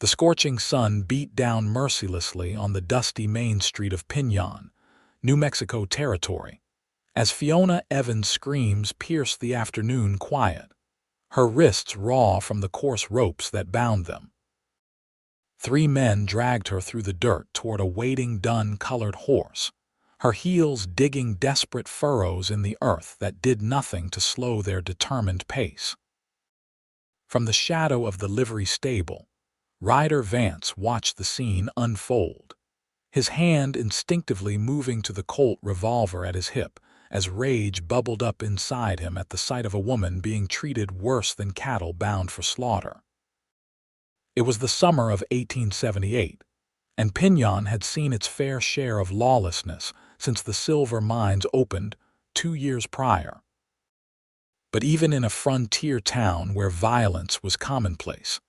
The scorching sun beat down mercilessly on the dusty main street of Pinon, New Mexico territory, as Fiona Evans' screams pierced the afternoon quiet, her wrists raw from the coarse ropes that bound them. 3 men dragged her through the dirt toward a waiting dun-colored horse, her heels digging desperate furrows in the earth that did nothing to slow their determined pace. From the shadow of the livery stable, Ryder Vance watched the scene unfold, his hand instinctively moving to the Colt revolver at his hip as rage bubbled up inside him at the sight of a woman being treated worse than cattle bound for slaughter. It was the summer of 1878, and Pinon had seen its fair share of lawlessness since the silver mines opened 2 years prior. But even in a frontier town where violence was commonplace,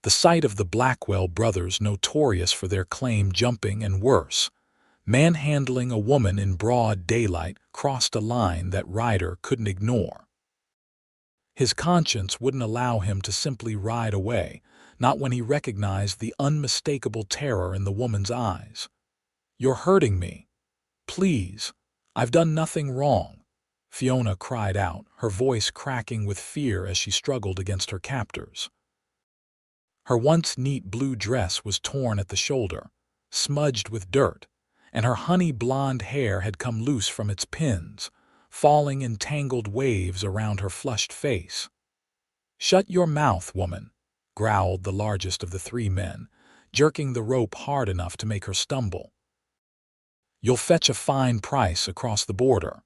the sight of the Blackwell brothers, notorious for their claim jumping and worse, manhandling a woman in broad daylight, crossed a line that Ryder couldn't ignore. His conscience wouldn't allow him to simply ride away, not when he recognized the unmistakable terror in the woman's eyes. "You're hurting me. Please, I've done nothing wrong," Fiona cried out, her voice cracking with fear as she struggled against her captors. Her once neat blue dress was torn at the shoulder, smudged with dirt, and her honey blonde hair had come loose from its pins, falling in tangled waves around her flushed face. "Shut your mouth, woman," growled the largest of the 3 men, jerking the rope hard enough to make her stumble. "You'll fetch a fine price across the border.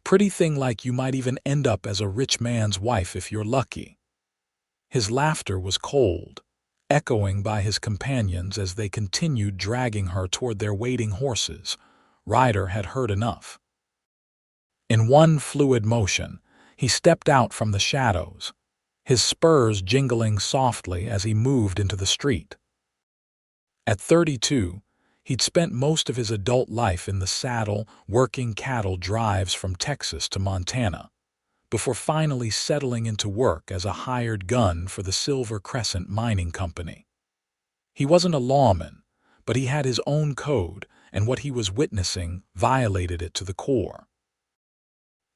Pretty thing like you might even end up as a rich man's wife if you're lucky." His laughter was cold, echoing by his companions as they continued dragging her toward their waiting horses. Ryder had heard enough. In one fluid motion, he stepped out from the shadows, his spurs jingling softly as he moved into the street. At 32, he'd spent most of his adult life in the saddle, working cattle drives from Texas to Montana, before finally settling into work as a hired gun for the Silver Crescent Mining Company. He wasn't a lawman, but he had his own code, and what he was witnessing violated it to the core.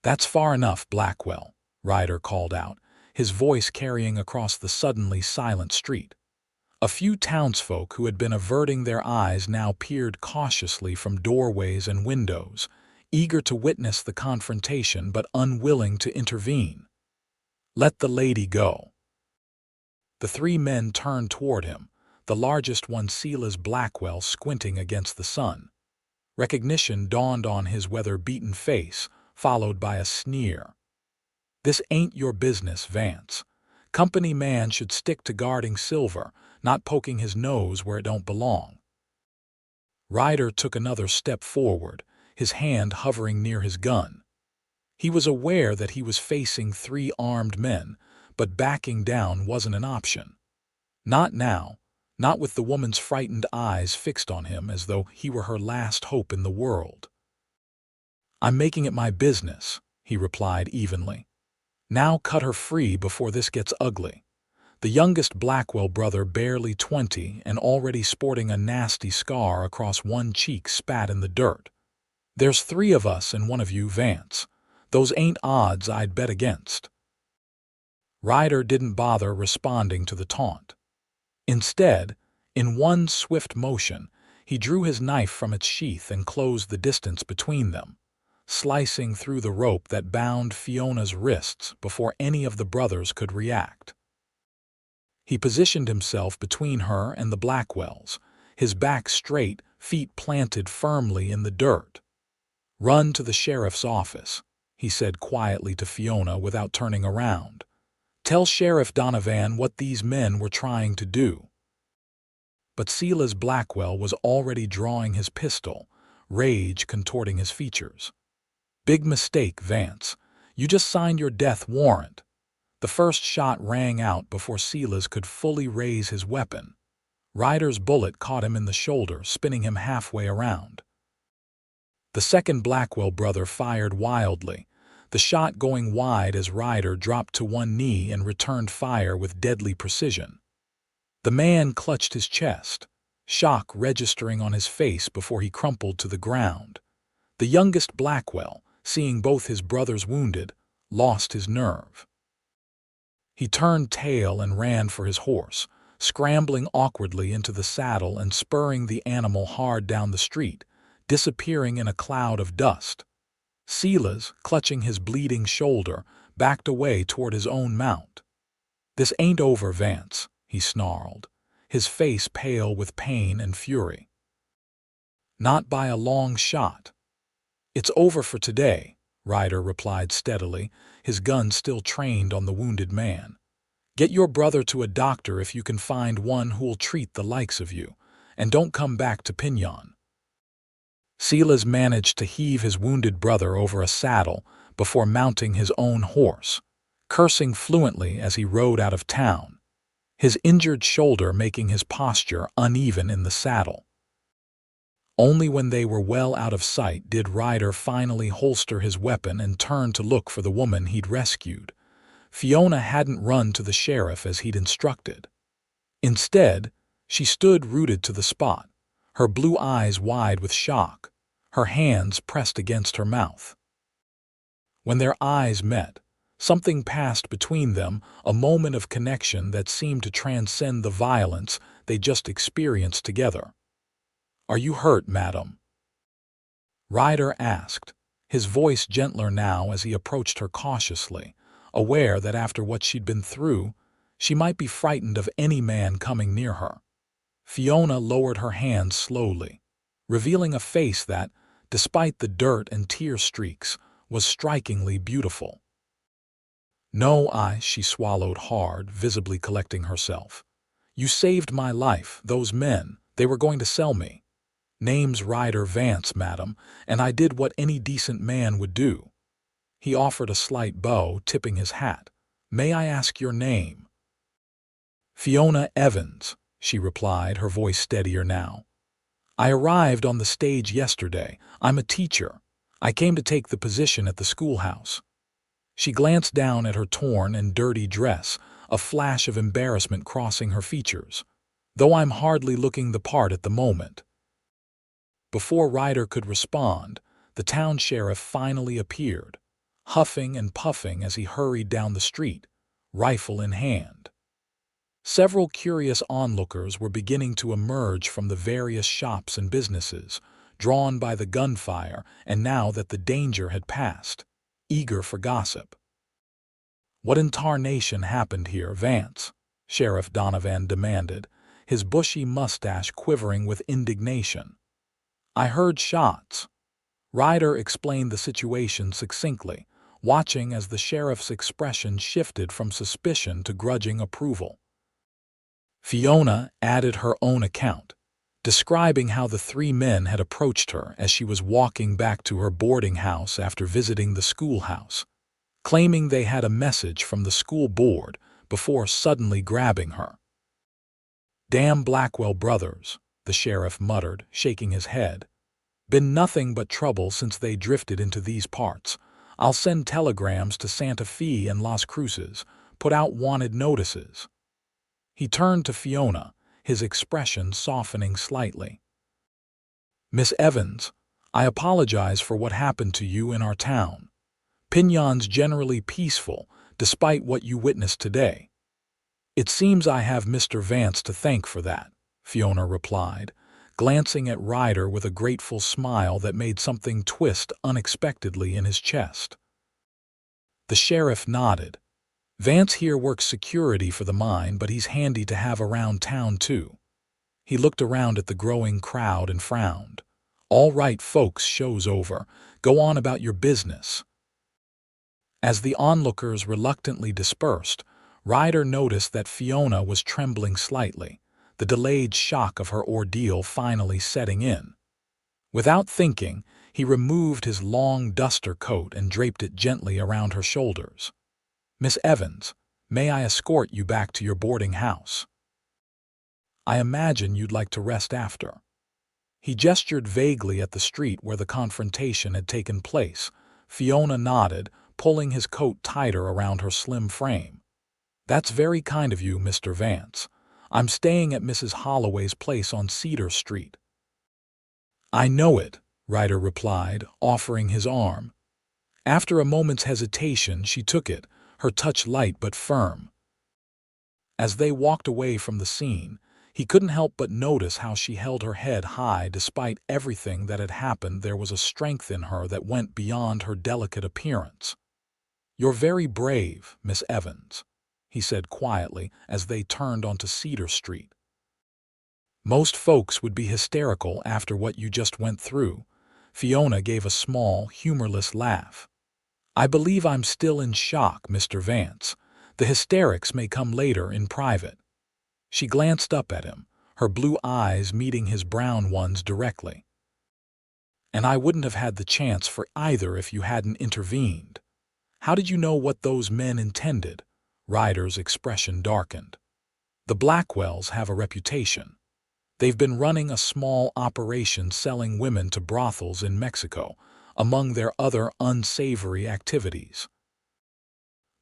"That's far enough, Blackwell," Ryder called out, his voice carrying across the suddenly silent street. A few townsfolk who had been averting their eyes now peered cautiously from doorways and windows, eager to witness the confrontation but unwilling to intervene. "Let the lady go." The 3 men turned toward him, the largest one Silas Blackwell squinting against the sun. Recognition dawned on his weather-beaten face, followed by a sneer. "This ain't your business, Vance. Company man should stick to guarding silver, not poking his nose where it don't belong." Ryder took another step forward, his hand hovering near his gun. He was aware that he was facing 3 armed men, but backing down wasn't an option. Not now, not with the woman's frightened eyes fixed on him as though he were her last hope in the world. "I'm making it my business," he replied evenly. "Now cut her free before this gets ugly." The youngest Blackwell brother, barely 20 and already sporting a nasty scar across one cheek, spat in the dirt. "There's 3 of us and 1 of you, Vance. Those ain't odds I'd bet against." Ryder didn't bother responding to the taunt. Instead, in one swift motion, he drew his knife from its sheath and closed the distance between them, slicing through the rope that bound Fiona's wrists before any of the brothers could react. He positioned himself between her and the Blackwells, his back straight, feet planted firmly in the dirt. "Run to the sheriff's office," he said quietly to Fiona without turning around. "Tell Sheriff Donovan what these men were trying to do." But Silas Blackwell was already drawing his pistol, rage contorting his features. "Big mistake, Vance. You just signed your death warrant." The first shot rang out before Silas could fully raise his weapon. Ryder's bullet caught him in the shoulder, spinning him halfway around. The second Blackwell brother fired wildly, the shot going wide as Ryder dropped to one knee and returned fire with deadly precision. The man clutched his chest, shock registering on his face before he crumpled to the ground. The youngest Blackwell, seeing both his brothers wounded, lost his nerve. He turned tail and ran for his horse, scrambling awkwardly into the saddle and spurring the animal hard down the street, disappearing in a cloud of dust. Silas, clutching his bleeding shoulder, backed away toward his own mount. "This ain't over, Vance," he snarled, his face pale with pain and fury. "Not by a long shot." "It's over for today," Ryder replied steadily, his gun still trained on the wounded man. "Get your brother to a doctor if you can find one who'll treat the likes of you, and don't come back to Pinyon." Silas managed to heave his wounded brother over a saddle before mounting his own horse, cursing fluently as he rode out of town, his injured shoulder making his posture uneven in the saddle. Only when they were well out of sight did Ryder finally holster his weapon and turn to look for the woman he'd rescued. Fiona hadn't run to the sheriff as he'd instructed. Instead, she stood rooted to the spot, her blue eyes wide with shock, her hands pressed against her mouth. When their eyes met, something passed between them, a moment of connection that seemed to transcend the violence they just experienced together. "Are you hurt, madam?" Ryder asked, his voice gentler now as he approached her cautiously, aware that after what she'd been through, she might be frightened of any man coming near her. Fiona lowered her hands slowly, revealing a face that, despite the dirt and tear streaks, was strikingly beautiful. "No, she swallowed hard, visibly collecting herself. "You saved my life, those men, they were going to sell me. Name's Ryder Vance, madam, and I did what any decent man would do." He offered a slight bow, tipping his hat. "May I ask your name?" "Fiona Evans," she replied, her voice steadier now. "I arrived on the stage yesterday. I'm a teacher. I came to take the position at the schoolhouse." She glanced down at her torn and dirty dress, a flash of embarrassment crossing her features. "Though I'm hardly looking the part at the moment." Before Ryder could respond, the town sheriff finally appeared, huffing and puffing as he hurried down the street, rifle in hand. Several curious onlookers were beginning to emerge from the various shops and businesses, drawn by the gunfire and now that the danger had passed, eager for gossip. "What in tarnation happened here, Vance?" Sheriff Donovan demanded, his bushy mustache quivering with indignation. "I heard shots." Ryder explained the situation succinctly, watching as the sheriff's expression shifted from suspicion to grudging approval. Fiona added her own account, describing how the three men had approached her as she was walking back to her boarding house after visiting the schoolhouse, claiming they had a message from the school board before suddenly grabbing her. "Damn Blackwell brothers," the sheriff muttered, shaking his head. "Been nothing but trouble since they drifted into these parts. I'll send telegrams to Santa Fe and Las Cruces, put out wanted notices." He turned to Fiona, his expression softening slightly. "Miss Evans, I apologize for what happened to you in our town. Pinyon's generally peaceful, despite what you witnessed today." "It seems I have Mr. Vance to thank for that," Fiona replied, glancing at Ryder with a grateful smile that made something twist unexpectedly in his chest. The sheriff nodded. "Vance here works security for the mine, but he's handy to have around town too." He looked around at the growing crowd and frowned. "All right, folks, show's over. Go on about your business." As the onlookers reluctantly dispersed, Ryder noticed that Fiona was trembling slightly, the delayed shock of her ordeal finally setting in. Without thinking, he removed his long duster coat and draped it gently around her shoulders. "Miss Evans, may I escort you back to your boarding house? I imagine you'd like to rest after." He gestured vaguely at the street where the confrontation had taken place. Fiona nodded, pulling his coat tighter around her slim frame. "That's very kind of you, Mr. Vance. I'm staying at Mrs. Holloway's place on Cedar Street." "I know it," Ryder replied, offering his arm. After a moment's hesitation, she took it, her touch light but firm. As they walked away from the scene, he couldn't help but notice how she held her head high despite everything that had happened. There was a strength in her that went beyond her delicate appearance. "You're very brave, Miss Evans," he said quietly as they turned onto Cedar Street. "Most folks would be hysterical after what you just went through." Fiona gave a small, humorless laugh. "I believe I'm still in shock, Mr. Vance. The hysterics may come later in private." She glanced up at him, her blue eyes meeting his brown ones directly. "And I wouldn't have had the chance for either if you hadn't intervened." "How did you know what those men intended?" Ryder's expression darkened. "The Blackwells have a reputation. They've been running a small operation selling women to brothels in Mexico, among their other unsavory activities.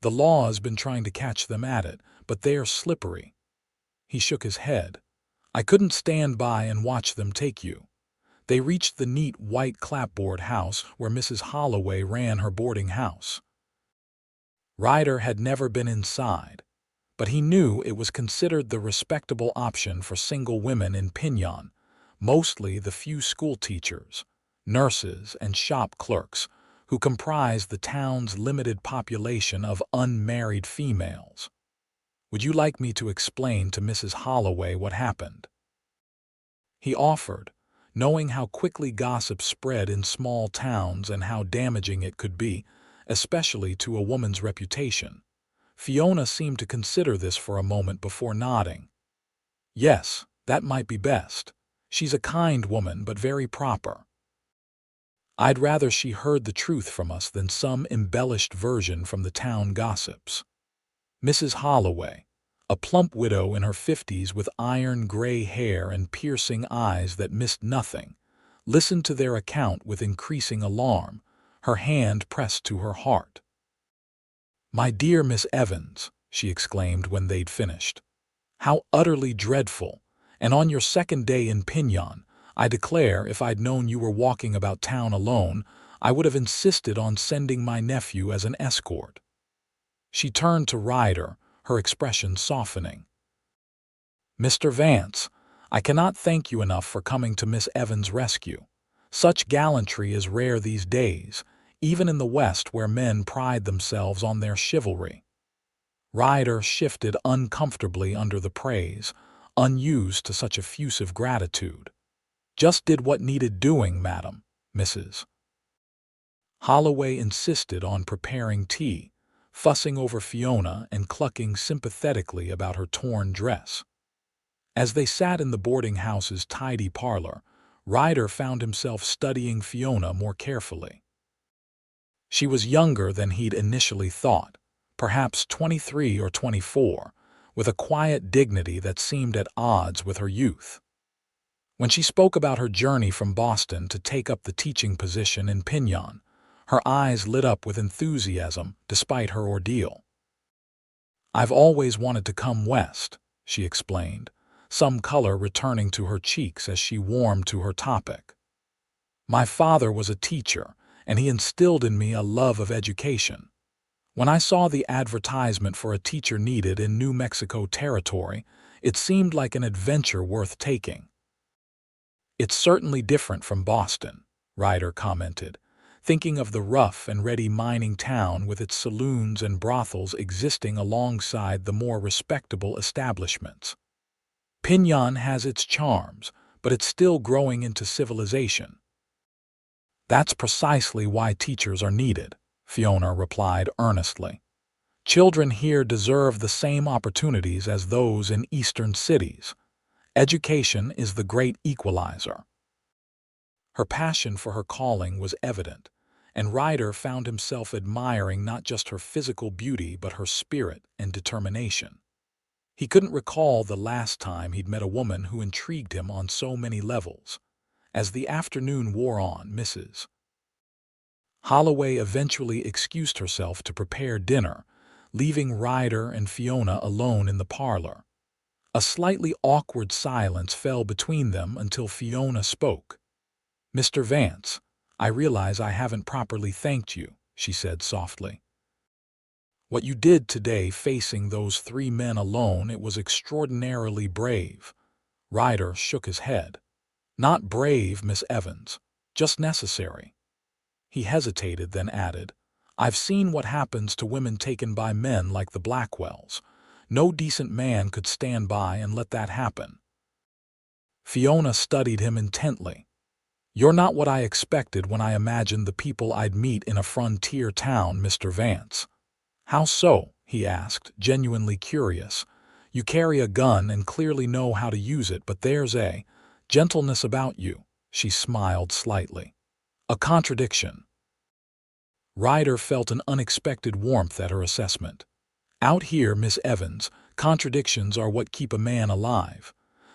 The law has been trying to catch them at it, but they're slippery." He shook his head. "I couldn't stand by and watch them take you." They reached the neat white clapboard house where Mrs. Holloway ran her boarding house. Ryder had never been inside, but he knew it was considered the respectable option for single women in Pinyon, mostly the few school teachers, nurses, and shop clerks who comprised the town's limited population of unmarried females. "Would you like me to explain to Mrs. Holloway what happened?" he offered, knowing how quickly gossip spread in small towns and how damaging it could be, especially to a woman's reputation. Fiona seemed to consider this for a moment before nodding. "Yes, that might be best. She's a kind woman but very proper. I'd rather she heard the truth from us than some embellished version from the town gossips." Mrs. Holloway, a plump widow in her 50s with iron-gray hair and piercing eyes that missed nothing, listened to their account with increasing alarm, her hand pressed to her heart. "My dear Miss Evans," she exclaimed when they'd finished, "how utterly dreadful! And on your second day in Pinyon, I declare if I'd known you were walking about town alone, I would have insisted on sending my nephew as an escort." She turned to Ryder, her expression softening. "Mr. Vance, I cannot thank you enough for coming to Miss Evans' rescue. Such gallantry is rare these days, even in the West where men pride themselves on their chivalry." Ryder shifted uncomfortably under the praise, unused to such effusive gratitude. "Just did what needed doing, madam, Mrs. Holloway insisted on preparing tea, fussing over Fiona and clucking sympathetically about her torn dress. As they sat in the boarding house's tidy parlor, Ryder found himself studying Fiona more carefully. She was younger than he'd initially thought, perhaps 23 or 24, with a quiet dignity that seemed at odds with her youth. When she spoke about her journey from Boston to take up the teaching position in Pinyon, her eyes lit up with enthusiasm despite her ordeal. "I've always wanted to come west," she explained, some color returning to her cheeks as she warmed to her topic. "My father was a teacher, and he instilled in me a love of education. When I saw the advertisement for a teacher needed in New Mexico territory, it seemed like an adventure worth taking." "It's certainly different from Boston," Ryder commented, thinking of the rough and ready mining town with its saloons and brothels existing alongside the more respectable establishments. "Pinyon has its charms, but it's still growing into civilization." "That's precisely why teachers are needed," Fiona replied earnestly. "Children here deserve the same opportunities as those in eastern cities. Education is the great equalizer." Her passion for her calling was evident, and Ryder found himself admiring not just her physical beauty but her spirit and determination. He couldn't recall the last time he'd met a woman who intrigued him on so many levels. As the afternoon wore on, Mrs. Holloway eventually excused herself to prepare dinner, leaving Ryder and Fiona alone in the parlor. A slightly awkward silence fell between them until Fiona spoke. "Mr. Vance, I realize I haven't properly thanked you," she said softly. "What you did today facing those 3 men alone, it was extraordinarily brave." Ryder shook his head. "Not brave, Miss Evans, just necessary." He hesitated, then added, "I've seen what happens to women taken by men like the Blackwells. No decent man could stand by and let that happen." Fiona studied him intently. "You're not what I expected when I imagined the people I'd meet in a frontier town, Mr. Vance." "How so?" he asked, genuinely curious. "You carry a gun and clearly know how to use it, but there's a gentleness about you." She smiled slightly. "A contradiction." Ryder felt an unexpected warmth at her assessment. "Out here, Miss Evans, contradictions are what keep a man alive.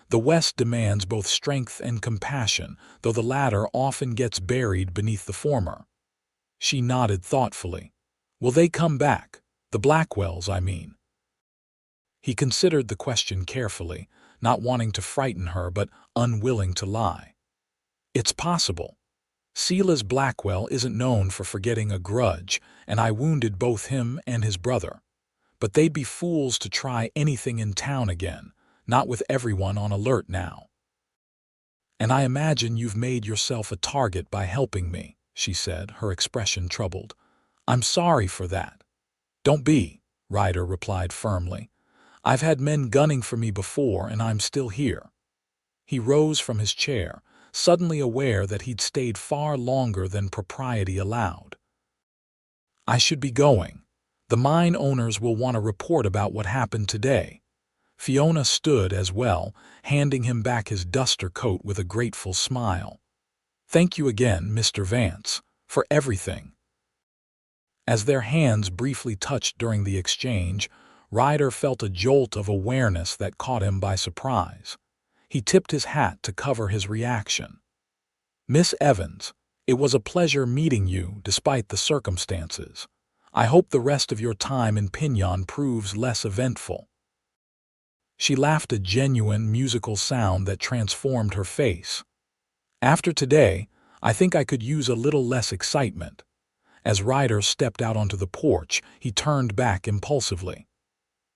The West demands both strength and compassion, though the latter often gets buried beneath the former." She nodded thoughtfully. "Will they come back? The Blackwells, I mean." He considered the question carefully, not wanting to frighten her but unwilling to lie. "It's possible. Silas Blackwell isn't known for forgetting a grudge, and I wounded both him and his brother. But they'd be fools to try anything in town again, not with everyone on alert now. And I imagine you've made yourself a target by helping me," she said, her expression troubled. "I'm sorry for that." "Don't be," Ryder replied firmly. "I've had men gunning for me before, and I'm still here." He rose from his chair, suddenly aware that he'd stayed far longer than propriety allowed. "I should be going. The mine owners will want to report about what happened today." Fiona stood as well, handing him back his duster coat with a grateful smile. "Thank you again, Mr. Vance, for everything." As their hands briefly touched during the exchange, Ryder felt a jolt of awareness that caught him by surprise. He tipped his hat to cover his reaction. "Miss Evans, it was a pleasure meeting you despite the circumstances. I hope the rest of your time in Pinyon proves less eventful." She laughed, a genuine musical sound that transformed her face. "After today, I think I could use a little less excitement." As Ryder stepped out onto the porch, he turned back impulsively.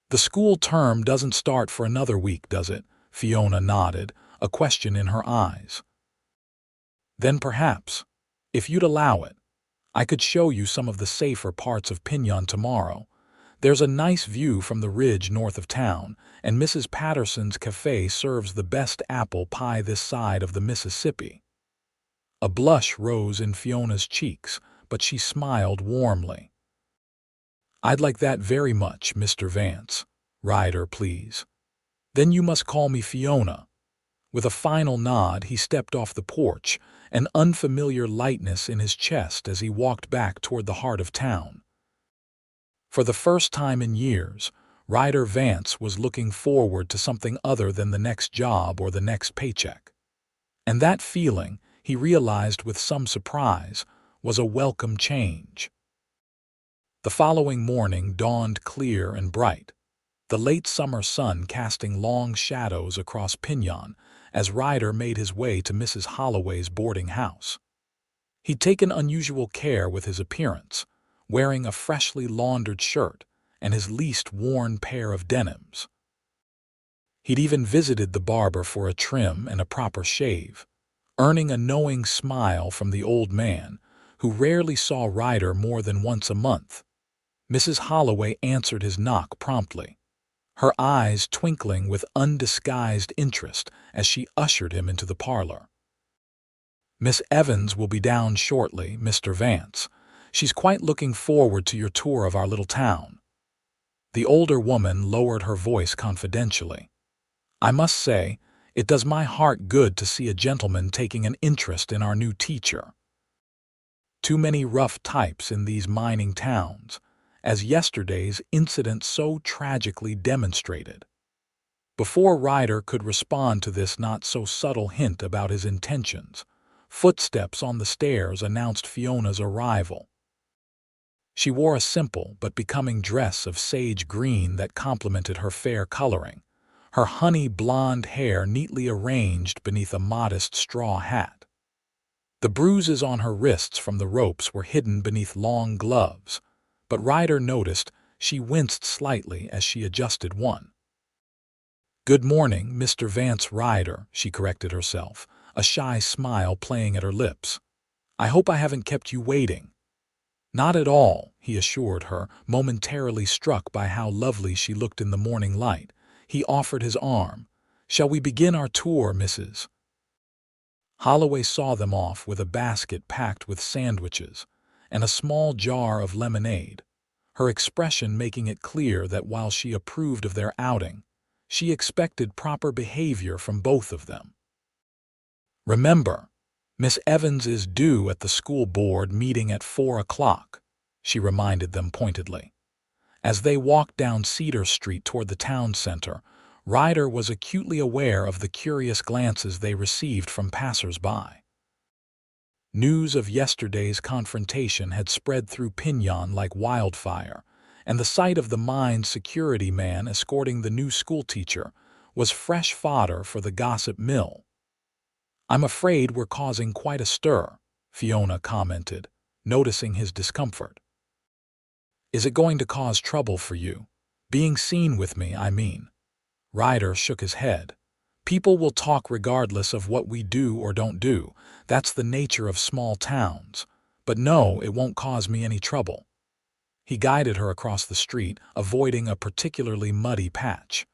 "The school term doesn't start for another week, does it?" Fiona nodded, a question in her eyes. "Then perhaps, if you'd allow it, I could show you some of the safer parts of Pinyon tomorrow. There's a nice view from the ridge north of town, and Mrs. Patterson's cafe serves the best apple pie this side of the Mississippi." A blush rose in Fiona's cheeks, but she smiled warmly. "I'd like that very much, Mr. Vance." "Ryder, please." "Then you must call me Fiona." With a final nod, he stepped off the porch, an unfamiliar lightness in his chest as he walked back toward the heart of town. For the first time in years, Ryder Vance was looking forward to something other than the next job or the next paycheck. And that feeling, he realized with some surprise, was a welcome change. The following morning dawned clear and bright, the late summer sun casting long shadows across Pinyon as Ryder made his way to Mrs. Holloway's boarding house. He'd taken unusual care with his appearance, wearing a freshly laundered shirt and his least worn pair of denims. He'd even visited the barber for a trim and a proper shave, earning a knowing smile from the old man, who rarely saw Ryder more than once a month. Mrs. Holloway answered his knock promptly, her eyes twinkling with undisguised interest as she ushered him into the parlor. "Miss Evans will be down shortly, Mr. Vance. She's quite looking forward to your tour of our little town." The older woman lowered her voice confidentially. "I must say, it does my heart good to see a gentleman taking an interest in our new teacher. Too many rough types in these mining towns, as yesterday's incident so tragically demonstrated." Before Ryder could respond to this not-so-subtle hint about his intentions, footsteps on the stairs announced Fiona's arrival. She wore a simple but becoming dress of sage green that complemented her fair coloring, her honey blonde hair neatly arranged beneath a modest straw hat. The bruises on her wrists from the ropes were hidden beneath long gloves, but Ryder noticed she winced slightly as she adjusted one. "Good morning, Mr. Vance Ryder," she corrected herself, a shy smile playing at her lips. "I hope I haven't kept you waiting." "Not at all," he assured her, momentarily struck by how lovely she looked in the morning light. He offered his arm. "Shall we begin our tour, Mrs.?" Holloway saw them off with a basket packed with sandwiches and a small jar of lemonade, her expression making it clear that while she approved of their outing, she expected proper behavior from both of them. "Remember, Miss Evans is due at the school board meeting at 4 o'clock, she reminded them pointedly. As they walked down Cedar Street toward the town center, Ryder was acutely aware of the curious glances they received from passers-by. News of yesterday's confrontation had spread through Pinyon like wildfire, and the sight of the mine's security man escorting the new schoolteacher was fresh fodder for the gossip mill. "I'm afraid we're causing quite a stir," Fiona commented, noticing his discomfort. "Is it going to cause trouble for you? Being seen with me, I mean." Ryder shook his head. "People will talk regardless of what we do or don't do. That's the nature of small towns. But no, it won't cause me any trouble." He guided her across the street, avoiding a particularly muddy patch.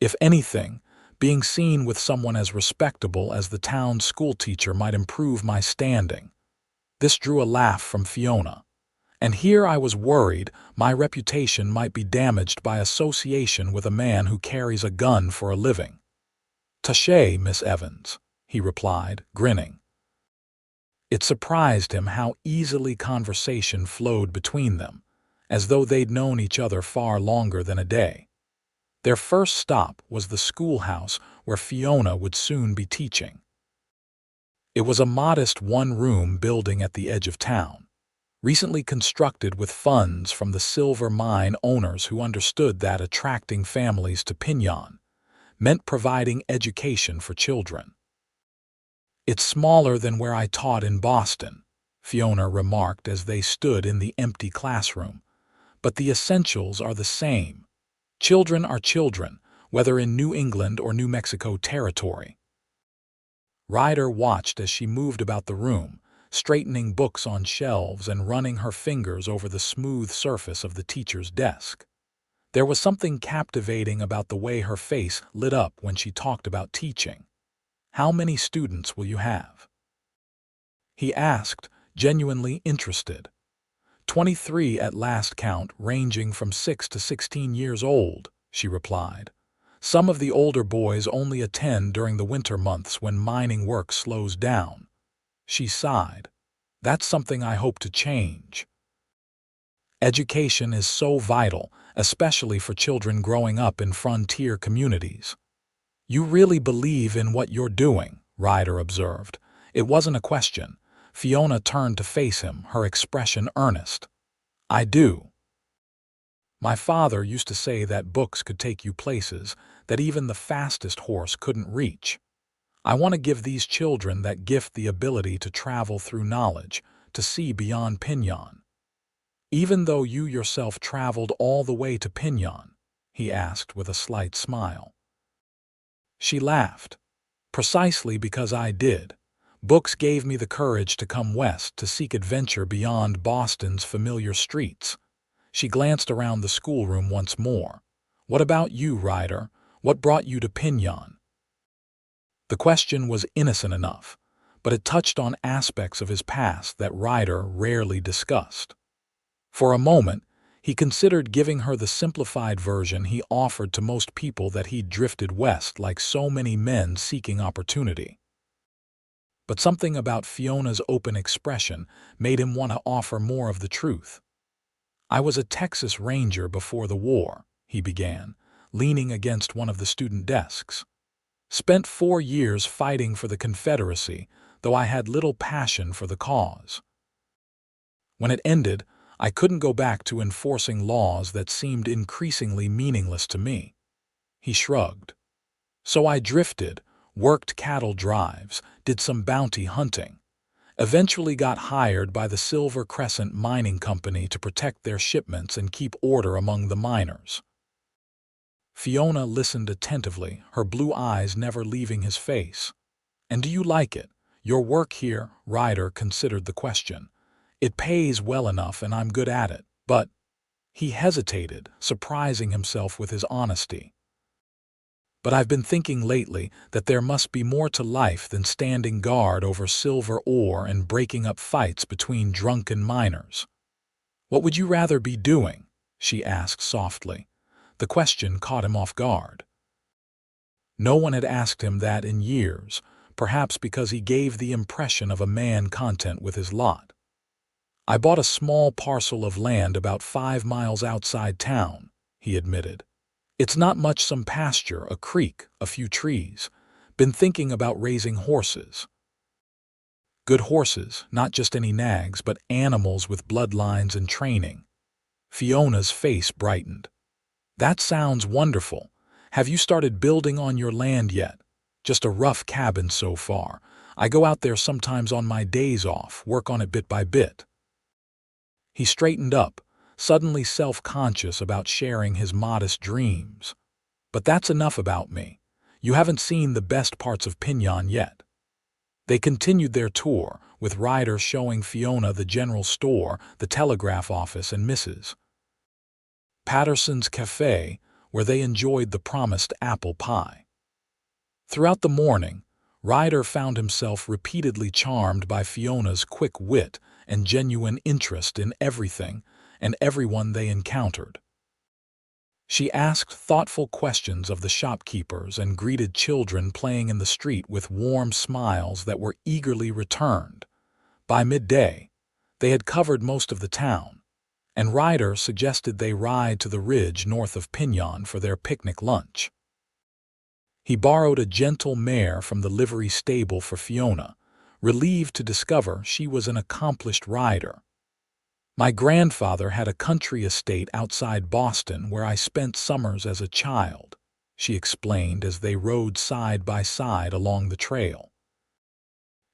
"If anything, being seen with someone as respectable as the town's schoolteacher might improve my standing." This drew a laugh from Fiona. "And here I was worried my reputation might be damaged by association with a man who carries a gun for a living." "Touché, Miss Evans," he replied, grinning. It surprised him how easily conversation flowed between them, as though they'd known each other far longer than a day. Their first stop was the schoolhouse where Fiona would soon be teaching. It was a modest one-room building at the edge of town, recently constructed with funds from the silver mine owners who understood that attracting families to Pinyon meant providing education for children. "It's smaller than where I taught in Boston," Fiona remarked as they stood in the empty classroom, "but the essentials are the same. Children are children, whether in New England or New Mexico territory." Ryder watched as she moved about the room, straightening books on shelves and running her fingers over the smooth surface of the teacher's desk. There was something captivating about the way her face lit up when she talked about teaching. "How many students will you have?" he asked, genuinely interested. 23 at last count, ranging from 6 to 16 years old, she replied. "Some of the older boys only attend during the winter months when mining work slows down." She sighed. "That's something I hope to change." Education is so vital, especially for children growing up in frontier communities. "You really believe in what you're doing," Ryder observed. It wasn't a question. Fiona turned to face him, her expression earnest. "I do. My father used to say that books could take you places that even the fastest horse couldn't reach. I want to give these children that gift, the ability to travel through knowledge, to see beyond Pinyon." "Even though you yourself traveled all the way to Pinyon?" he asked with a slight smile. She laughed. "Precisely because I did. Books gave me the courage to come west to seek adventure beyond Boston's familiar streets." She glanced around the schoolroom once more. "What about you, Ryder? What brought you to Pinyon?" The question was innocent enough, but it touched on aspects of his past that Ryder rarely discussed. For a moment, he considered giving her the simplified version he offered to most people, that he'd drifted west like so many men seeking opportunity. But something about Fiona's open expression made him want to offer more of the truth. "I was a Texas Ranger before the war," he began, leaning against one of the student desks. "Spent 4 years fighting for the Confederacy, though I had little passion for the cause. When it ended, I couldn't go back to enforcing laws that seemed increasingly meaningless to me." He shrugged. So I drifted, worked cattle drives, did some bounty hunting. Eventually got hired by the Silver Crescent Mining Company to protect their shipments and keep order among the miners. Fiona listened attentively, her blue eyes never leaving his face. And do you like it? Your work here? Ryder considered the question. It pays well enough and I'm good at it, but… He hesitated, surprising himself with his honesty. But I've been thinking lately that there must be more to life than standing guard over silver ore and breaking up fights between drunken miners. What would you rather be doing? She asked softly. The question caught him off guard. No one had asked him that in years, perhaps because he gave the impression of a man content with his lot. I bought a small parcel of land about 5 miles outside town, he admitted. It's not much, some pasture, a creek, a few trees. Been thinking about raising horses. Good horses, not just any nags, but animals with bloodlines and training. Fiona's face brightened. That sounds wonderful. Have you started building on your land yet? Just a rough cabin so far. I go out there sometimes on my days off, work on it bit by bit. He straightened up, suddenly self-conscious about sharing his modest dreams. But that's enough about me. You haven't seen the best parts of Pinyon yet. They continued their tour, with Ryder showing Fiona the general store, the telegraph office, and Mrs. Patterson's cafe, where they enjoyed the promised apple pie. Throughout the morning, Ryder found himself repeatedly charmed by Fiona's quick wit and genuine interest in everything and everyone they encountered. She asked thoughtful questions of the shopkeepers and greeted children playing in the street with warm smiles that were eagerly returned. By midday, they had covered most of the town, and Ryder suggested they ride to the ridge north of Pinyon for their picnic lunch. He borrowed a gentle mare from the livery stable for Fiona, relieved to discover she was an accomplished rider. My grandfather had a country estate outside Boston where I spent summers as a child, she explained as they rode side by side along the trail.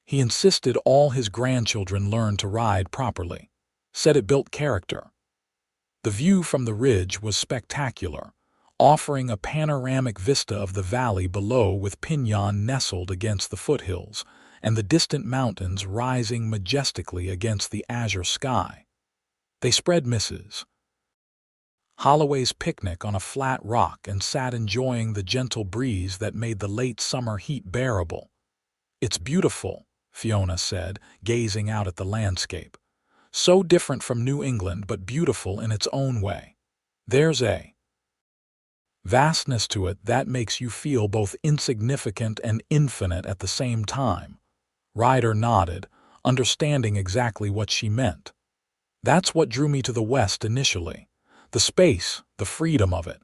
He insisted all his grandchildren learn to ride properly, said it built character. The view from the ridge was spectacular, offering a panoramic vista of the valley below with Pinyon nestled against the foothills and the distant mountains rising majestically against the azure sky. They spread Mrs. Holloway's picnic on a flat rock and sat enjoying the gentle breeze that made the late summer heat bearable. It's beautiful, Fiona said, gazing out at the landscape. So different from New England, but beautiful in its own way. There's a vastness to it that makes you feel both insignificant and infinite at the same time. Ryder nodded, understanding exactly what she meant. That's what drew me to the West initially. The space, the freedom of it.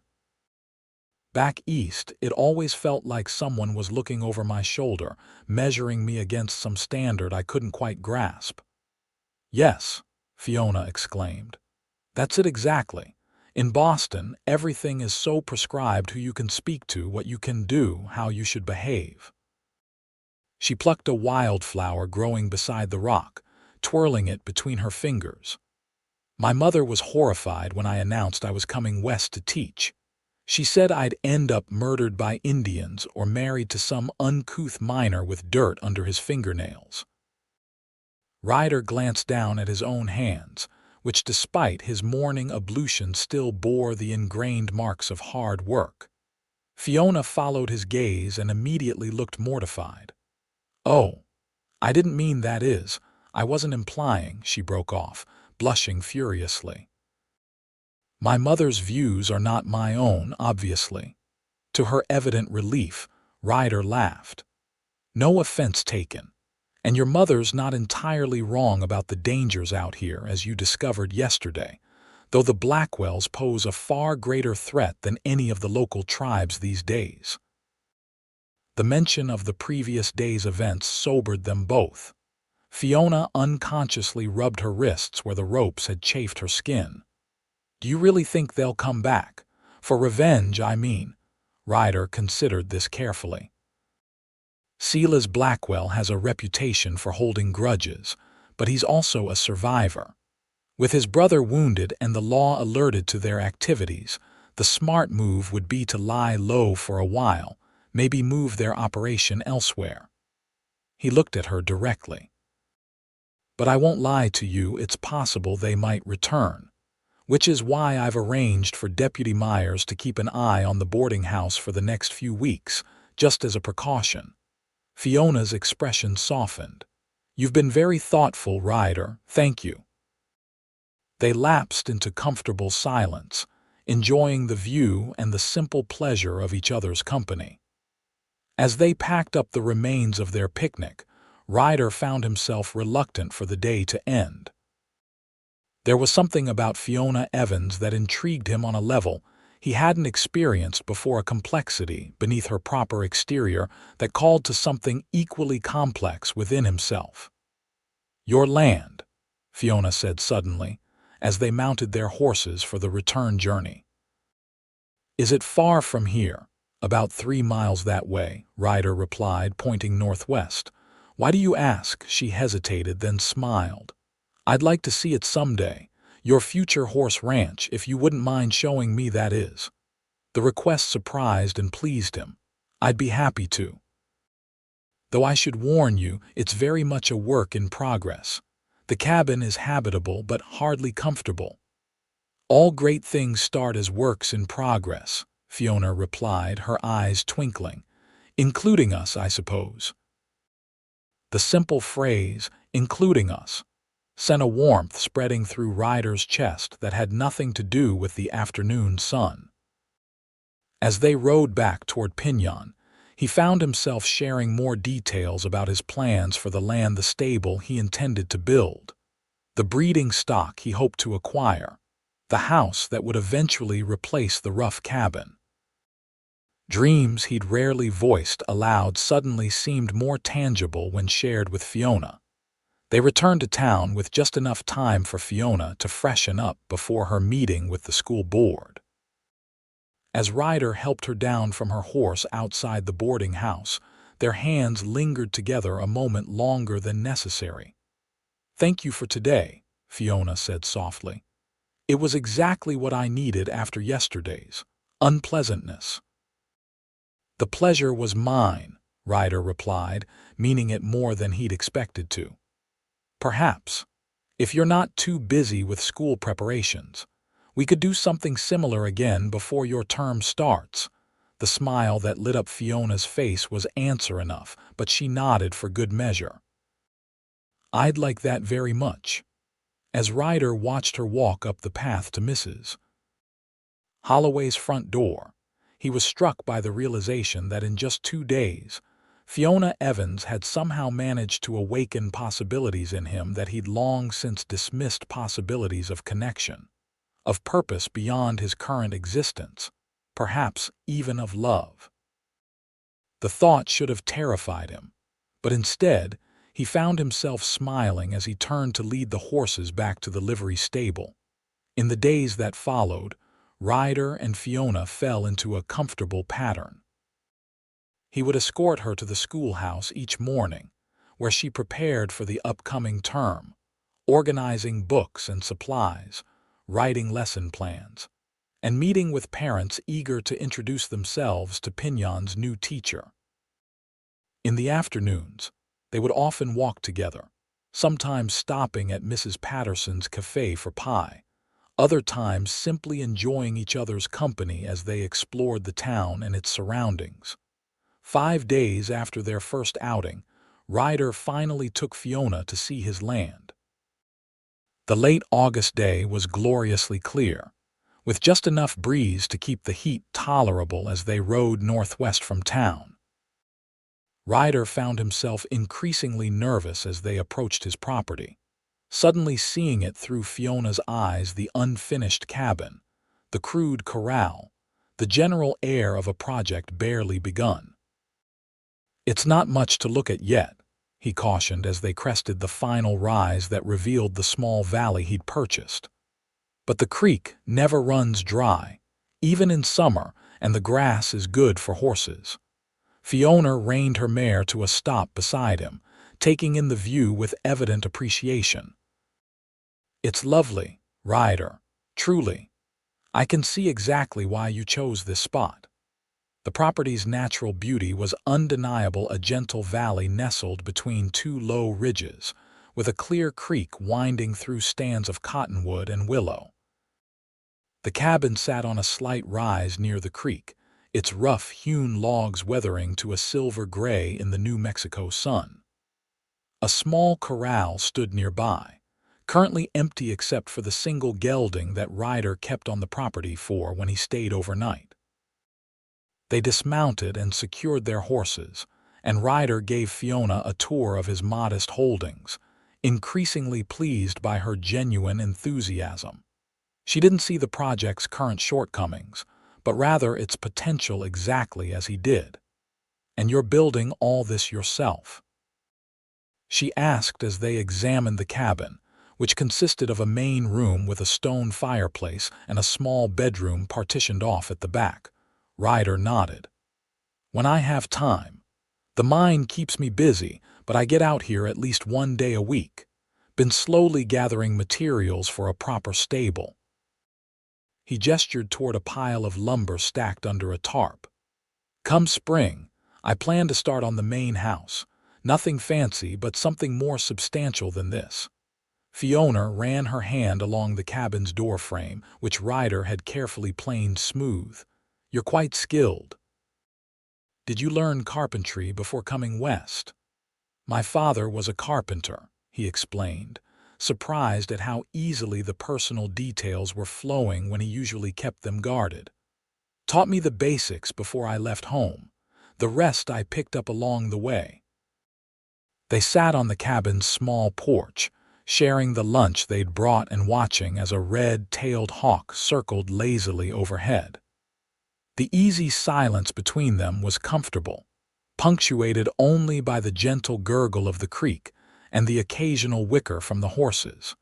Back east, it always felt like someone was looking over my shoulder, measuring me against some standard I couldn't quite grasp. Yes, Fiona exclaimed. That's it exactly. In Boston, everything is so prescribed: who you can speak to, what you can do, how you should behave. She plucked a wildflower growing beside the rock, twirling it between her fingers. My mother was horrified when I announced I was coming west to teach. She said I'd end up murdered by Indians or married to some uncouth miner with dirt under his fingernails. Ryder glanced down at his own hands, which despite his morning ablution still bore the ingrained marks of hard work. Fiona followed his gaze and immediately looked mortified. Oh, I didn't mean that. I wasn't implying, she broke off, blushing furiously. My mother's views are not my own, obviously. To her evident relief, Ryder laughed. No offense taken. And your mother's not entirely wrong about the dangers out here, as you discovered yesterday, though the Blackwells pose a far greater threat than any of the local tribes these days. The mention of the previous day's events sobered them both. Fiona unconsciously rubbed her wrists where the ropes had chafed her skin. Do you really think they'll come back? For revenge, I mean. Ryder considered this carefully. Silas Blackwell has a reputation for holding grudges, but he's also a survivor. With his brother wounded and the law alerted to their activities, the smart move would be to lie low for a while, maybe move their operation elsewhere. He looked at her directly. But I won't lie to you, it's possible they might return, which is why I've arranged for Deputy Myers to keep an eye on the boarding house for the next few weeks, just as a precaution. Fiona's expression softened. You've been very thoughtful, Ryder, thank you. They lapsed into comfortable silence, enjoying the view and the simple pleasure of each other's company. As they packed up the remains of their picnic, Ryder found himself reluctant for the day to end. There was something about Fiona Evans that intrigued him on a level he hadn't experienced before, a complexity beneath her proper exterior that called to something equally complex within himself. "Your land," Fiona said suddenly, as they mounted their horses for the return journey. "Is it far from here?" "About 3 miles that way," Ryder replied, pointing northwest. "Why do you ask?" She hesitated, then smiled. "I'd like to see it someday. Your future horse ranch, if you wouldn't mind showing me, that is." The request surprised and pleased him. "I'd be happy to. Though I should warn you, it's very much a work in progress. The cabin is habitable but hardly comfortable." "All great things start as works in progress," Fiona replied, her eyes twinkling. "Including us, I suppose." The simple phrase, "including us," sent a warmth spreading through Ryder's chest that had nothing to do with the afternoon sun. As they rode back toward Pinyon, he found himself sharing more details about his plans for the land, the stable he intended to build, the breeding stock he hoped to acquire, the house that would eventually replace the rough cabin. Dreams he'd rarely voiced aloud suddenly seemed more tangible when shared with Fiona. They returned to town with just enough time for Fiona to freshen up before her meeting with the school board. As Ryder helped her down from her horse outside the boarding house, their hands lingered together a moment longer than necessary. "Thank you for today," Fiona said softly. "It was exactly what I needed after yesterday's unpleasantness." "The pleasure was mine," Ryder replied, meaning it more than he'd expected to. "Perhaps, if you're not too busy with school preparations, we could do something similar again before your term starts." The smile that lit up Fiona's face was answer enough, but she nodded for good measure. "I'd like that very much." As Ryder watched her walk up the path to Mrs. Holloway's front door, he was struck by the realization that in just 2 days, Fiona Evans had somehow managed to awaken possibilities in him that he'd long since dismissed, possibilities of connection, of purpose beyond his current existence, perhaps even of love. The thought should have terrified him, but instead, he found himself smiling as he turned to lead the horses back to the livery stable. In the days that followed, Ryder and Fiona fell into a comfortable pattern. He would escort her to the schoolhouse each morning, where she prepared for the upcoming term, organizing books and supplies, writing lesson plans, and meeting with parents eager to introduce themselves to Pinyon's new teacher. In the afternoons, they would often walk together, sometimes stopping at Mrs. Patterson's cafe for pie, other times simply enjoying each other's company as they explored the town and its surroundings. 5 days after their first outing, Ryder finally took Fiona to see his land. The late August day was gloriously clear, with just enough breeze to keep the heat tolerable as they rode northwest from town. Ryder found himself increasingly nervous as they approached his property, suddenly seeing it through Fiona's eyes: the unfinished cabin, the crude corral, the general air of a project barely begun. "It's not much to look at yet," he cautioned as they crested the final rise that revealed the small valley he'd purchased. "But the creek never runs dry, even in summer, and the grass is good for horses. Fiona reined her mare to a stop beside him, taking in the view with evident appreciation. "It's lovely, Ryder, truly. I can see exactly why you chose this spot." The property's natural beauty was undeniable, a gentle valley nestled between two low ridges, with a clear creek winding through stands of cottonwood and willow. The cabin sat on a slight rise near the creek, its rough-hewn logs weathering to a silver gray in the New Mexico sun. A small corral stood nearby, currently empty except for the single gelding that Ryder kept on the property for when he stayed overnight. They dismounted and secured their horses, and Ryder gave Fiona a tour of his modest holdings, increasingly pleased by her genuine enthusiasm. She didn't see the project's current shortcomings, but rather its potential exactly as he did. "And you're building all this yourself?" she asked as they examined the cabin, which consisted of a main room with a stone fireplace and a small bedroom partitioned off at the back. Ryder nodded. "When I have time. The mine keeps me busy, but I get out here at least one day a week. Been slowly gathering materials for a proper stable." He gestured toward a pile of lumber stacked under a tarp. "Come spring, I plan to start on the main house. Nothing fancy, but something more substantial than this." Fiona ran her hand along the cabin's doorframe, which Ryder had carefully planed smooth. "You're quite skilled. Did you learn carpentry before coming west?" "My father was a carpenter," he explained, surprised at how easily the personal details were flowing when he usually kept them guarded. "Taught me the basics before I left home. The rest I picked up along the way." They sat on the cabin's small porch, sharing the lunch they'd brought and watching as a red-tailed hawk circled lazily overhead. The easy silence between them was comfortable, punctuated only by the gentle gurgle of the creek and the occasional whicker from the horses.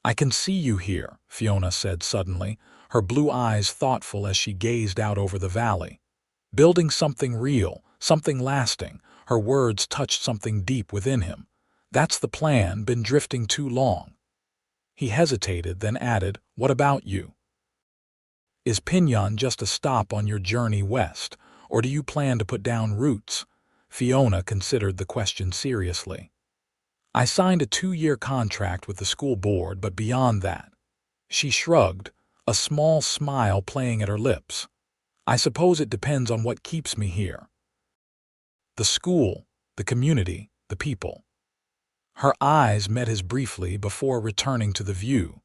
"I can see you here," Fiona said suddenly, her blue eyes thoughtful as she gazed out over the valley. "Building something real, something lasting." Her words touched something deep within him. "That's the plan, been drifting too long." He hesitated, then added, "What about you? Is Pinyon just a stop on your journey west, or do you plan to put down roots?" Fiona considered the question seriously. "I signed a 2-year contract with the school board, but beyond that." She shrugged, a small smile playing at her lips. "I suppose it depends on what keeps me here. The school, the community, the people." Her eyes met his briefly before returning to the view.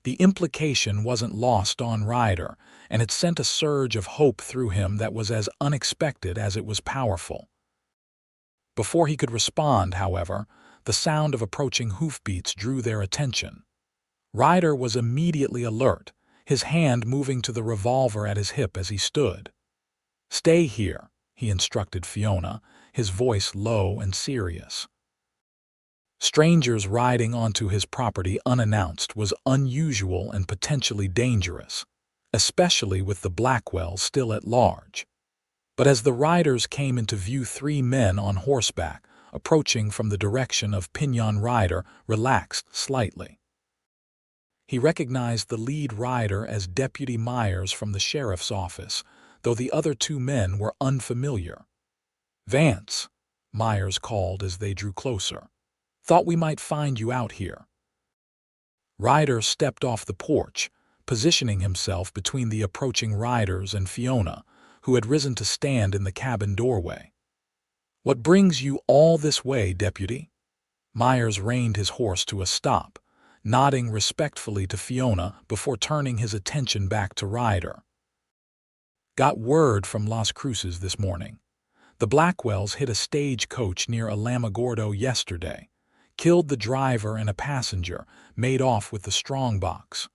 The implication wasn't lost on Ryder, and it sent a surge of hope through him that was as unexpected as it was powerful. Before he could respond, however, the sound of approaching hoofbeats drew their attention. Ryder was immediately alert, his hand moving to the revolver at his hip as he stood. "Stay here," he instructed Fiona, his voice low and serious. Strangers riding onto his property unannounced was unusual and potentially dangerous, especially with the Blackwell still at large. But as the riders came into view, 3 men on horseback, approaching from the direction of Pinyon, Ryder relaxed slightly. He recognized the lead rider as Deputy Myers from the sheriff's office, though the other 2 men were unfamiliar. "Vance," Myers called as they drew closer. "Thought we might find you out here." Ryder stepped off the porch, positioning himself between the approaching riders and Fiona, who had risen to stand in the cabin doorway. "What brings you all this way, Deputy?" Myers reined his horse to a stop, nodding respectfully to Fiona before turning his attention back to Ryder. "Got word from Las Cruces this morning. The Blackwells hit a stagecoach near Alamogordo yesterday, killed the driver and a passenger, made off with the strongbox."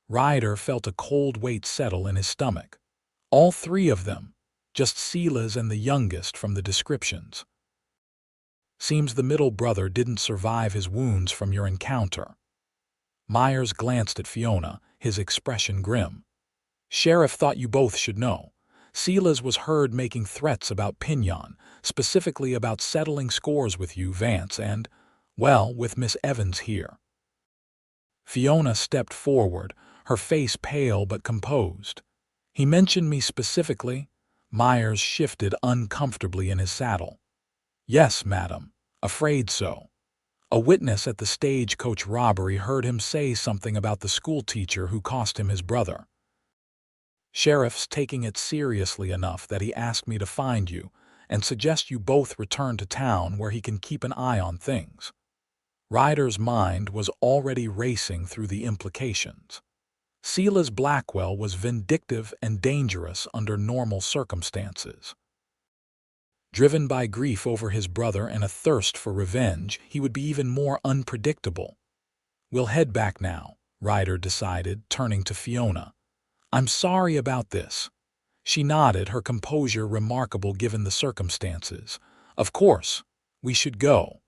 Ryder felt a cold weight settle in his stomach. "All 3 of them, just Silas and the youngest from the descriptions. Seems the middle brother didn't survive his wounds from your encounter." Myers glanced at Fiona, his expression grim. Sheriff thought you both should know. Silas was heard making threats about Pinion, specifically about settling scores with you, Vance, and, well, with Miss Evans here." Fiona stepped forward, her face pale but composed. "He mentioned me specifically?" Myers shifted uncomfortably in his saddle. "Yes, madam. Afraid so. A witness at the stagecoach robbery heard him say something about the schoolteacher who cost him his brother. Sheriff's taking it seriously enough that he asked me to find you and suggest you both return to town where he can keep an eye on things." Ryder's mind was already racing through the implications. Silas Blackwell was vindictive and dangerous under normal circumstances. Driven by grief over his brother and a thirst for revenge, he would be even more unpredictable. "We'll head back now," Ryder decided, turning to Fiona. "I'm sorry about this." She nodded, her composure remarkable given the circumstances. "Of course, we should go."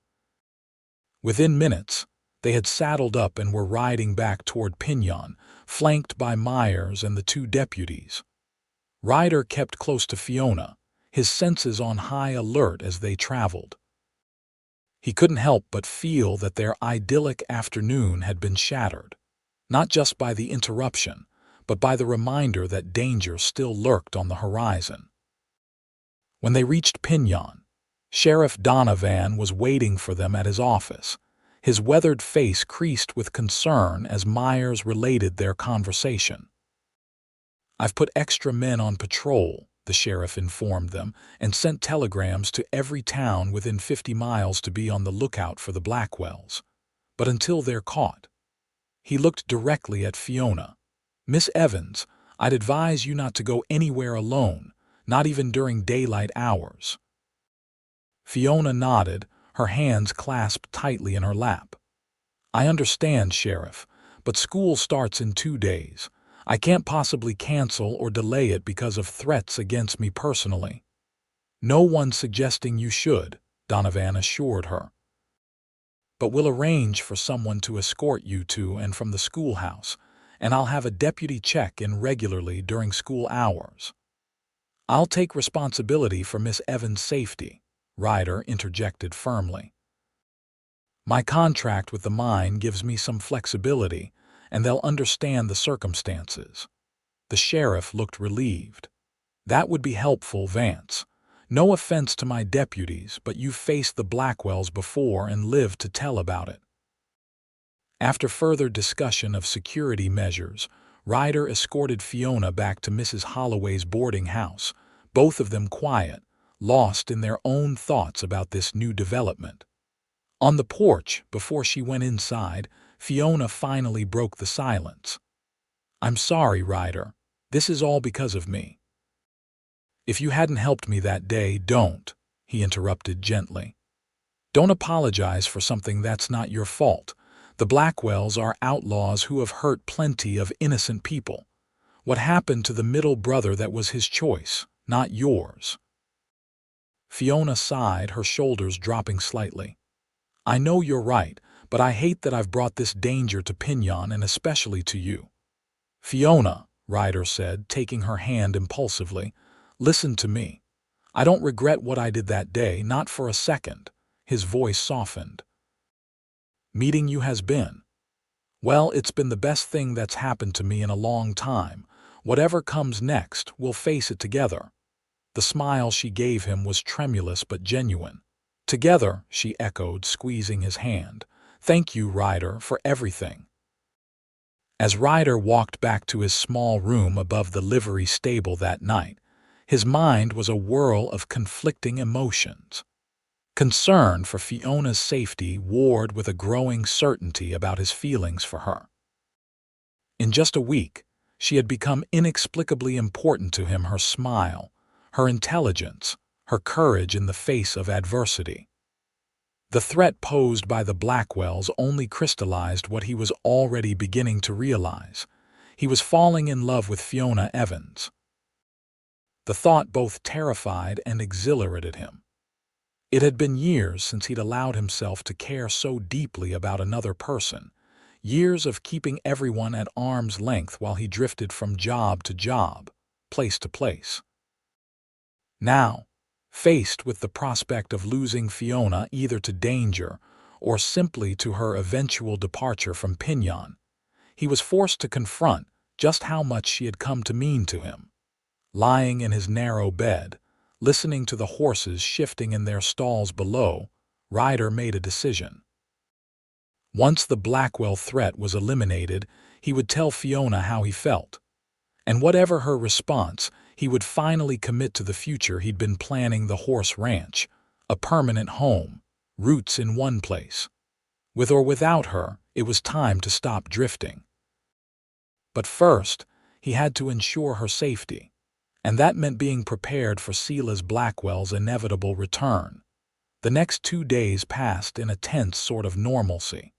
Within minutes, they had saddled up and were riding back toward Pinion, flanked by Myers and the two deputies. Ryder kept close to Fiona, his senses on high alert as they traveled. He couldn't help but feel that their idyllic afternoon had been shattered, not just by the interruption, but by the reminder that danger still lurked on the horizon. When they reached Pinion, Sheriff Donovan was waiting for them at his office, his weathered face creased with concern as Myers related their conversation. "I've put extra men on patrol," the sheriff informed them, "and sent telegrams to every town within 50 miles to be on the lookout for the Blackwells. But until they're caught." He looked directly at Fiona. "Miss Evans, I'd advise you not to go anywhere alone, not even during daylight hours." Fiona nodded, her hands clasped tightly in her lap. "I understand, Sheriff, but school starts in 2 days. I can't possibly cancel or delay it because of threats against me personally." "No one's suggesting you should," Donovan assured her. "But we'll arrange for someone to escort you to and from the schoolhouse, and I'll have a deputy check in regularly during school hours." "I'll take responsibility for Miss Evans' safety," Ryder interjected firmly. "My contract with the mine gives me some flexibility, and they'll understand the circumstances." The sheriff looked relieved. "That would be helpful, Vance. No offense to my deputies, but you've faced the Blackwells before and lived to tell about it." After further discussion of security measures, Ryder escorted Fiona back to Mrs. Holloway's boarding house, both of them quiet, lost in their own thoughts about this new development. On the porch, before she went inside, Fiona finally broke the silence. "I'm sorry, Ryder. This is all because of me." "If you hadn't helped me that day, don't," he interrupted gently. "Don't apologize for something that's not your fault. The Blackwells are outlaws who have hurt plenty of innocent people. What happened to the middle brother, that was his choice, not yours." Fiona sighed, her shoulders dropping slightly. "I know you're right, but I hate that I've brought this danger to Pinion and especially to you." "Fiona," Ryder said, taking her hand impulsively, "listen to me. I don't regret what I did that day, not for a second." His voice softened. "Meeting you has been, well, it's been the best thing that's happened to me in a long time. Whatever comes next, we'll face it together." The smile she gave him was tremulous but genuine. "Together," she echoed, squeezing his hand. "Thank you, Ryder, for everything." As Ryder walked back to his small room above the livery stable that night, his mind was a whirl of conflicting emotions. Concern for Fiona's safety warred with a growing certainty about his feelings for her. In just a week, she had become inexplicably important to him, her smile, her intelligence, her courage in the face of adversity. The threat posed by the Blackwells only crystallized what he was already beginning to realize. He was falling in love with Fiona Evans. The thought both terrified and exhilarated him. It had been years since he'd allowed himself to care so deeply about another person, Years of keeping everyone at arm's length while he drifted from job to job, place to place. Now, faced with the prospect of losing Fiona either to danger or simply to her eventual departure from Pinion, he was forced to confront just how much she had come to mean to him. Lying in his narrow bed, listening to the horses shifting in their stalls below, Ryder made a decision. Once the Blackwell threat was eliminated, he would tell Fiona how he felt. And whatever her response, he would finally commit to the future he'd been planning: the horse ranch, a permanent home, roots in one place. With or without her, it was time to stop drifting. But first, he had to ensure her safety, and that meant being prepared for Silas Blackwell's inevitable return. The next 2 days passed in a tense sort of normalcy.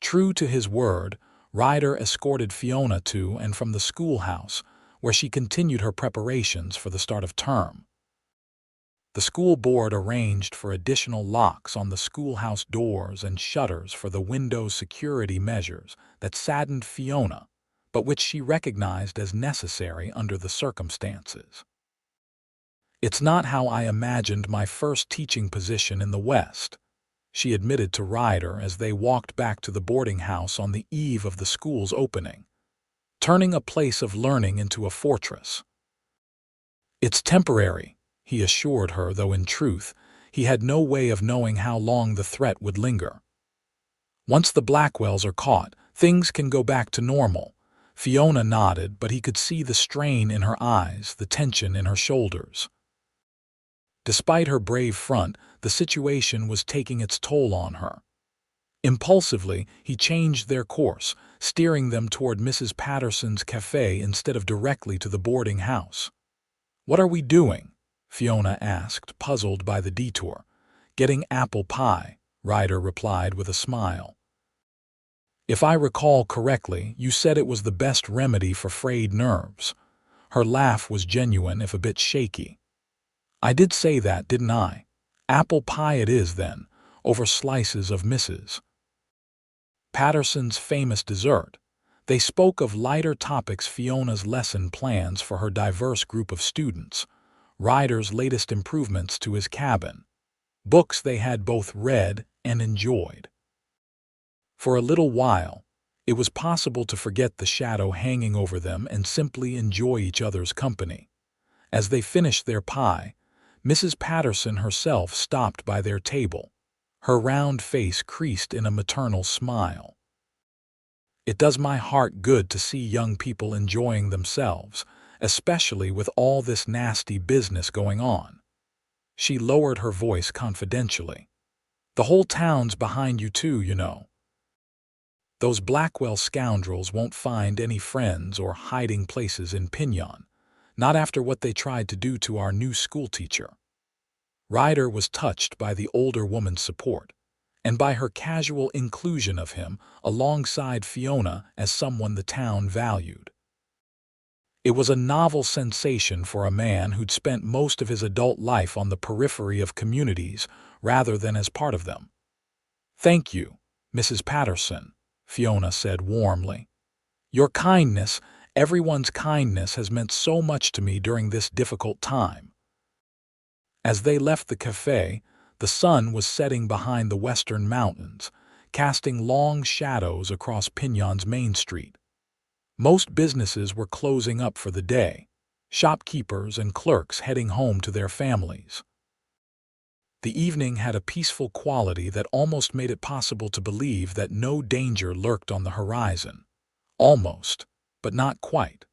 True to his word, Ryder escorted Fiona to and from the schoolhouse, where she continued her preparations for the start of term. The school board arranged for additional locks on the schoolhouse doors and shutters for the window security measures that saddened Fiona, but which she recognized as necessary under the circumstances. "It's not how I imagined my first teaching position in the West," she admitted to Ryder as they walked back to the boarding house on the eve of the school's opening. "Turning a place of learning into a fortress." "It's temporary," he assured her, though in truth, he had no way of knowing how long the threat would linger. "Once the Blackwells are caught, things can go back to normal." Fiona nodded, but he could see the strain in her eyes, the tension in her shoulders. Despite her brave front, the situation was taking its toll on her. Impulsively, he changed their course, steering them toward Mrs. Patterson's cafe instead of directly to the boarding house. "What are we doing?" Fiona asked, puzzled by the detour. "Getting apple pie," Ryder replied with a smile. "If I recall correctly, you said it was the best remedy for frayed nerves." Her laugh was genuine, if a bit shaky. "I did say that, didn't I? Apple pie it is, then, over slices of Mrs. Patterson's famous dessert." They spoke of lighter topics: Fiona's lesson plans for her diverse group of students, Ryder's latest improvements to his cabin, books they had both read and enjoyed. For a little while, it was possible to forget the shadow hanging over them and simply enjoy each other's company. As they finished their pie, Mrs. Patterson herself stopped by their table, her round face creased in a maternal smile. "It does my heart good to see young people enjoying themselves, especially with all this nasty business going on." She lowered her voice confidentially. "The whole town's behind you too, you know. Those Blackwell scoundrels won't find any friends or hiding places in Pinion, not after what they tried to do to our new schoolteacher." Ryder was touched by the older woman's support, and by her casual inclusion of him alongside Fiona as someone the town valued. It was a novel sensation for a man who'd spent most of his adult life on the periphery of communities rather than as part of them. "Thank you, Mrs. Patterson," Fiona said warmly. "Your kindness, everyone's kindness, has meant so much to me during this difficult time." As they left the cafe, the sun was setting behind the western mountains, casting long shadows across Pinion's main street. Most businesses were closing up for the day, shopkeepers and clerks heading home to their families. The evening had a peaceful quality that almost made it possible to believe that no danger lurked on the horizon. Almost, but not quite.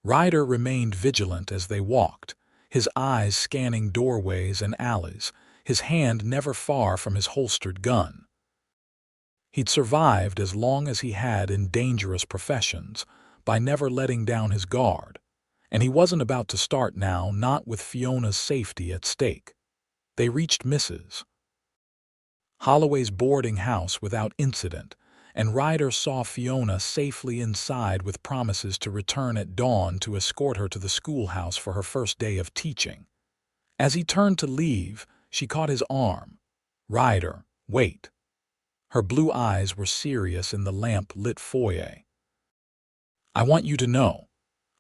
Ryder remained vigilant as they walked, his eyes scanning doorways and alleys, his hand never far from his holstered gun. He'd survived as long as he had in dangerous professions, by never letting down his guard, and he wasn't about to start now, not with Fiona's safety at stake. They reached Mrs. Holloway's boarding house without incident, and Ryder saw Fiona safely inside with promises to return at dawn to escort her to the schoolhouse for her first day of teaching. As he turned to leave, she caught his arm. "Ryder, wait." Her blue eyes were serious in the lamp-lit foyer. "I want you to know,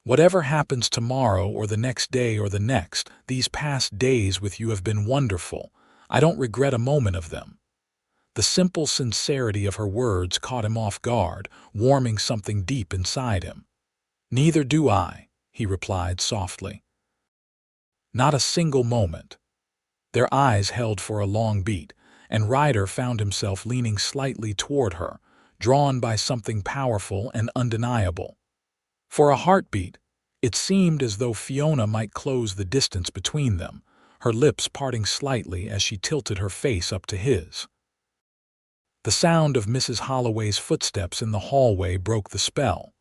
whatever happens tomorrow or the next day or the next, these past days with you have been wonderful. I don't regret a moment of them." The simple sincerity of her words caught him off guard, warming something deep inside him. "Neither do I," he replied softly. "Not a single moment." Their eyes held for a long beat, and Ryder found himself leaning slightly toward her, drawn by something powerful and undeniable. For a heartbeat, it seemed as though Fiona might close the distance between them, her lips parting slightly as she tilted her face up to his. The sound of Mrs. Holloway's footsteps in the hallway broke the spell.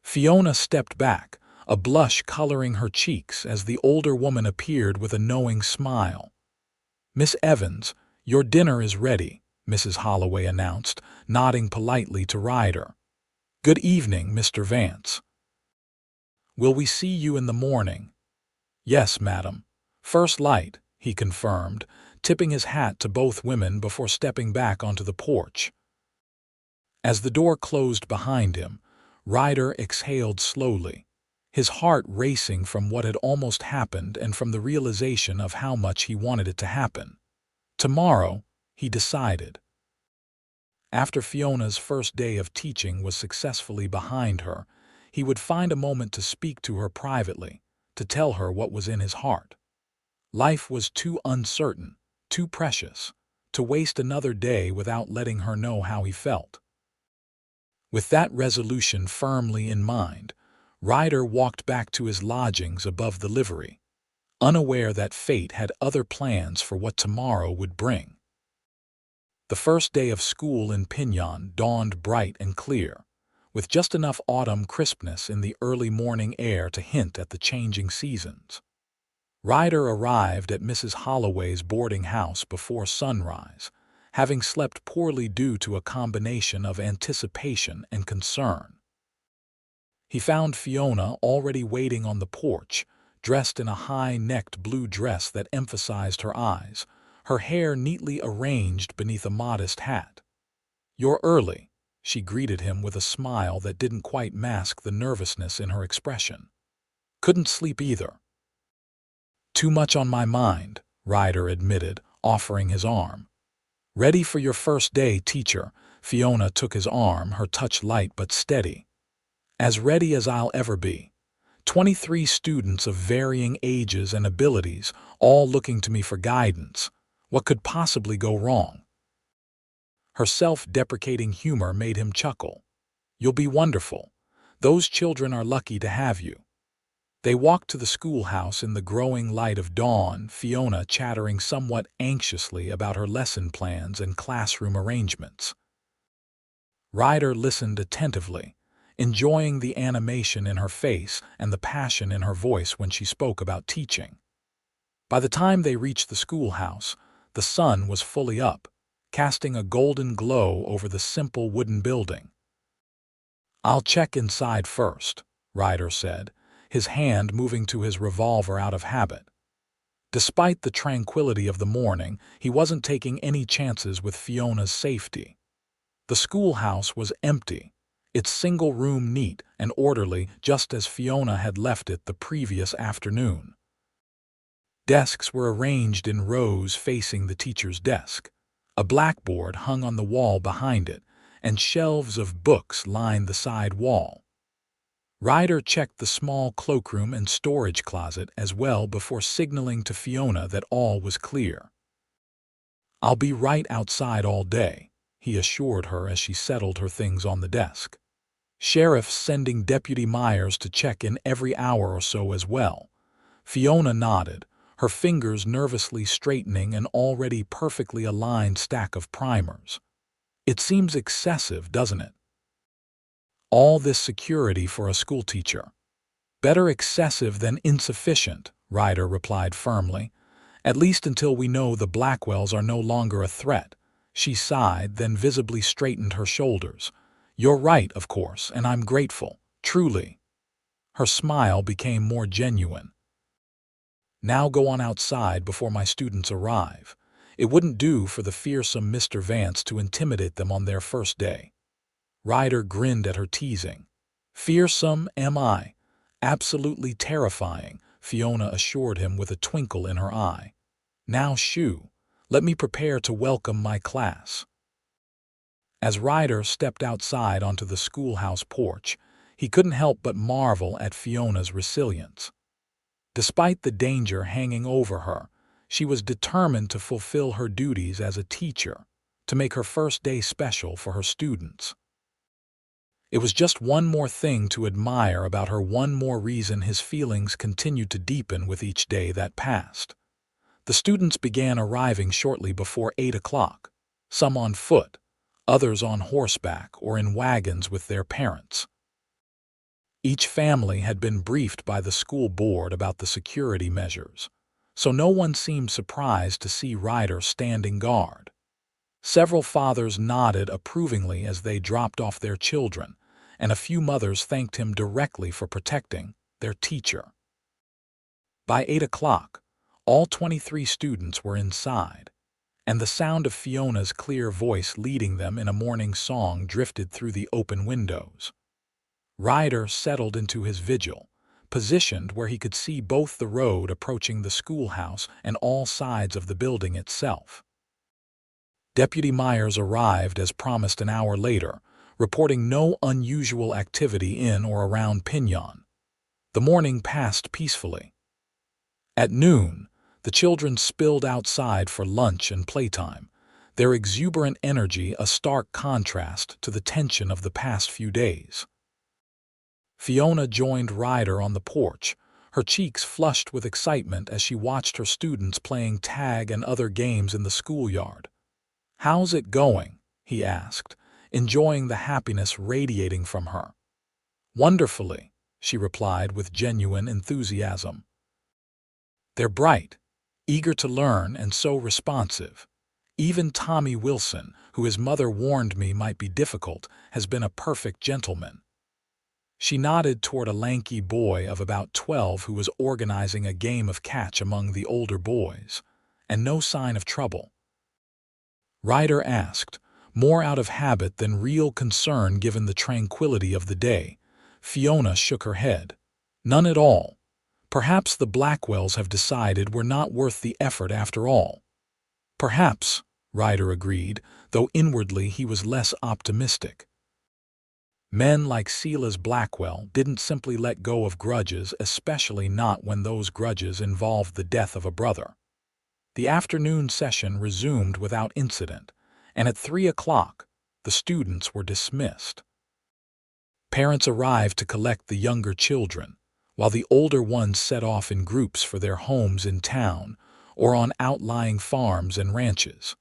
Fiona stepped back, a blush coloring her cheeks as the older woman appeared with a knowing smile. "Miss Evans, your dinner is ready," Mrs. Holloway announced, nodding politely to Ryder. "Good evening, Mr. Vance. Will we see you in the morning?" "Yes, madam. First light," he confirmed, tipping his hat to both women before stepping back onto the porch. As the door closed behind him, Ryder exhaled slowly, his heart racing from what had almost happened and from the realization of how much he wanted it to happen. Tomorrow, he decided. After Fiona's first day of teaching was successfully behind her, he would find a moment to speak to her privately, to tell her what was in his heart. Life was too uncertain, too precious, to waste another day without letting her know how he felt. With that resolution firmly in mind, Ryder walked back to his lodgings above the livery, unaware that fate had other plans for what tomorrow would bring. The first day of school in Pinyon dawned bright and clear, with just enough autumn crispness in the early morning air to hint at the changing seasons. Ryder arrived at Mrs. Holloway's boarding house before sunrise, having slept poorly due to a combination of anticipation and concern. He found Fiona already waiting on the porch, dressed in a high-necked blue dress that emphasized her eyes, her hair neatly arranged beneath a modest hat. "You're early," she greeted him with a smile that didn't quite mask the nervousness in her expression. "Couldn't sleep either." "Too much on my mind," Ryder admitted, offering his arm. "Ready for your first day, teacher?" Fiona took his arm, her touch light but steady. "As ready as I'll ever be. 23 students of varying ages and abilities, all looking to me for guidance. What could possibly go wrong?" Her self-deprecating humor made him chuckle. "You'll be wonderful. Those children are lucky to have you." They walked to the schoolhouse in the growing light of dawn, Fiona chattering somewhat anxiously about her lesson plans and classroom arrangements. Ryder listened attentively, enjoying the animation in her face and the passion in her voice when she spoke about teaching. By the time they reached the schoolhouse, the sun was fully up, casting a golden glow over the simple wooden building. "I'll check inside first," Ryder said, his hand moving to his revolver out of habit. Despite the tranquility of the morning, he wasn't taking any chances with Fiona's safety. The schoolhouse was empty, its single room neat and orderly just as Fiona had left it the previous afternoon. Desks were arranged in rows facing the teacher's desk. A blackboard hung on the wall behind it, and shelves of books lined the side wall. Ryder checked the small cloakroom and storage closet as well before signaling to Fiona that all was clear. "I'll be right outside all day," he assured her as she settled her things on the desk. "Sheriff's sending Deputy Myers to check in every hour or so as well." Fiona nodded, her fingers nervously straightening an already perfectly aligned stack of primers. "It seems excessive, doesn't it? All this security for a schoolteacher." "Better excessive than insufficient," Ryder replied firmly. "At least until we know the Blackwells are no longer a threat." She sighed, then visibly straightened her shoulders. "You're right, of course, and I'm grateful, truly." Her smile became more genuine. "Now go on outside before my students arrive. It wouldn't do for the fearsome Mr. Vance to intimidate them on their first day. Ryder grinned at her teasing. "Fearsome, am I? Absolutely terrifying," Fiona assured him with a twinkle in her eye. "Now, shoo, let me prepare to welcome my class." As Ryder stepped outside onto the schoolhouse porch, he couldn't help but marvel at Fiona's resilience. Despite the danger hanging over her, she was determined to fulfill her duties as a teacher, to make her first day special for her students. It was just one more thing to admire about her, one more reason his feelings continued to deepen with each day that passed. The students began arriving shortly before 8 o'clock, some on foot, others on horseback or in wagons with their parents. Each family had been briefed by the school board about the security measures, so no one seemed surprised to see Ryder standing guard. Several fathers nodded approvingly as they dropped off their children, and a few mothers thanked him directly for protecting their teacher. By 8 o'clock, all 23 students were inside, and the sound of Fiona's clear voice leading them in a morning song drifted through the open windows. Ryder settled into his vigil, positioned where he could see both the road approaching the schoolhouse and all sides of the building itself. Deputy Myers arrived as promised an hour later, reporting no unusual activity in or around Pinyon. The morning passed peacefully. At noon, the children spilled outside for lunch and playtime, their exuberant energy a stark contrast to the tension of the past few days. Fiona joined Ryder on the porch, her cheeks flushed with excitement as she watched her students playing tag and other games in the schoolyard. "How's it going?" he asked, enjoying the happiness radiating from her. "Wonderfully," she replied with genuine enthusiasm. "They're bright, eager to learn, and so responsive. Even Tommy Wilson, who his mother warned me might be difficult, has been a perfect gentleman." She nodded toward a lanky boy of about 12 who was organizing a game of catch among the older boys, and no sign of trouble. Ryder asked, more out of habit than real concern given the tranquility of the day. Fiona shook her head. "None at all. Perhaps the Blackwells have decided we're not worth the effort after all." "Perhaps," Ryder agreed, though inwardly he was less optimistic. Men like Silas Blackwell didn't simply let go of grudges, especially not when those grudges involved the death of a brother. The afternoon session resumed without incident, and at 3 o'clock, the students were dismissed. Parents arrived to collect the younger children, while the older ones set off in groups for their homes in town or on outlying farms and ranches.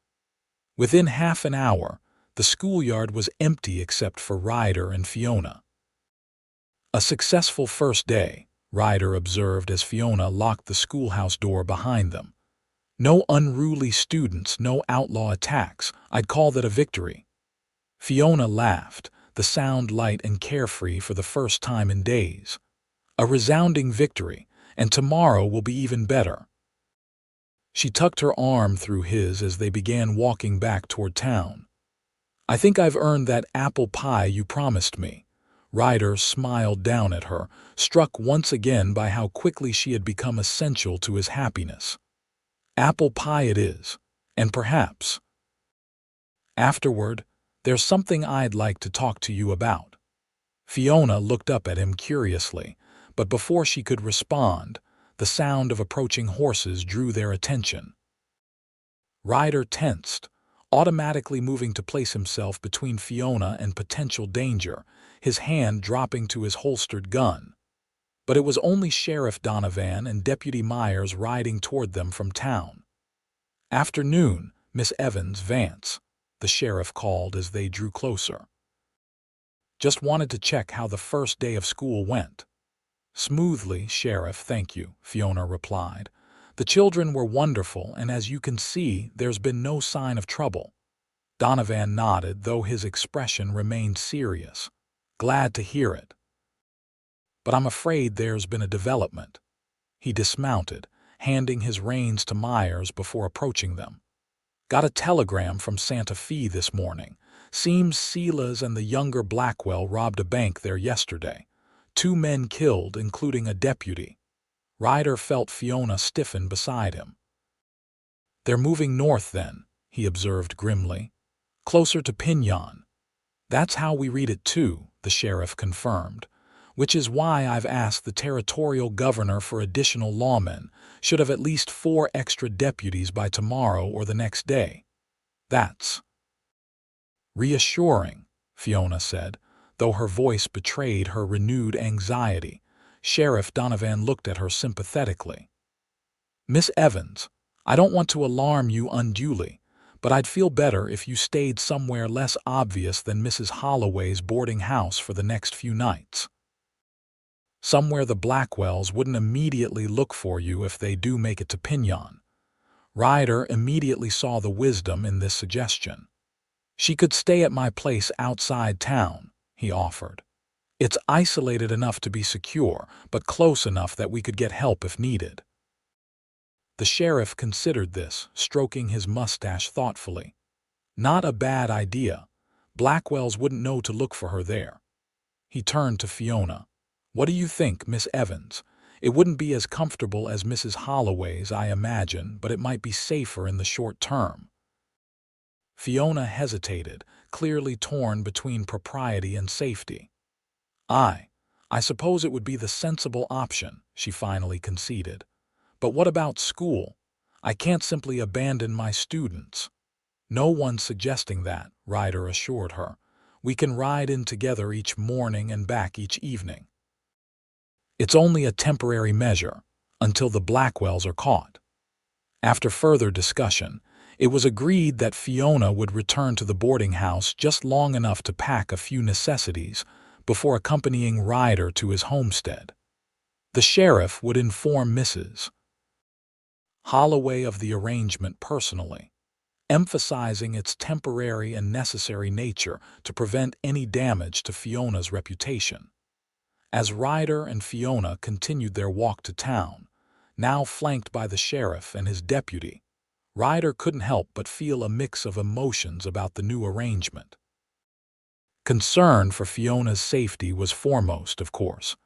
Within half an hour, the schoolyard was empty except for Ryder and Fiona. "A successful first day," Ryder observed as Fiona locked the schoolhouse door behind them. "No unruly students, no outlaw attacks. I'd call that a victory." Fiona laughed, the sound light and carefree for the first time in days. "A resounding victory, and tomorrow will be even better." She tucked her arm through his as they began walking back toward town. "I think I've earned that apple pie you promised me." Ryder smiled down at her, struck once again by how quickly she had become essential to his happiness. "Apple pie it is, and perhaps afterward, there's something I'd like to talk to you about." Fiona looked up at him curiously, but before she could respond, the sound of approaching horses drew their attention. Ryder tensed, automatically moving to place himself between Fiona and potential danger, his hand dropping to his holstered gun. But it was only Sheriff Donovan and Deputy Myers riding toward them from town. "Afternoon, Miss Evans, Vance," the sheriff called as they drew closer. "Just wanted to check how the first day of school went." "Smoothly, Sheriff, thank you," Fiona replied. "The children were wonderful, and as you can see, there's been no sign of trouble." Donovan nodded, though his expression remained serious. "Glad to hear it. But I'm afraid there's been a development." He dismounted, handing his reins to Myers before approaching them. Got a telegram from Santa Fe this morning. Seems Silas and the younger Blackwell robbed a bank there yesterday. 2 men killed, including a deputy. Ryder felt Fiona stiffen beside him. They're moving north then, he observed grimly. Closer to Pinyon. That's how we read it too, the sheriff confirmed. Which is why I've asked the territorial governor for additional lawmen. Should have at least 4 extra deputies by tomorrow or the next day. That's reassuring, Fiona said, though her voice betrayed her renewed anxiety. Sheriff Donovan looked at her sympathetically. Miss Evans, I don't want to alarm you unduly, but I'd feel better if you stayed somewhere less obvious than Mrs. Holloway's boarding house for the next few nights. Somewhere the Blackwells wouldn't immediately look for you if they do make it to Pinyon. Ryder immediately saw the wisdom in this suggestion. She could stay at my place outside town, he offered. It's isolated enough to be secure, but close enough that we could get help if needed. The sheriff considered this, stroking his mustache thoughtfully. Not a bad idea. Blackwells wouldn't know to look for her there. He turned to Fiona. What do you think, Miss Evans? It wouldn't be as comfortable as Mrs. Holloway's, I imagine, but it might be safer in the short term. Fiona hesitated, clearly torn between propriety and safety. I suppose it would be the sensible option, she finally conceded. But what about school? I can't simply abandon my students. No one's suggesting that, Ryder assured her. We can ride in together each morning and back each evening. It's only a temporary measure, until the Blackwells are caught. After further discussion, it was agreed that Fiona would return to the boarding house just long enough to pack a few necessities before accompanying Ryder to his homestead. The sheriff would inform Mrs. Holloway of the arrangement personally, emphasizing its temporary and necessary nature to prevent any damage to Fiona's reputation. As Ryder and Fiona continued their walk to town, now flanked by the sheriff and his deputy, Ryder couldn't help but feel a mix of emotions about the new arrangement. Concern for Fiona's safety was foremost, of course,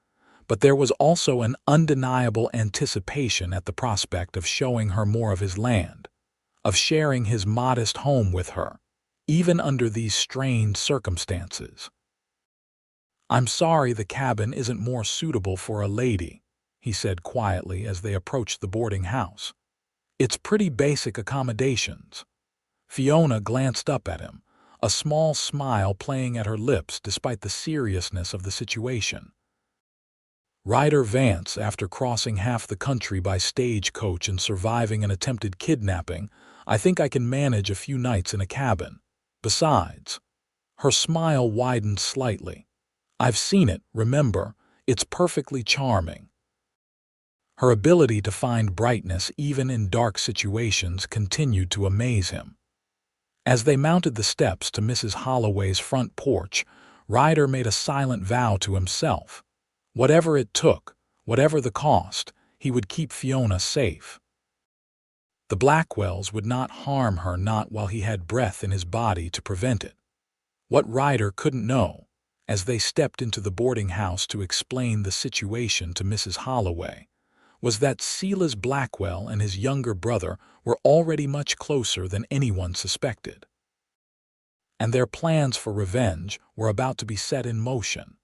but there was also an undeniable anticipation at the prospect of showing her more of his land, of sharing his modest home with her, even under these strained circumstances. I'm sorry the cabin isn't more suitable for a lady, he said quietly as they approached the boarding house. It's pretty basic accommodations. Fiona glanced up at him, a small smile playing at her lips despite the seriousness of the situation. Ryder Vance, after crossing half the country by stagecoach and surviving an attempted kidnapping, I think I can manage a few nights in a cabin. Besides, her smile widened slightly. I've seen it, remember, it's perfectly charming. Her ability to find brightness even in dark situations continued to amaze him. As they mounted the steps to Mrs. Holloway's front porch, Ryder made a silent vow to himself. Whatever it took, whatever the cost, he would keep Fiona safe. The Blackwells would not harm her, not while he had breath in his body to prevent it. What Ryder couldn't know, as they stepped into the boarding house to explain the situation to Mrs. Holloway, was that Silas Blackwell and his younger brother were already much closer than anyone suspected. And their plans for revenge were about to be set in motion.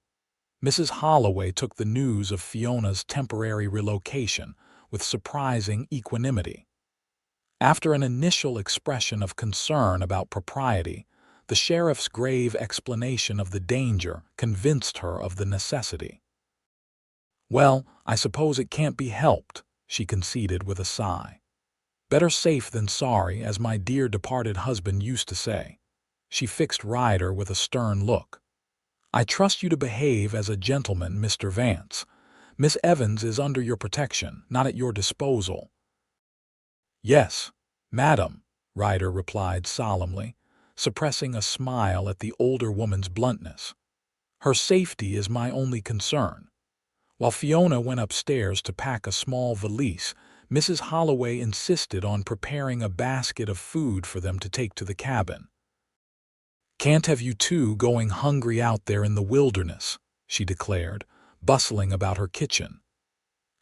Mrs. Holloway took the news of Fiona's temporary relocation with surprising equanimity. After an initial expression of concern about propriety, the sheriff's grave explanation of the danger convinced her of the necessity. Well, I suppose it can't be helped, she conceded with a sigh. Better safe than sorry, as my dear departed husband used to say. She fixed Ryder with a stern look. I trust you to behave as a gentleman, Mr. Vance. Miss Evans is under your protection, not at your disposal. Yes, madam, Ryder replied solemnly, suppressing a smile at the older woman's bluntness. Her safety is my only concern. While Fiona went upstairs to pack a small valise, Mrs. Holloway insisted on preparing a basket of food for them to take to the cabin. "Can't have you two going hungry out there in the wilderness," she declared, bustling about her kitchen.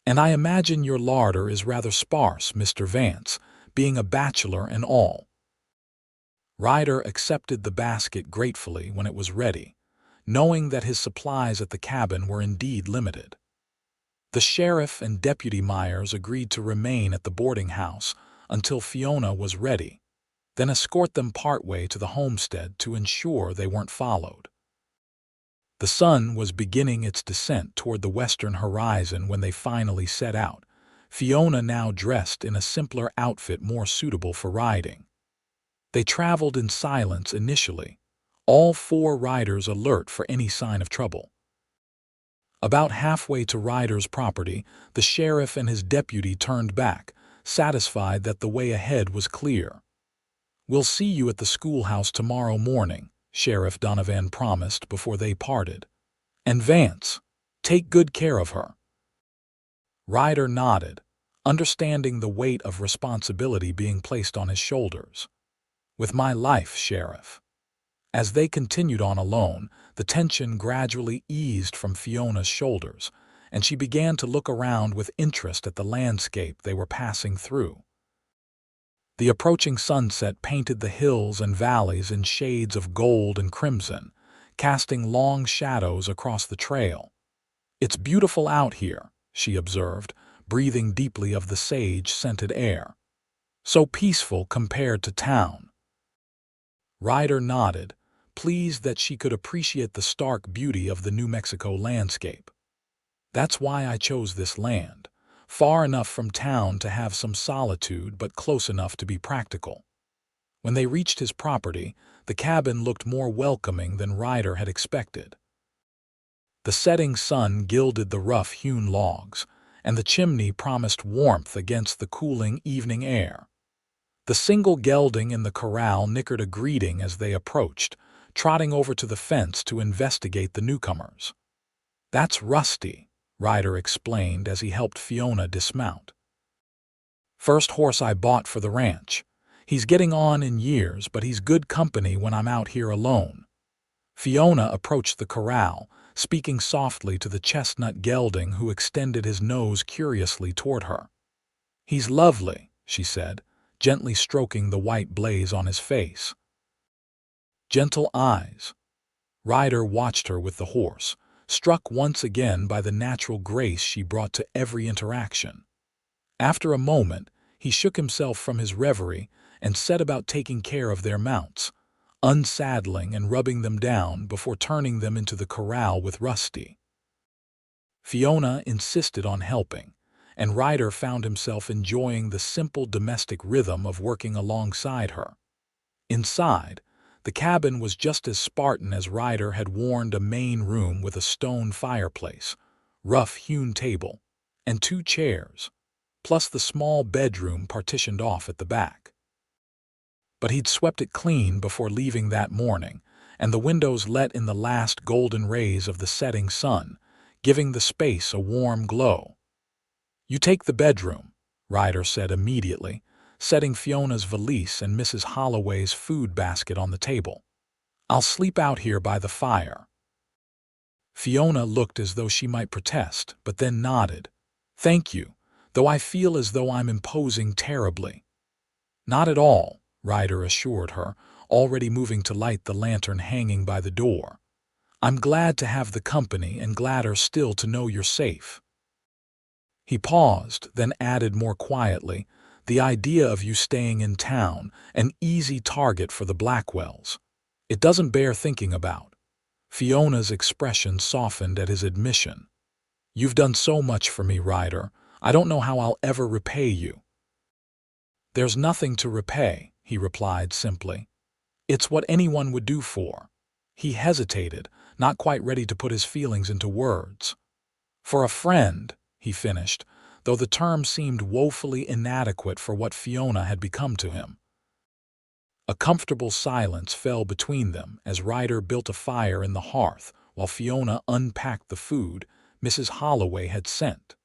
"And I imagine your larder is rather sparse, Mr. Vance, being a bachelor and all." Ryder accepted the basket gratefully when it was ready, knowing that his supplies at the cabin were indeed limited. The sheriff and Deputy Myers agreed to remain at the boarding house until Fiona was ready, then escort them partway to the homestead to ensure they weren't followed. The sun was beginning its descent toward the western horizon when they finally set out, Fiona now dressed in a simpler outfit more suitable for riding. They traveled in silence initially, all four riders alert for any sign of trouble. About halfway to Ryder's property, the sheriff and his deputy turned back, satisfied that the way ahead was clear. "We'll see you at the schoolhouse tomorrow morning," Sheriff Donovan promised before they parted. "And Vance, take good care of her." Ryder nodded, understanding the weight of responsibility being placed on his shoulders. "With my life, Sheriff." As they continued on alone, the tension gradually eased from Fiona's shoulders, and she began to look around with interest at the landscape they were passing through. The approaching sunset painted the hills and valleys in shades of gold and crimson, casting long shadows across the trail. "It's beautiful out here," she observed, breathing deeply of the sage-scented air. "So peaceful compared to town." Ryder nodded, pleased that she could appreciate the stark beauty of the New Mexico landscape. "That's why I chose this land, far enough from town to have some solitude but close enough to be practical." When they reached his property, the cabin looked more welcoming than Ryder had expected. The setting sun gilded the rough-hewn logs, and the chimney promised warmth against the cooling evening air. The single gelding in the corral nickered a greeting as they approached, trotting over to the fence to investigate the newcomers. "That's Rusty," Ryder explained as he helped Fiona dismount. "First horse I bought for the ranch. He's getting on in years, but he's good company when I'm out here alone." Fiona approached the corral, speaking softly to the chestnut gelding who extended his nose curiously toward her. "He's lovely," she said, gently stroking the white blaze on his face. "Gentle eyes." Ryder watched her with the horse, struck once again by the natural grace she brought to every interaction. After a moment, he shook himself from his reverie and set about taking care of their mounts, unsaddling and rubbing them down before turning them into the corral with Rusty. Fiona insisted on helping, and Ryder found himself enjoying the simple domestic rhythm of working alongside her. Inside, the cabin was just as Spartan as Ryder had warned: a main room with a stone fireplace, rough-hewn table, and 2 chairs, plus the small bedroom partitioned off at the back. But he'd swept it clean before leaving that morning, and the windows let in the last golden rays of the setting sun, giving the space a warm glow. "You take the bedroom," Ryder said immediately, setting Fiona's valise and Mrs. Holloway's food basket on the table. "I'll sleep out here by the fire." Fiona looked as though she might protest, but then nodded. "Thank you, though I feel as though I'm imposing terribly." "Not at all," Ryder assured her, already moving to light the lantern hanging by the door. "I'm glad to have the company and gladder still to know you're safe." He paused, then added more quietly, "The idea of you staying in town, an easy target for the Blackwells. It doesn't bear thinking about." Fiona's expression softened at his admission. "You've done so much for me, Ryder. I don't know how I'll ever repay you." "There's nothing to repay," he replied simply. "It's what anyone would do for." He hesitated, not quite ready to put his feelings into words. "For a friend," he finished, though the term seemed woefully inadequate for what Fiona had become to him. A comfortable silence fell between them as Ryder built a fire in the hearth while Fiona unpacked the food Mrs. Holloway had sent.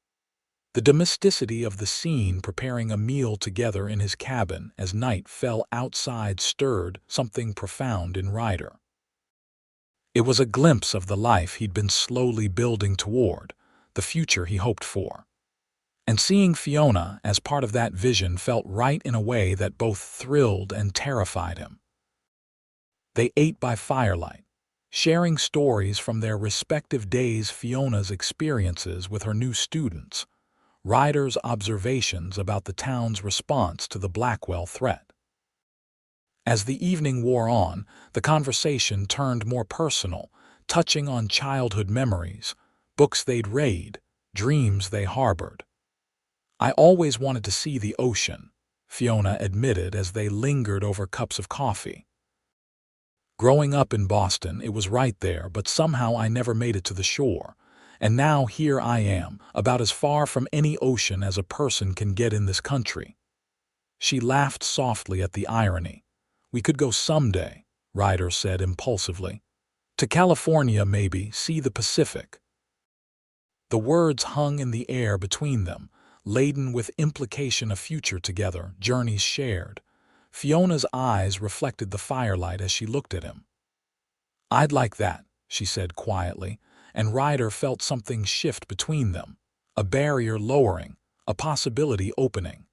The domesticity of the scene preparing a meal together in his cabin as night fell outside stirred something profound in Ryder. It was a glimpse of the life he'd been slowly building toward, the future he hoped for. And seeing Fiona as part of that vision felt right in a way that both thrilled and terrified him. They ate by firelight, sharing stories from their respective days, Fiona's experiences with her new students, Ryder's observations about the town's response to the Blackwell threat. As the evening wore on, the conversation turned more personal, touching on childhood memories, books they'd read, dreams they harbored. "I always wanted to see the ocean," Fiona admitted as they lingered over cups of coffee. "Growing up in Boston, it was right there, but somehow I never made it to the shore. And now here I am, about as far from any ocean as a person can get in this country." She laughed softly at the irony. "We could go someday," Ryder said impulsively. "To California, maybe, see the Pacific." The words hung in the air between them, laden with implication of future together, journeys shared. Fiona's eyes reflected the firelight as she looked at him. "I'd like that," she said quietly, and Ryder felt something shift between them, a barrier lowering, a possibility opening.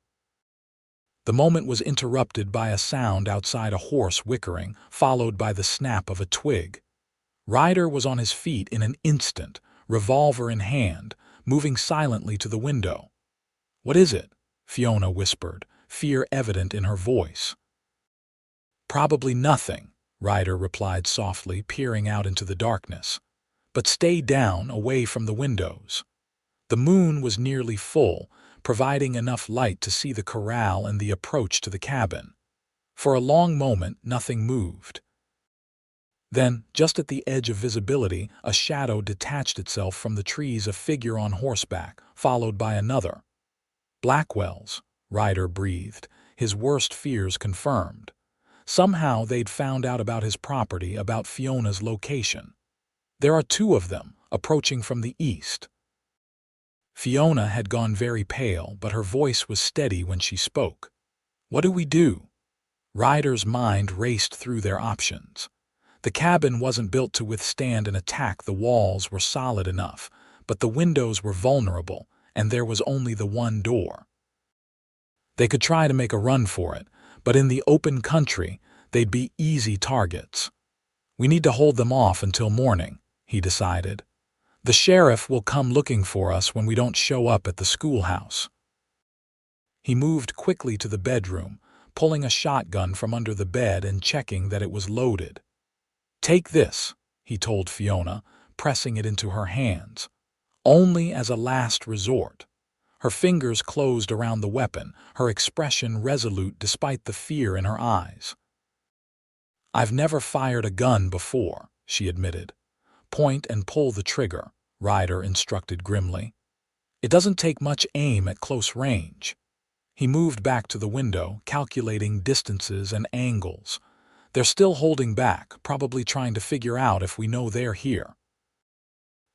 The moment was interrupted by a sound outside, a horse whickering, followed by the snap of a twig. Ryder was on his feet in an instant, revolver in hand, moving silently to the window. "What is it?" Fiona whispered, fear evident in her voice. "Probably nothing," Ryder replied softly, peering out into the darkness. "But stay down, away from the windows." The moon was nearly full, providing enough light to see the corral and the approach to the cabin. For a long moment, nothing moved. Then, just at the edge of visibility, a shadow detached itself from the trees, a figure on horseback, followed by another. "Blackwell's," Ryder breathed, his worst fears confirmed. Somehow they'd found out about his property, about Fiona's location. "There are two of them, approaching from the east." Fiona had gone very pale, but her voice was steady when she spoke. "What do we do?" Ryder's mind raced through their options. The cabin wasn't built to withstand an attack, the walls were solid enough, but the windows were vulnerable, and there was only the one door. They could try to make a run for it, but in the open country, they'd be easy targets. "We need to hold them off until morning," he decided. "The sheriff will come looking for us when we don't show up at the schoolhouse." He moved quickly to the bedroom, pulling a shotgun from under the bed and checking that it was loaded. "Take this," he told Fiona, pressing it into her hands. "Only as a last resort." Her fingers closed around the weapon, her expression resolute despite the fear in her eyes. "I've never fired a gun before," she admitted. "Point and pull the trigger," Ryder instructed grimly. "It doesn't take much aim at close range." He moved back to the window, calculating distances and angles. "They're still holding back, probably trying to figure out if we know they're here."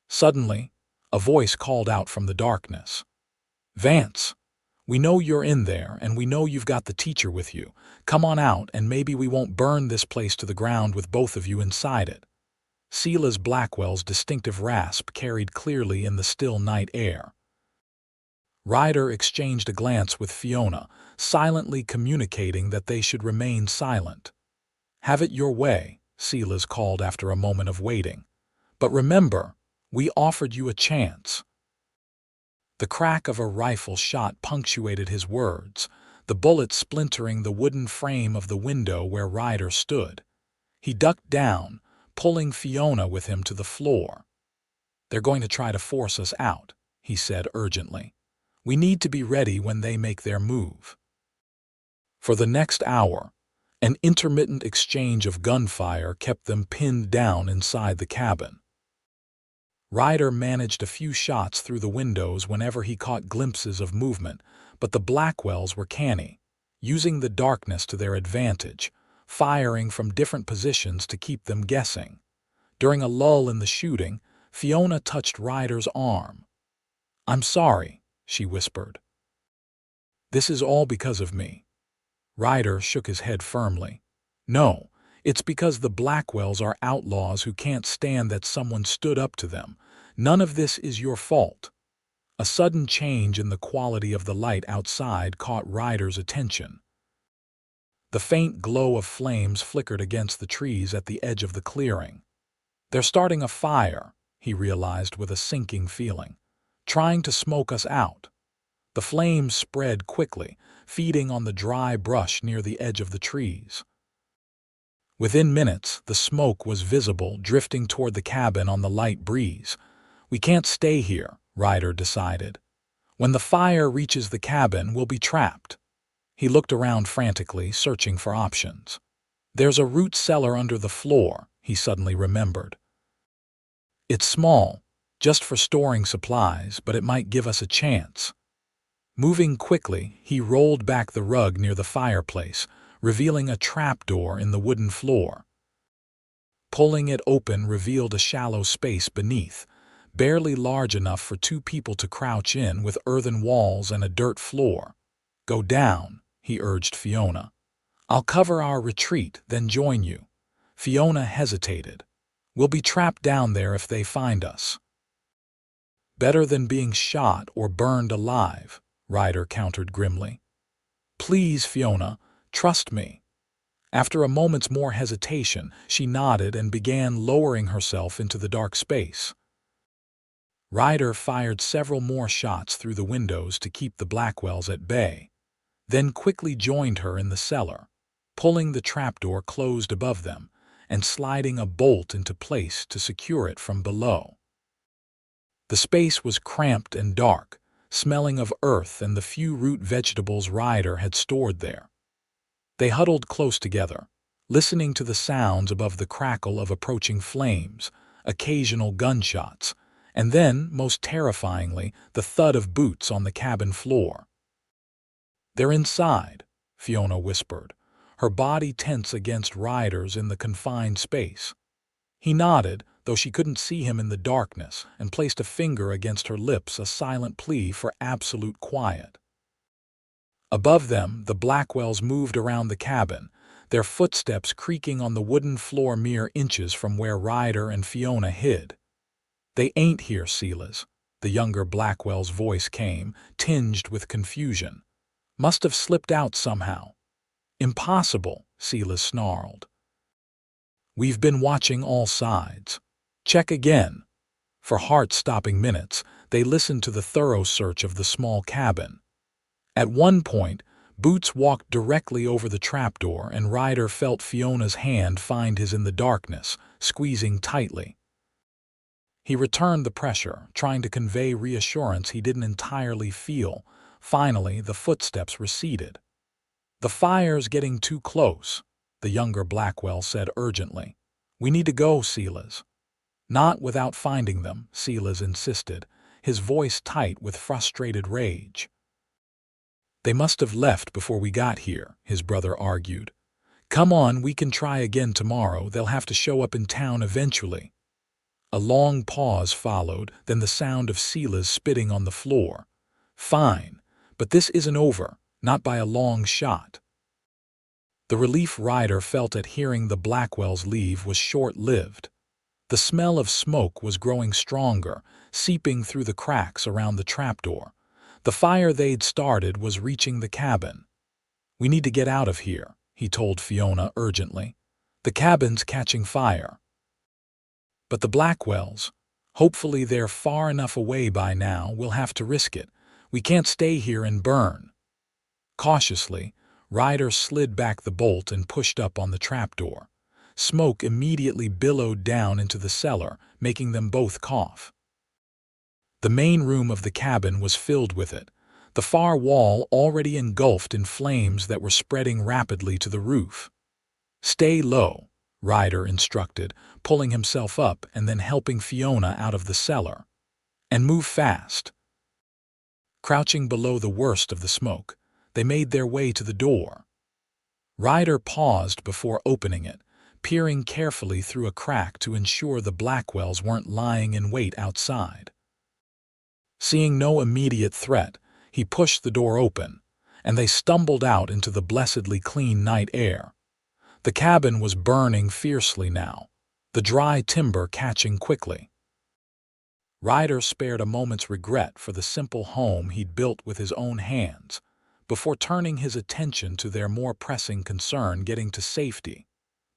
Suddenly, a voice called out from the darkness. "Vance, we know you're in there, and we know you've got the teacher with you. Come on out, and maybe we won't burn this place to the ground with both of you inside it." Silas Blackwell's distinctive rasp carried clearly in the still night air. Ryder exchanged a glance with Fiona, silently communicating that they should remain silent. "Have it your way," Silas called after a moment of waiting. "But remember, we offered you a chance." The crack of a rifle shot punctuated his words, the bullet splintering the wooden frame of the window where Ryder stood. He ducked down, pulling Fiona with him to the floor. "They're going to try to force us out," he said urgently. "We need to be ready when they make their move." For the next hour, an intermittent exchange of gunfire kept them pinned down inside the cabin. Ryder managed a few shots through the windows whenever he caught glimpses of movement, but the Blackwells were canny, using the darkness to their advantage, firing from different positions to keep them guessing. During a lull in the shooting, Fiona touched Ryder's arm. "I'm sorry," she whispered. "This is all because of me." Ryder shook his head firmly. "No, it's because the Blackwells are outlaws who can't stand that someone stood up to them. None of this is your fault." A sudden change in the quality of the light outside caught Ryder's attention. The faint glow of flames flickered against the trees at the edge of the clearing. "They're starting a fire," he realized with a sinking feeling, "trying to smoke us out." The flames spread quickly, feeding on the dry brush near the edge of the trees. Within minutes, the smoke was visible, drifting toward the cabin on the light breeze. "We can't stay here," Ryder decided. "When the fire reaches the cabin, we'll be trapped." He looked around frantically, searching for options. "There's a root cellar under the floor," he suddenly remembered. "It's small, just for storing supplies, but it might give us a chance." Moving quickly, he rolled back the rug near the fireplace, revealing a trapdoor in the wooden floor. Pulling it open revealed a shallow space beneath, barely large enough for two people to crouch in, with earthen walls and a dirt floor. "Go down," he urged Fiona. "I'll cover our retreat, then join you." Fiona hesitated. "We'll be trapped down there if they find us." "Better than being shot or burned alive," Ryder countered grimly. "Please, Fiona, trust me." After a moment's more hesitation, she nodded and began lowering herself into the dark space. Ryder fired several more shots through the windows to keep the Blackwells at bay, then quickly joined her in the cellar, pulling the trapdoor closed above them and sliding a bolt into place to secure it from below. The space was cramped and dark, smelling of earth and the few root vegetables Ryder had stored there. They huddled close together, listening to the sounds above the crackle of approaching flames, occasional gunshots, and then, most terrifyingly, the thud of boots on the cabin floor. "They're inside," Fiona whispered, her body tense against Ryder's in the confined space. He nodded, though she couldn't see him in the darkness, and placed a finger against her lips, a silent plea for absolute quiet. Above them, the Blackwells moved around the cabin, their footsteps creaking on the wooden floor mere inches from where Ryder and Fiona hid. "They ain't here, Silas," the younger Blackwell's voice came, tinged with confusion. "Must have slipped out somehow." "Impossible," Silas snarled. "We've been watching all sides. Check again." For heart-stopping minutes, they listened to the thorough search of the small cabin. At one point, Boots walked directly over the trapdoor and Ryder felt Fiona's hand find his in the darkness, squeezing tightly. He returned the pressure, trying to convey reassurance he didn't entirely feel. Finally, the footsteps receded. "The fire's getting too close," the younger Blackwell said urgently. "We need to go, Silas." "Not without finding them," Silas insisted, his voice tight with frustrated rage. "They must have left before we got here," his brother argued. "Come on, we can try again tomorrow. They'll have to show up in town eventually." A long pause followed, then the sound of Silas spitting on the floor. "Fine, but this isn't over, not by a long shot." The relief Ryder felt at hearing the Blackwells leave was short-lived. The smell of smoke was growing stronger, seeping through the cracks around the trapdoor. The fire they'd started was reaching the cabin. "We need to get out of here," he told Fiona urgently. "The cabin's catching fire." "But the Blackwells, hopefully they're far enough away by now, we'll have to risk it. We can't stay here and burn." Cautiously, Ryder slid back the bolt and pushed up on the trapdoor. Smoke immediately billowed down into the cellar, making them both cough. The main room of the cabin was filled with it, the far wall already engulfed in flames that were spreading rapidly to the roof. "Stay low," Ryder instructed, pulling himself up and then helping Fiona out of the cellar. "And move fast." Crouching below the worst of the smoke, they made their way to the door. Ryder paused before opening it, peering carefully through a crack to ensure the Blackwells weren't lying in wait outside. Seeing no immediate threat, he pushed the door open, and they stumbled out into the blessedly clean night air. The cabin was burning fiercely now, the dry timber catching quickly. Ryder spared a moment's regret for the simple home he'd built with his own hands, before turning his attention to their more pressing concern, getting to safety,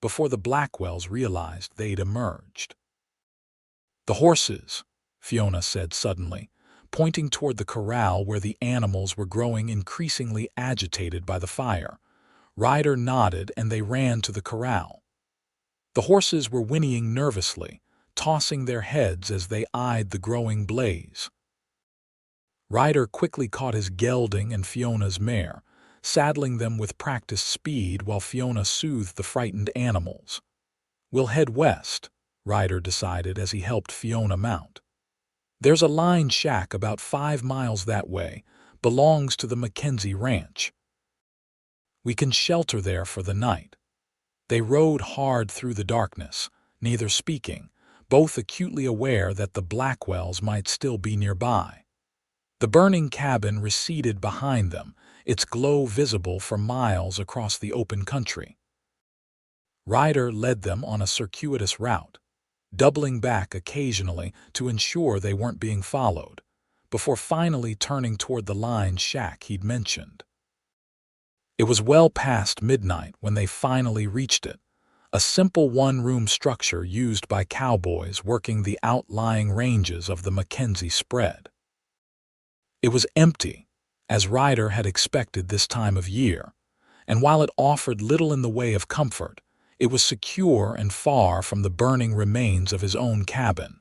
before the Blackwells realized they'd emerged. "The horses," Fiona said suddenly, pointing toward the corral where the animals were growing increasingly agitated by the fire. Ryder nodded and they ran to the corral. The horses were whinnying nervously, tossing their heads as they eyed the growing blaze. Ryder quickly caught his gelding and Fiona's mare, saddling them with practiced speed while Fiona soothed the frightened animals. "We'll head west," Ryder decided as he helped Fiona mount. "There's a line shack about 5 miles that way, belongs to the Mackenzie Ranch. We can shelter there for the night." They rode hard through the darkness, neither speaking, both acutely aware that the Blackwells might still be nearby. The burning cabin receded behind them, its glow visible for miles across the open country. Ryder led them on a circuitous route, doubling back occasionally to ensure they weren't being followed, before finally turning toward the line shack he'd mentioned. It was well past midnight when they finally reached it, a simple one-room structure used by cowboys working the outlying ranges of the Mackenzie spread. It was empty, as Ryder had expected this time of year, and while it offered little in the way of comfort, it was secure and far from the burning remains of his own cabin.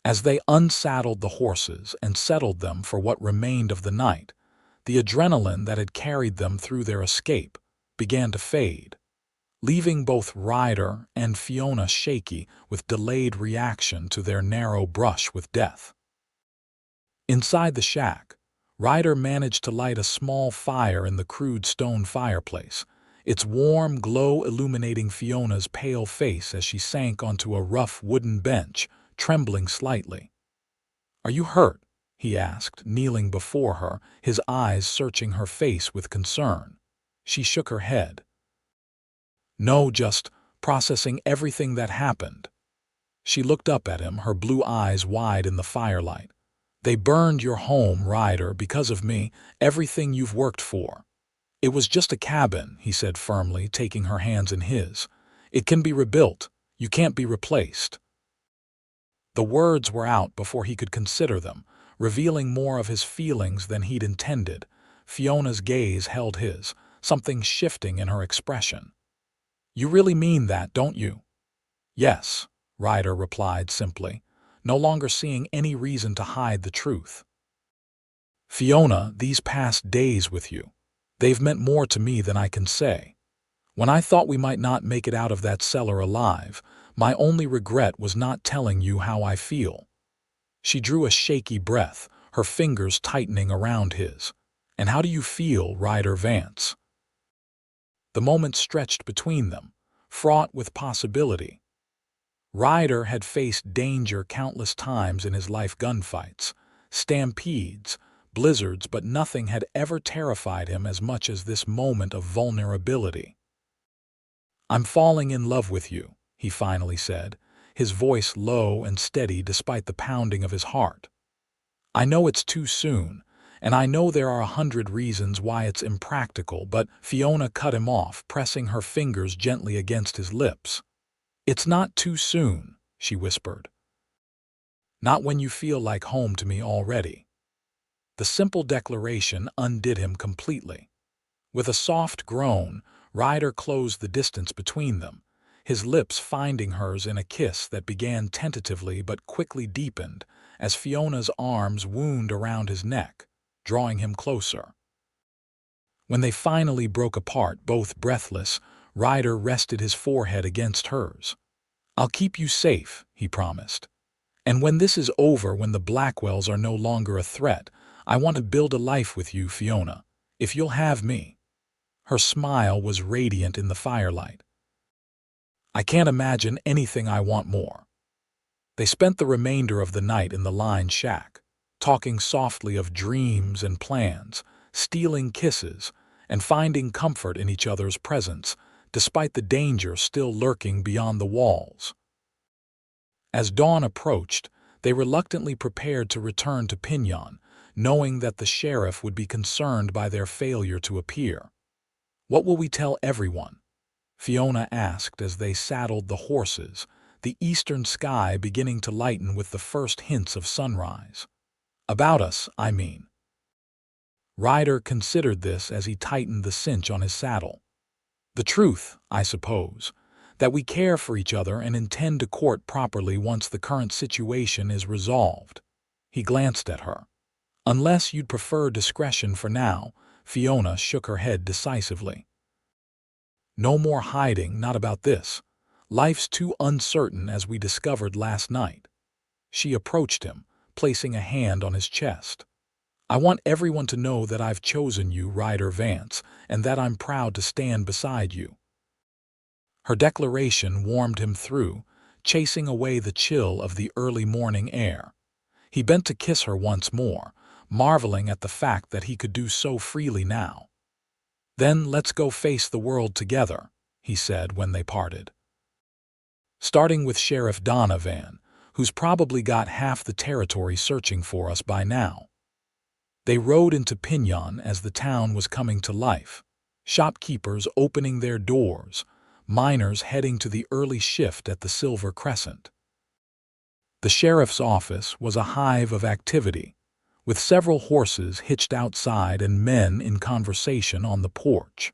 As they unsaddled the horses and settled them for what remained of the night, the adrenaline that had carried them through their escape began to fade, leaving both Ryder and Fiona shaky with delayed reaction to their narrow brush with death. Inside the shack, Ryder managed to light a small fire in the crude stone fireplace, its warm glow illuminating Fiona's pale face as she sank onto a rough wooden bench, trembling slightly. "Are you hurt?" he asked, kneeling before her, his eyes searching her face with concern. She shook her head. "No, just processing everything that happened." She looked up at him, her blue eyes wide in the firelight. "They burned your home, Ryder, because of me, everything you've worked for." "It was just a cabin," he said firmly, taking her hands in his. "It can be rebuilt. You can't be replaced." The words were out before he could consider them, revealing more of his feelings than he'd intended. Fiona's gaze held his, something shifting in her expression. "You really mean that, don't you?" "Yes," Ryder replied simply, no longer seeing any reason to hide the truth. "Fiona, these past days with you, they've meant more to me than I can say. When I thought we might not make it out of that cellar alive, my only regret was not telling you how I feel." She drew a shaky breath, her fingers tightening around his. "And how do you feel, Ryder Vance?" The moment stretched between them, fraught with possibility. Ryder had faced danger countless times in his life: gunfights, stampedes, blizzards, but nothing had ever terrified him as much as this moment of vulnerability. "I'm falling in love with you," he finally said, his voice low and steady despite the pounding of his heart. "I know it's too soon, and I know there are 100 reasons why it's impractical, but—" Fiona cut him off, pressing her fingers gently against his lips. "It's not too soon," she whispered. "Not when you feel like home to me already." The simple declaration undid him completely. With a soft groan, Ryder closed the distance between them, his lips finding hers in a kiss that began tentatively but quickly deepened as Fiona's arms wound around his neck, drawing him closer. When they finally broke apart, both breathless, Ryder rested his forehead against hers. "I'll keep you safe," he promised. "And when this is over, when the Blackwells are no longer a threat, I want to build a life with you, Fiona, if you'll have me." Her smile was radiant in the firelight. "I can't imagine anything I want more." They spent the remainder of the night in the line shack, talking softly of dreams and plans, stealing kisses, and finding comfort in each other's presence, despite the danger still lurking beyond the walls. As dawn approached, they reluctantly prepared to return to Pinyon, knowing that the sheriff would be concerned by their failure to appear. "What will we tell everyone?" Fiona asked as they saddled the horses, the eastern sky beginning to lighten with the first hints of sunrise. "About us, I mean." Ryder considered this as he tightened the cinch on his saddle. "The truth, I suppose, that we care for each other and intend to court properly once the current situation is resolved." He glanced at her. "Unless you'd prefer discretion for now," Fiona shook her head decisively. "No more hiding, not about this. Life's too uncertain, as we discovered last night." She approached him, placing a hand on his chest. "I want everyone to know that I've chosen you, Ryder Vance, and that I'm proud to stand beside you." Her declaration warmed him through, chasing away the chill of the early morning air. He bent to kiss her once more, marveling at the fact that he could do so freely now. "Then let's go face the world together," he said when they parted. "Starting with Sheriff Donovan, who's probably got half the territory searching for us by now." They rode into Pinyon as the town was coming to life, shopkeepers opening their doors, miners heading to the early shift at the Silver Crescent. The sheriff's office was a hive of activity, with several horses hitched outside and men in conversation on the porch.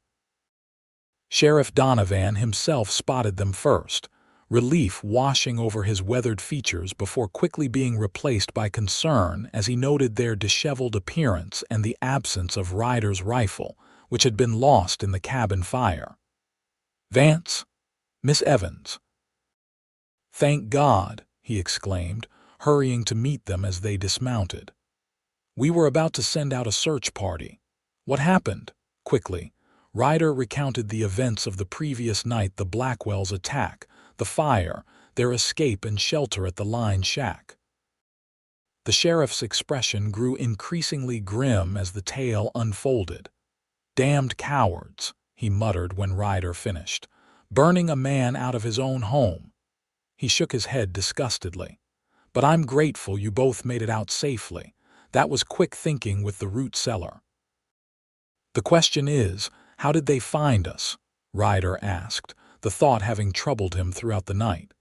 Sheriff Donovan himself spotted them first, relief washing over his weathered features before quickly being replaced by concern as he noted their disheveled appearance and the absence of Ryder's rifle, which had been lost in the cabin fire. "Vance? Miss Evans." "Thank God," he exclaimed, hurrying to meet them as they dismounted. "We were about to send out a search party." "What happened?" Quickly, Ryder recounted the events of the previous night: the Blackwell's attack, the fire, their escape and shelter at the line shack. The sheriff's expression grew increasingly grim as the tale unfolded. "Damned cowards," he muttered when Ryder finished, "burning a man out of his own home." He shook his head disgustedly. "But I'm grateful you both made it out safely. That was quick thinking with the root cellar." "The question is, how did they find us?" Ryder asked, the thought having troubled him throughout the night.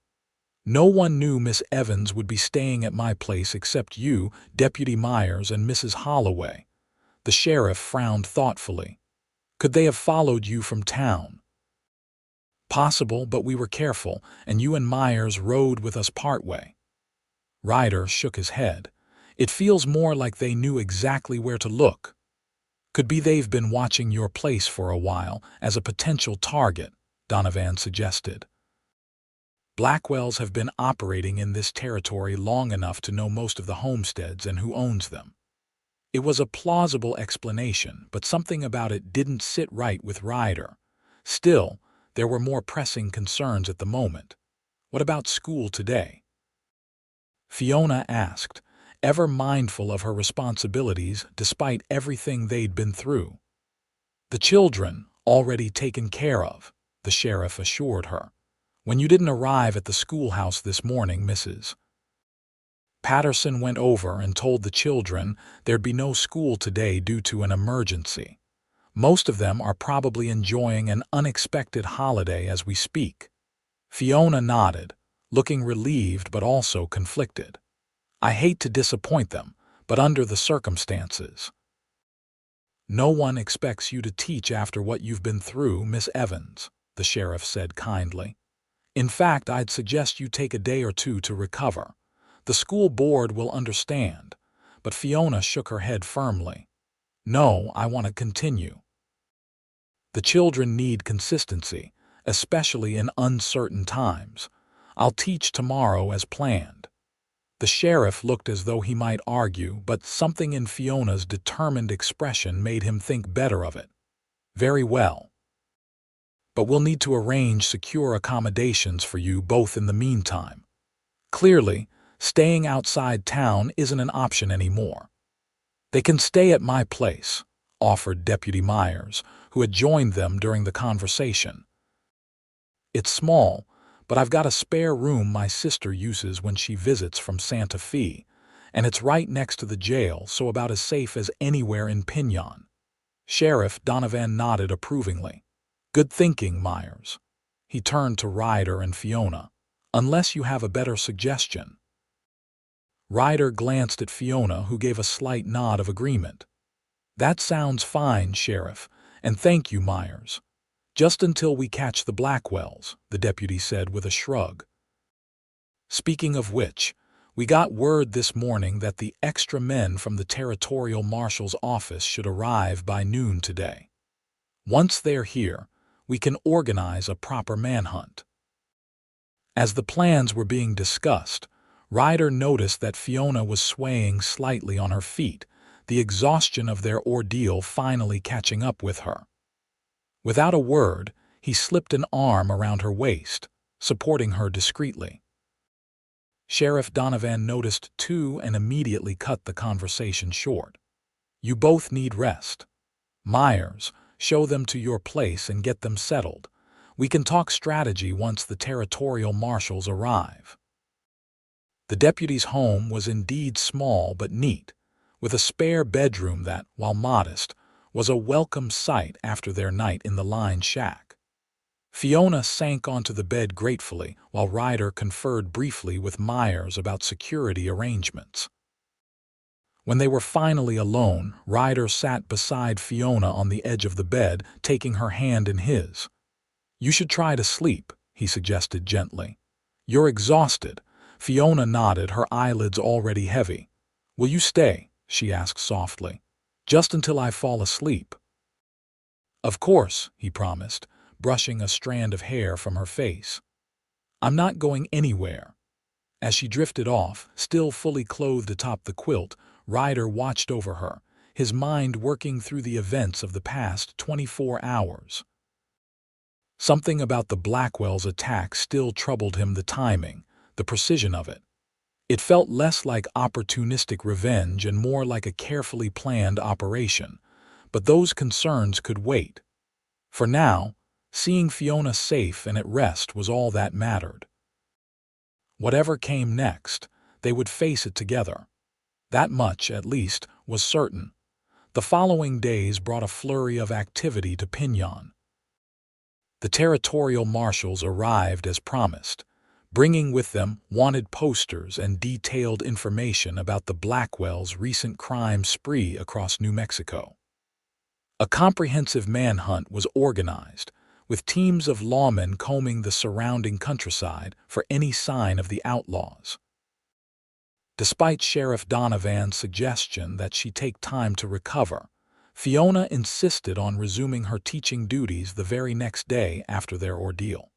"No one knew Miss Evans would be staying at my place except you, Deputy Myers, and Mrs. Holloway." The sheriff frowned thoughtfully. "Could they have followed you from town?" "Possible, but we were careful, and you and Myers rode with us partway." Ryder shook his head. "It feels more like they knew exactly where to look." "Could be they've been watching your place for a while as a potential target," Donovan suggested. "Blackwells have been operating in this territory long enough to know most of the homesteads and who owns them." It was a plausible explanation, but something about it didn't sit right with Ryder. Still, there were more pressing concerns at the moment. "What about school today?" Fiona asked, ever mindful of her responsibilities despite everything they'd been through. "The children, already taken care of," the sheriff assured her. "When you didn't arrive at the schoolhouse this morning, Mrs. Patterson went over and told the children there'd be no school today due to an emergency. Most of them are probably enjoying an unexpected holiday as we speak." Fiona nodded, looking relieved but also conflicted. "I hate to disappoint them, but under the circumstances." "No one expects you to teach after what you've been through, Miss Evans," the sheriff said kindly. "In fact, I'd suggest you take a day or two to recover. The school board will understand." But Fiona shook her head firmly. "No, I want to continue. The children need consistency, especially in uncertain times. I'll teach tomorrow as planned." The sheriff looked as though he might argue, but something in Fiona's determined expression made him think better of it. "Very well. But we'll need to arrange secure accommodations for you both in the meantime." Clearly, Staying outside town isn't an option anymore. They can stay at my place, offered Deputy Myers, who had joined them during the conversation. It's small, but I've got a spare room my sister uses when she visits from Santa Fe, and it's right next to the jail, so about as safe as anywhere in Pinon. Sheriff Donovan nodded approvingly. Good thinking, Myers. He turned to Ryder and Fiona. Unless you have a better suggestion. Ryder glanced at Fiona, who gave a slight nod of agreement. That sounds fine, Sheriff, and thank you, Myers. Just until we catch the Blackwells, the deputy said with a shrug. Speaking of which, we got word this morning that the extra men from the Territorial Marshal's office should arrive by noon today. Once they're here, we can organize a proper manhunt. As the plans were being discussed, Ryder noticed that Fiona was swaying slightly on her feet, the exhaustion of their ordeal finally catching up with her. Without a word, he slipped an arm around her waist, supporting her discreetly. Sheriff Donovan noticed too and immediately cut the conversation short. You both need rest. Myers, show them to your place and get them settled. We can talk strategy once the Territorial Marshals arrive. The deputy's home was indeed small but neat, with a spare bedroom that, while modest, was a welcome sight after their night in the line shack. Fiona sank onto the bed gratefully while Ryder conferred briefly with Myers about security arrangements. When they were finally alone, Ryder sat beside Fiona on the edge of the bed, taking her hand in his. You should try to sleep, he suggested gently. You're exhausted. Fiona nodded, her eyelids already heavy. Will you stay? She asked softly. Just until I fall asleep. Of course, he promised, brushing a strand of hair from her face. I'm not going anywhere. As she drifted off, still fully clothed atop the quilt, Ryder watched over her, his mind working through the events of the past 24 hours. Something about the Blackwell's attack still troubled him, the timing, the precision of it. It felt less like opportunistic revenge and more like a carefully planned operation, but those concerns could wait. For now, seeing Fiona safe and at rest was all that mattered. Whatever came next, they would face it together. That much, at least, was certain. The following days brought a flurry of activity to Pinon. The Territorial Marshals arrived as promised, bringing with them wanted posters and detailed information about the Blackwell's recent crime spree across New Mexico. A comprehensive manhunt was organized, with teams of lawmen combing the surrounding countryside for any sign of the outlaws. Despite Sheriff Donovan's suggestion that she take time to recover, Fiona insisted on resuming her teaching duties the very next day after their ordeal.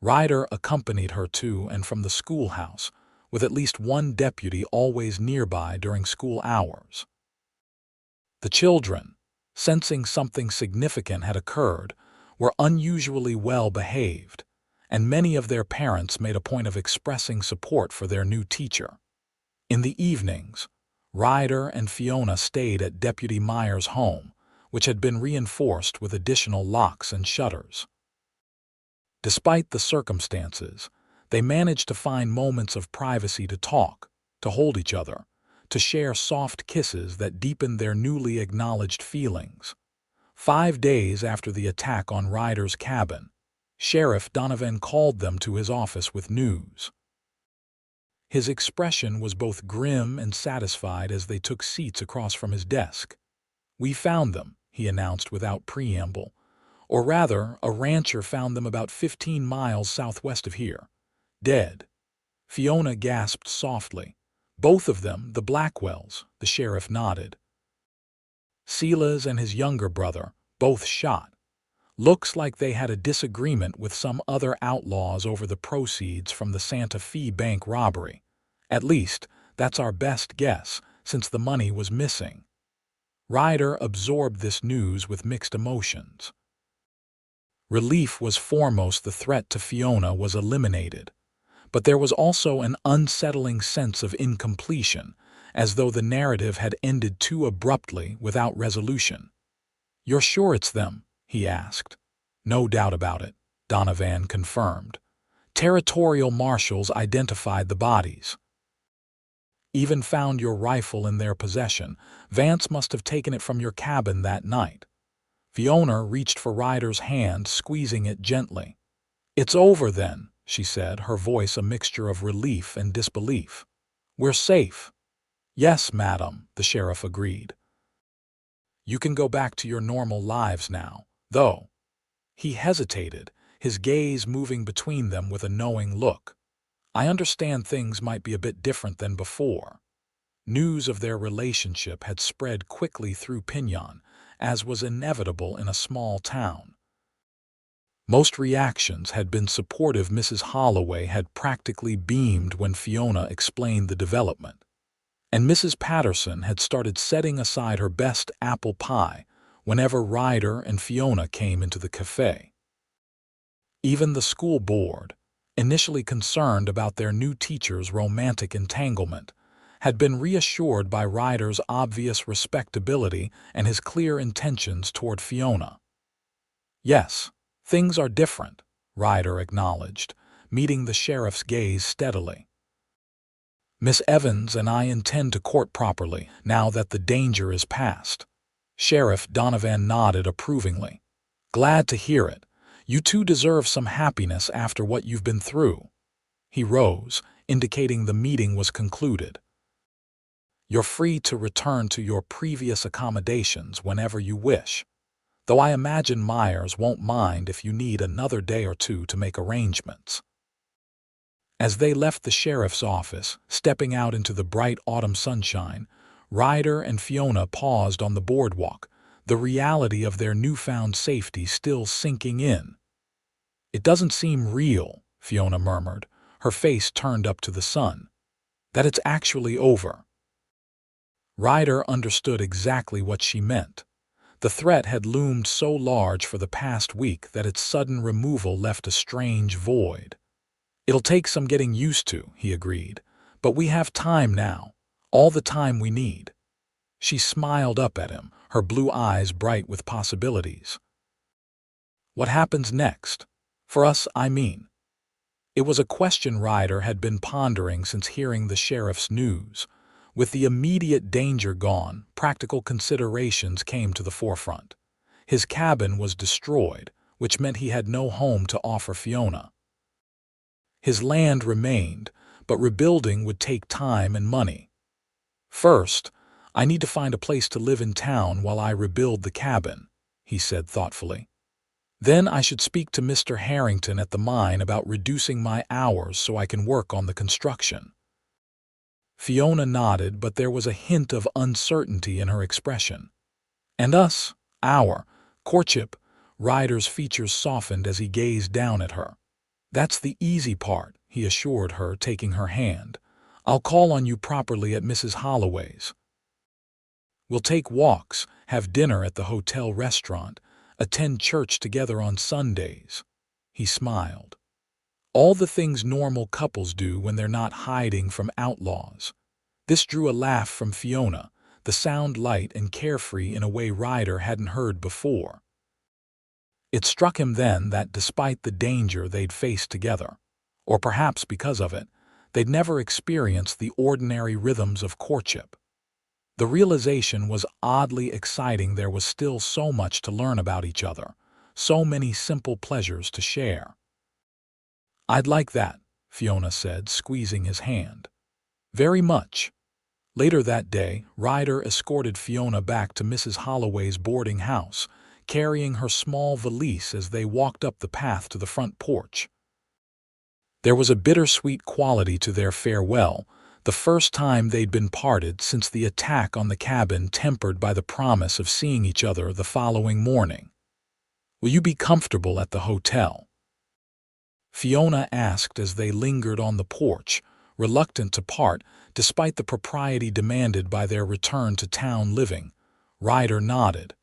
Ryder accompanied her to and from the schoolhouse, with at least one deputy always nearby during school hours. The children, sensing something significant had occurred, were unusually well behaved, and many of their parents made a point of expressing support for their new teacher. In the evenings, Ryder and Fiona stayed at Deputy Myers' home, which had been reinforced with additional locks and shutters. Despite the circumstances, they managed to find moments of privacy to talk, to hold each other, to share soft kisses that deepened their newly acknowledged feelings. 5 days after the attack on Ryder's cabin, Sheriff Donovan called them to his office with news. His expression was both grim and satisfied as they took seats across from his desk. We found them, he announced without preamble. Or rather, a rancher found them about 15 miles southwest of here. Dead. Fiona gasped softly. Both of them, the Blackwells, the sheriff nodded. Silas and his younger brother, both shot. Looks like they had a disagreement with some other outlaws over the proceeds from the Santa Fe bank robbery. At least, that's our best guess, since the money was missing. Ryder absorbed this news with mixed emotions. Relief was foremost. The threat to Fiona was eliminated. but there was also an unsettling sense of incompletion, as though the narrative had ended too abruptly without resolution. "You're sure it's them?" he asked. "No doubt about it," Donovan confirmed. "Territorial marshals identified the bodies. Even found your rifle in their possession. Vance must have taken it from your cabin that night." Fiona reached for Ryder's hand, squeezing it gently. "It's over then," she said, her voice a mixture of relief and disbelief. "We're safe." "Yes, madam," the sheriff agreed. "You can go back to your normal lives now, though." He hesitated, his gaze moving between them with a knowing look. "I understand things might be a bit different than before." News of their relationship had spread quickly through Pinyon, as was inevitable in a small town. Most reactions had been supportive. Mrs. Holloway had practically beamed when Fiona explained the development. And Mrs. Patterson had started setting aside her best apple pie whenever Ryder and Fiona came into the cafe. Even the school board, initially concerned about their new teacher's romantic entanglement, had been reassured by Ryder's obvious respectability and his clear intentions toward Fiona. "Yes, things are different," Ryder acknowledged, meeting the sheriff's gaze steadily. "Miss Evans and I intend to court properly now that the danger is past." Sheriff Donovan nodded approvingly. "Glad to hear it. You two deserve some happiness after what you've been through." He rose, indicating the meeting was concluded. "You're free to return to your previous accommodations whenever you wish, though I imagine Myers won't mind if you need another day or two to make arrangements." As they left the sheriff's office, stepping out into the bright autumn sunshine, Ryder and Fiona paused on the boardwalk, the reality of their newfound safety still sinking in. "It doesn't seem real," Fiona murmured, her face turned up to the sun. "That it's actually over." Ryder understood exactly what she meant. The threat had loomed so large for the past week that its sudden removal left a strange void. "It'll take some getting used to," he agreed, "but we have time now, all the time we need." She smiled up at him, her blue eyes bright with possibilities. "What happens next? For us, I mean." It was a question Ryder had been pondering since hearing the sheriff's news. With the immediate danger gone, practical considerations came to the forefront. His cabin was destroyed, which meant he had no home to offer Fiona. His land remained, but rebuilding would take time and money. "First, I need to find a place to live in town while I rebuild the cabin," he said thoughtfully. "Then I should speak to Mr. Harrington at the mine about reducing my hours so I can work on the construction." Fiona nodded, but there was a hint of uncertainty in her expression. "And us, our courtship," Ryder's features softened as he gazed down at her. "That's the easy part," he assured her, taking her hand. "I'll call on you properly at Mrs. Holloway's. We'll take walks, have dinner at the hotel restaurant, attend church together on Sundays." He smiled. "All the things normal couples do when they're not hiding from outlaws." This drew a laugh from Fiona, the sound light and carefree in a way Ryder hadn't heard before. It struck him then that despite the danger they'd faced together, or perhaps because of it, they'd never experienced the ordinary rhythms of courtship. The realization was oddly exciting. There was still so much to learn about each other, so many simple pleasures to share. "I'd like that," Fiona said, squeezing his hand. "Very much." Later that day, Ryder escorted Fiona back to Mrs. Holloway's boarding house, carrying her small valise as they walked up the path to the front porch. There was a bittersweet quality to their farewell, the first time they'd been parted since the attack on the cabin, tempered by the promise of seeing each other the following morning. "Will you be comfortable at the hotel?" Fiona asked as they lingered on the porch, reluctant to part despite the propriety demanded by their return to town living. Ryder nodded.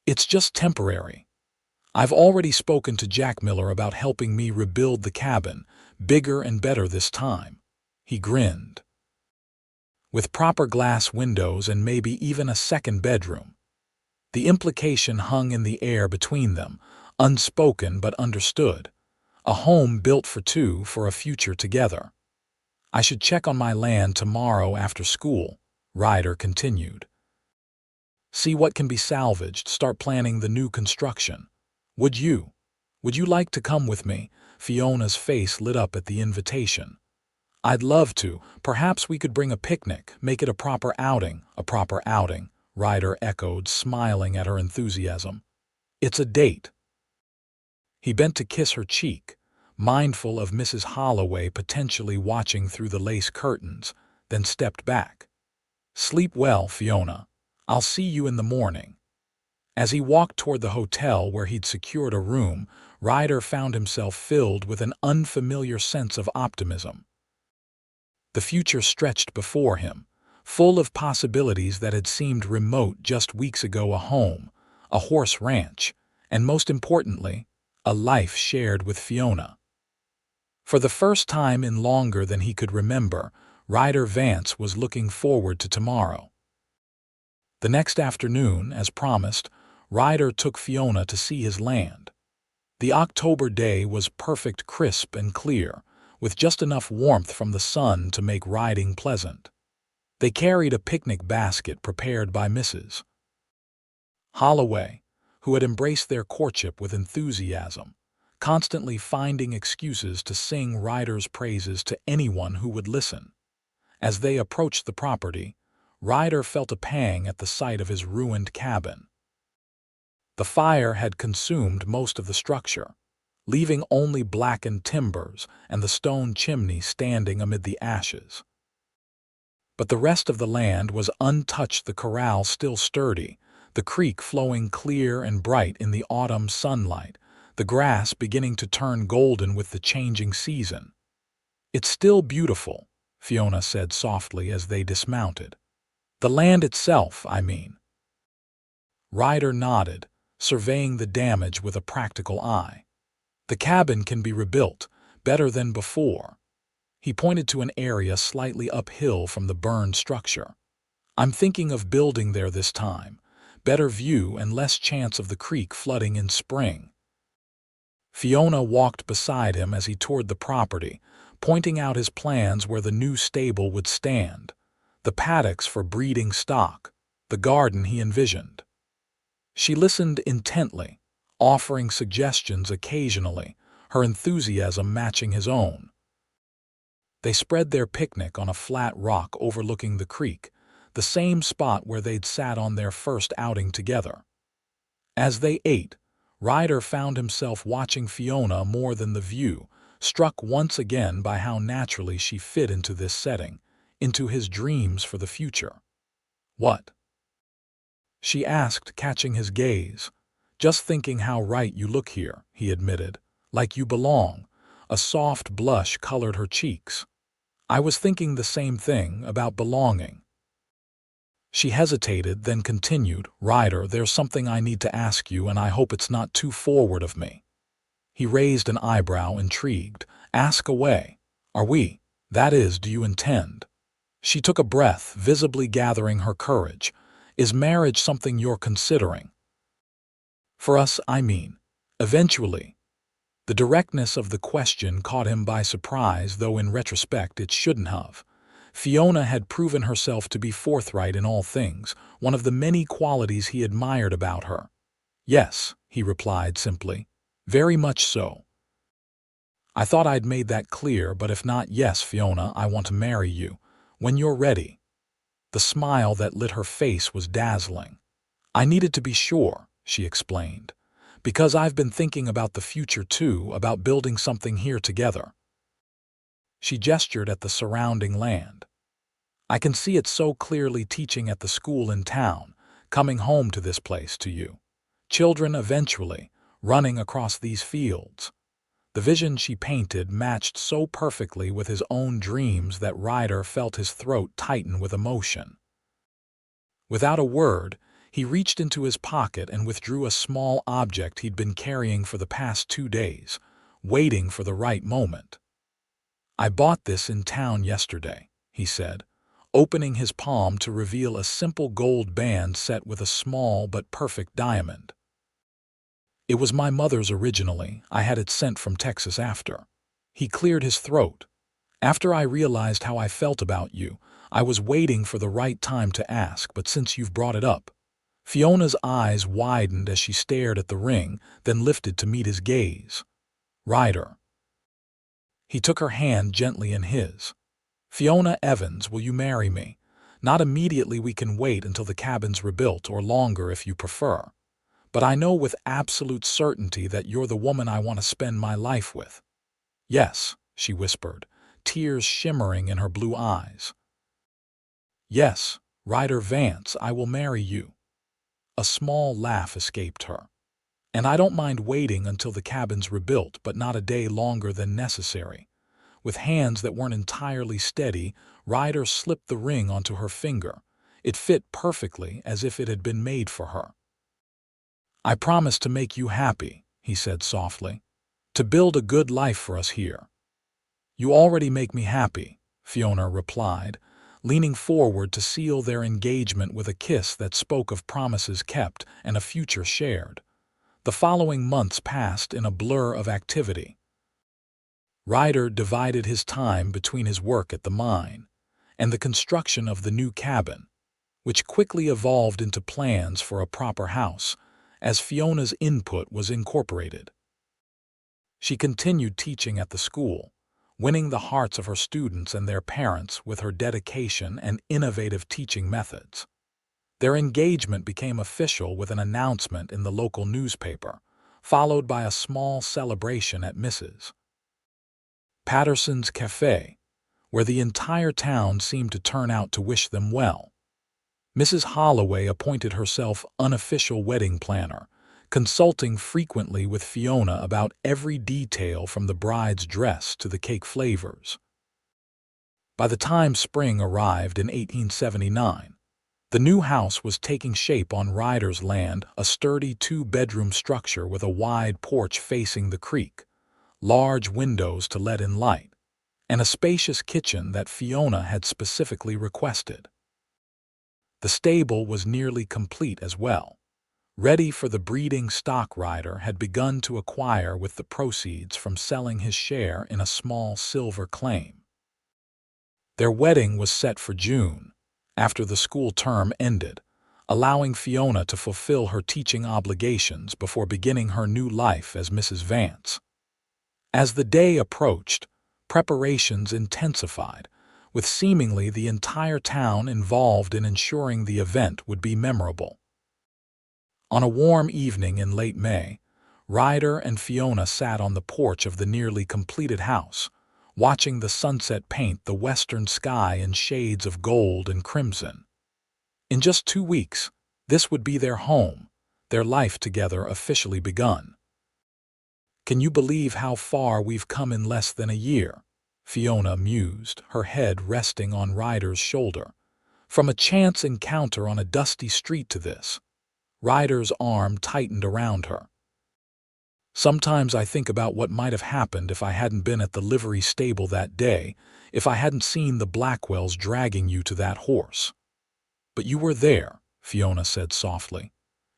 "It's just temporary. I've already spoken to Jack Miller about helping me rebuild the cabin, bigger and better this time. He grinned. With proper glass windows and maybe even a second bedroom. The implication hung in the air between them, unspoken but understood. A home built for two for a future together. I should check on my land tomorrow after school, Ryder continued. See what can be salvaged, start planning the new construction. Would you like to come with me? Fiona's face lit up at the invitation. I'd love to. Perhaps we could bring a picnic, make it a proper outing, Ryder echoed, smiling at her enthusiasm. It's a date. He bent to kiss her cheek, mindful of Mrs. Holloway potentially watching through the lace curtains, then stepped back. Sleep well, Fiona. I'll see you in the morning. As he walked toward the hotel where he'd secured a room, Ryder found himself filled with an unfamiliar sense of optimism. The future stretched before him, full of possibilities that had seemed remote just weeks ago: a home, a horse ranch, and most importantly, a life shared with Fiona. For the first time in longer than he could remember, Ryder Vance was looking forward to tomorrow. The next afternoon, as promised, Ryder took Fiona to see his land. The October day was perfect, crisp and clear, with just enough warmth from the sun to make riding pleasant. They carried a picnic basket prepared by Mrs. Holloway, who had embraced their courtship with enthusiasm, constantly finding excuses to sing Ryder's praises to anyone who would listen. As they approached the property, Ryder felt a pang at the sight of his ruined cabin. The fire had consumed most of the structure, leaving only blackened timbers and the stone chimney standing amid the ashes. But the rest of the land was untouched, the corral still sturdy, the creek flowing clear and bright in the autumn sunlight, the grass beginning to turn golden with the changing season. It's still beautiful, Fiona said softly as they dismounted. The land itself, I mean. Ryder nodded, surveying the damage with a practical eye. The cabin can be rebuilt, better than before. He pointed to an area slightly uphill from the burned structure. I'm thinking of building there this time. Better view and less chance of the creek flooding in spring. Fiona walked beside him as he toured the property, pointing out his plans where the new stable would stand, the paddocks for breeding stock, the garden he envisioned. She listened intently, offering suggestions occasionally, her enthusiasm matching his own. They spread their picnic on a flat rock overlooking the creek, the same spot where they'd sat on their first outing together. As they ate, Ryder found himself watching Fiona more than the view, struck once again by how naturally she fit into this setting, into his dreams for the future. What? She asked, catching his gaze. Just thinking how right you look here, he admitted, like you belong. A soft blush colored her cheeks. I was thinking the same thing about belonging. She hesitated, then continued, Ryder, there's something I need to ask you, and I hope it's not too forward of me. He raised an eyebrow, intrigued. Ask away. That is, do you intend? She took a breath, visibly gathering her courage. Is marriage something you're considering? For us, I mean. Eventually. The directness of the question caught him by surprise, though in retrospect it shouldn't have. Fiona had proven herself to be forthright in all things, one of the many qualities he admired about her. Yes, he replied simply. Very much so. I thought I'd made that clear, but if not, yes, Fiona, I want to marry you. When you're ready. The smile that lit her face was dazzling. I needed to be sure, she explained, because I've been thinking about the future too, about building something here together. She gestured at the surrounding land. I can see it so clearly, teaching at the school in town, coming home to this place, to you. Children eventually, running across these fields. The vision she painted matched so perfectly with his own dreams that Ryder felt his throat tighten with emotion. Without a word, he reached into his pocket and withdrew a small object he'd been carrying for the past 2 days, waiting for the right moment. "I bought this in town yesterday," he said, opening his palm to reveal a simple gold band set with a small but perfect diamond. "It was my mother's originally. I had it sent from Texas after." He cleared his throat. "After I realized how I felt about you, I was waiting for the right time to ask, but since you've brought it up." Fiona's eyes widened as she stared at the ring, then lifted to meet his gaze. "Ryder." He took her hand gently in his. "Fiona Evans, will you marry me? Not immediately, we can wait until the cabin's rebuilt, or longer if you prefer. But I know with absolute certainty that you're the woman I want to spend my life with." "Yes," she whispered, tears shimmering in her blue eyes. "Yes, Ryder Vance, I will marry you." A small laugh escaped her. "And I don't mind waiting until the cabin's rebuilt, but not a day longer than necessary." With hands that weren't entirely steady, Ryder slipped the ring onto her finger. It fit perfectly, as if it had been made for her. "I promise to make you happy," he said softly, "to build a good life for us here." "You already make me happy," Fiona replied, leaning forward to seal their engagement with a kiss that spoke of promises kept and a future shared. The following months passed in a blur of activity. Ryder divided his time between his work at the mine and the construction of the new cabin, which quickly evolved into plans for a proper house, as Fiona's input was incorporated. She continued teaching at the school, winning the hearts of her students and their parents with her dedication and innovative teaching methods. Their engagement became official with an announcement in the local newspaper, followed by a small celebration at Mrs. Patterson's cafe, where the entire town seemed to turn out to wish them well. Mrs. Holloway appointed herself unofficial wedding planner, consulting frequently with Fiona about every detail from the bride's dress to the cake flavors. By the time spring arrived in 1879, the new house was taking shape on Ryder's land, a sturdy two-bedroom structure with a wide porch facing the creek, large windows to let in light, and a spacious kitchen that Fiona had specifically requested. The stable was nearly complete as well, ready for the breeding stock Ryder had begun to acquire with the proceeds from selling his share in a small silver claim. Their wedding was set for June, after the school term ended, allowing Fiona to fulfill her teaching obligations before beginning her new life as Mrs. Vance. As the day approached, preparations intensified, with seemingly the entire town involved in ensuring the event would be memorable. On a warm evening in late May, Ryder and Fiona sat on the porch of the nearly completed house, watching the sunset paint the western sky in shades of gold and crimson. In just 2 weeks, this would be their home, their life together officially begun. "Can you believe how far we've come in less than a year?" Fiona mused, her head resting on Ryder's shoulder. "From a chance encounter on a dusty street to this." Ryder's arm tightened around her. "Sometimes I think about what might have happened if I hadn't been at the livery stable that day, if I hadn't seen the Blackwells dragging you to that horse." "But you were there," Fiona said softly.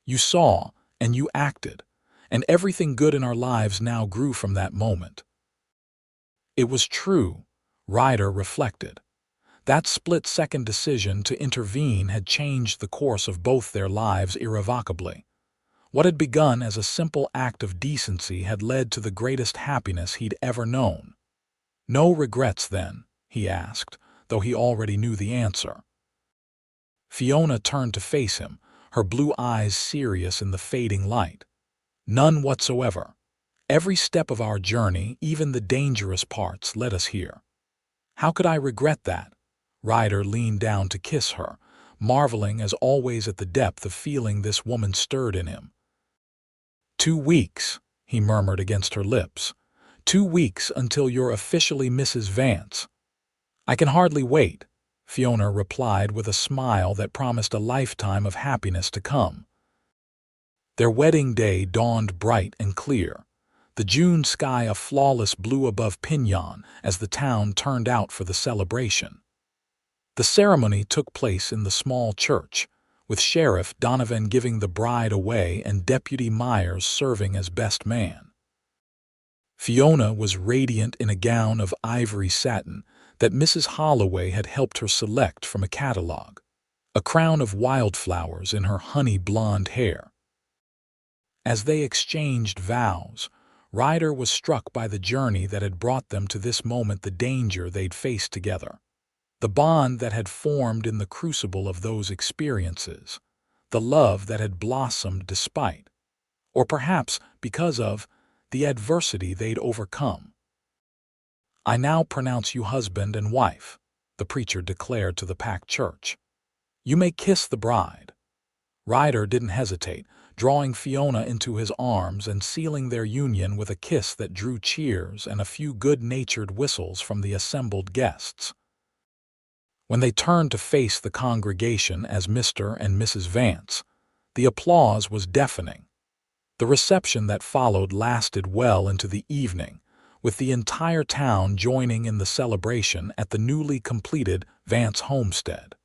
"You saw, and you acted, and everything good in our lives now grew from that moment." It was true, Ryder reflected. That split-second decision to intervene had changed the course of both their lives irrevocably. What had begun as a simple act of decency had led to the greatest happiness he'd ever known. "No regrets, then?" he asked, though he already knew the answer. Fiona turned to face him, her blue eyes serious in the fading light. "None whatsoever. Every step of our journey, even the dangerous parts, led us here." "How could I regret that?" Ryder leaned down to kiss her, marveling as always at the depth of feeling this woman stirred in him. 2 weeks, he murmured against her lips. 2 weeks until you're officially Mrs. Vance." "I can hardly wait," Fiona replied with a smile that promised a lifetime of happiness to come. Their wedding day dawned bright and clear. the June sky a flawless blue above Pinyon as the town turned out for the celebration. The ceremony took place in the small church, with Sheriff Donovan giving the bride away and Deputy Myers serving as best man. Fiona was radiant in a gown of ivory satin that Mrs. Holloway had helped her select from a catalog, a crown of wildflowers in her honey blonde hair. As they exchanged vows, Ryder was struck by the journey that had brought them to this moment, the danger they'd faced together, the bond that had formed in the crucible of those experiences, the love that had blossomed despite, or perhaps because of, the adversity they'd overcome. "I now pronounce you husband and wife," the preacher declared to the packed church. "You may kiss the bride." Ryder didn't hesitate, drawing Fiona into his arms and sealing their union with a kiss that drew cheers and a few good-natured whistles from the assembled guests. When they turned to face the congregation as Mr. and Mrs. Vance, the applause was deafening. The reception that followed lasted well into the evening, with the entire town joining in the celebration at the newly completed Vance homestead.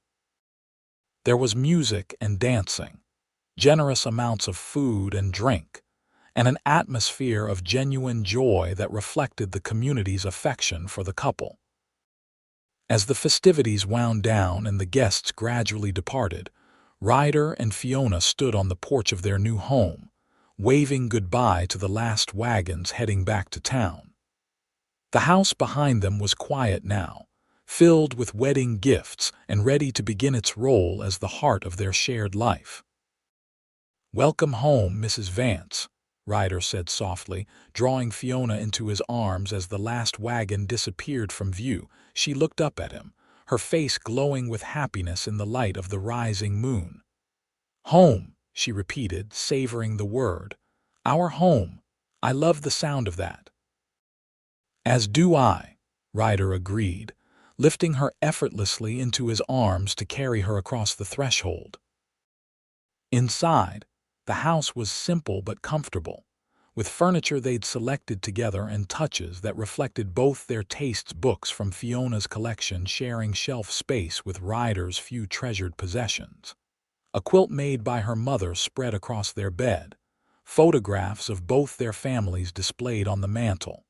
There was music and dancing, generous amounts of food and drink, and an atmosphere of genuine joy that reflected the community's affection for the couple. As the festivities wound down and the guests gradually departed, Ryder and Fiona stood on the porch of their new home, waving goodbye to the last wagons heading back to town. The house behind them was quiet now, filled with wedding gifts and ready to begin its role as the heart of their shared life. "Welcome home, Mrs. Vance," Ryder said softly, drawing Fiona into his arms as the last wagon disappeared from view. She looked up at him, her face glowing with happiness in the light of the rising moon. "Home," she repeated, savoring the word. "Our home. I love the sound of that." "As do I," Ryder agreed, lifting her effortlessly into his arms to carry her across the threshold. Inside, the house was simple but comfortable, with furniture they'd selected together and touches that reflected both their tastes. Books from Fiona's collection sharing shelf space with Ryder's few treasured possessions. A quilt made by her mother spread across their bed, photographs of both their families displayed on the mantel.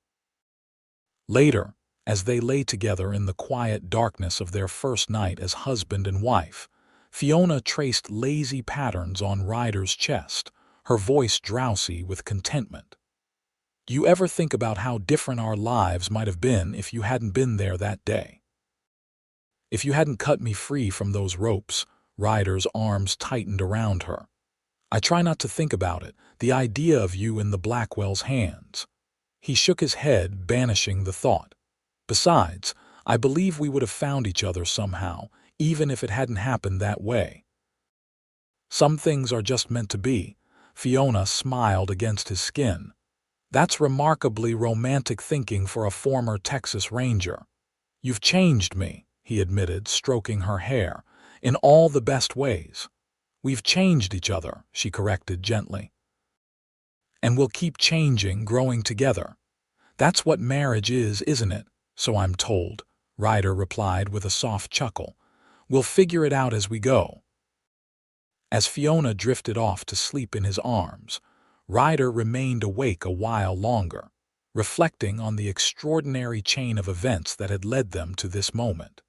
Later, as they lay together in the quiet darkness of their first night as husband and wife, Fiona traced lazy patterns on Ryder's chest, her voice drowsy with contentment. "Do you ever think about how different our lives might have been if you hadn't been there that day? If you hadn't cut me free from those ropes?" Ryder's arms tightened around her. "I try not to think about it, the idea of you in the Blackwell's hands." He shook his head, banishing the thought. "Besides, I believe we would have found each other somehow, even if it hadn't happened that way. Some things are just meant to be." Fiona smiled against his skin. "That's remarkably romantic thinking for a former Texas Ranger." "You've changed me," he admitted, stroking her hair, "in all the best ways." "We've changed each other," she corrected gently. "And we'll keep changing, growing together. That's what marriage is, isn't it?" "So I'm told," Ryder replied with a soft chuckle. "We'll figure it out as we go." As Fiona drifted off to sleep in his arms, Ryder remained awake a while longer, reflecting on the extraordinary chain of events that had led them to this moment.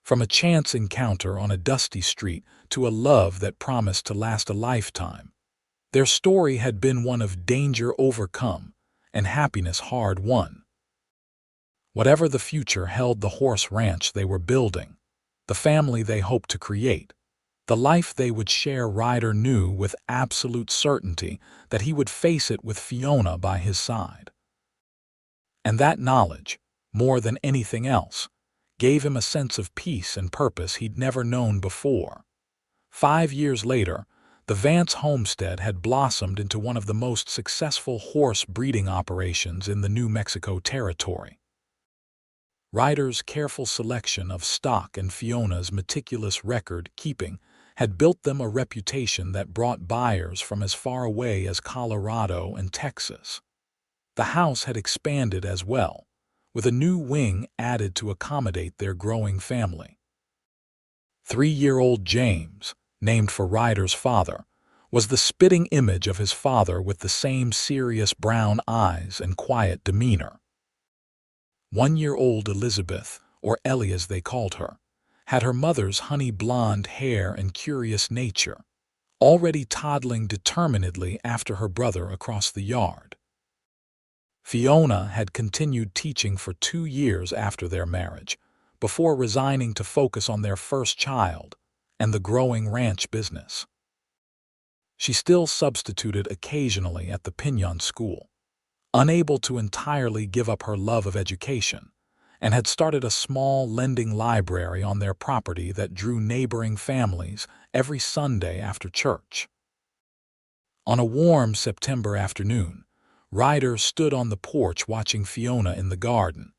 From a chance encounter on a dusty street to a love that promised to last a lifetime, their story had been one of danger overcome and happiness hard won. Whatever the future held, the horse ranch they were building, the family they hoped to create, the life they would share, Ryder knew with absolute certainty that he would face it with Fiona by his side. And that knowledge, more than anything else, gave him a sense of peace and purpose he'd never known before. 5 years later, the Vance homestead had blossomed into one of the most successful horse breeding operations in the New Mexico territory. Ryder's careful selection of stock and Fiona's meticulous record-keeping had built them a reputation that brought buyers from as far away as Colorado and Texas. The house had expanded as well, with a new wing added to accommodate their growing family. 3-year-old James, named for Ryder's father, was the spitting image of his father with the same serious brown eyes and quiet demeanor. 1-year-old Elizabeth, or Ellie as they called her, had her mother's honey blonde hair and curious nature, already toddling determinedly after her brother across the yard. Fiona had continued teaching for 2 years after their marriage, before resigning to focus on their first child and the growing ranch business. She still substituted occasionally at the Pinion School, unable to entirely give up her love of education, and had started a small lending library on their property that drew neighboring families every Sunday after church. On a warm September afternoon, Ryder stood on the porch watching Fiona in the garden.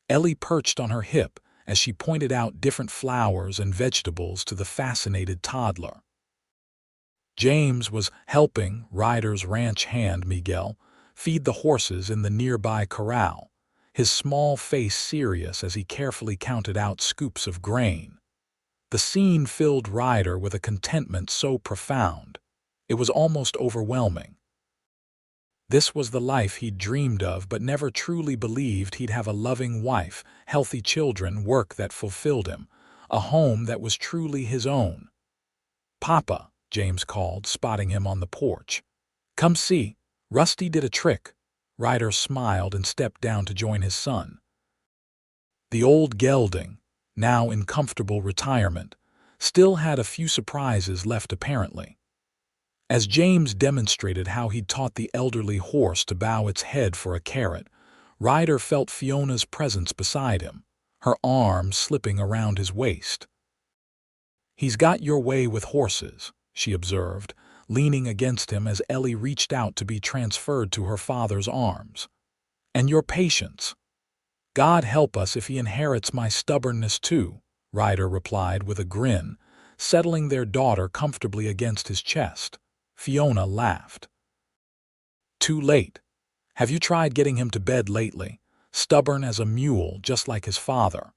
Ellie perched on her hip as she pointed out different flowers and vegetables to the fascinated toddler. James was helping Ryder's ranch hand, Miguel, feed the horses in the nearby corral, his small face serious as he carefully counted out scoops of grain. The scene filled Ryder with a contentment so profound, it was almost overwhelming. This was the life he'd dreamed of but never truly believed he'd have: a loving wife, healthy children, work that fulfilled him, a home that was truly his own. "Papa," James called, spotting him on the porch. "Come see, Rusty did a trick." Ryder smiled and stepped down to join his son. The old gelding, now in comfortable retirement, still had a few surprises left apparently. As James demonstrated how he'd taught the elderly horse to bow its head for a carrot, Ryder felt Fiona's presence beside him, her arm slipping around his waist. "He's got your way with horses," she observed, leaning against him as Ellie reached out to be transferred to her father's arms. "And your patience. God help us if he inherits my stubbornness too," Ryder replied with a grin, settling their daughter comfortably against his chest. Fiona laughed. "Too late. Have you tried getting him to bed lately? Stubborn as a mule, just like his father."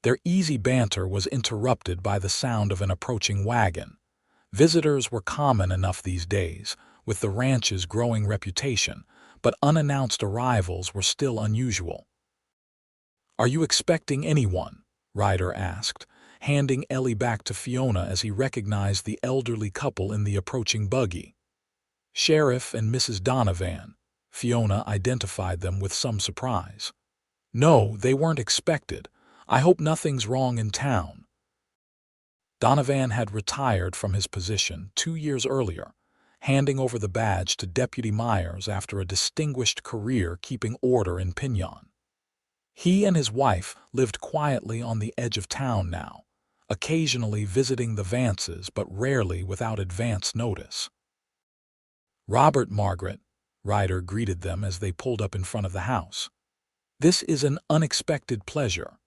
Their easy banter was interrupted by the sound of an approaching wagon. Visitors were common enough these days, with the ranch's growing reputation, but unannounced arrivals were still unusual. "Are you expecting anyone?" Ryder asked, handing Ellie back to Fiona as he recognized the elderly couple in the approaching buggy. "Sheriff and Mrs. Donovan," Fiona identified them with some surprise. "No, they weren't expected. I hope nothing's wrong in town." Donovan had retired from his position 2 years earlier, handing over the badge to Deputy Myers after a distinguished career keeping order in Pinion. He and his wife lived quietly on the edge of town now, occasionally visiting the Vances but rarely without advance notice. "Robert, Margaret," Ryder greeted them as they pulled up in front of the house. "This is an unexpected pleasure."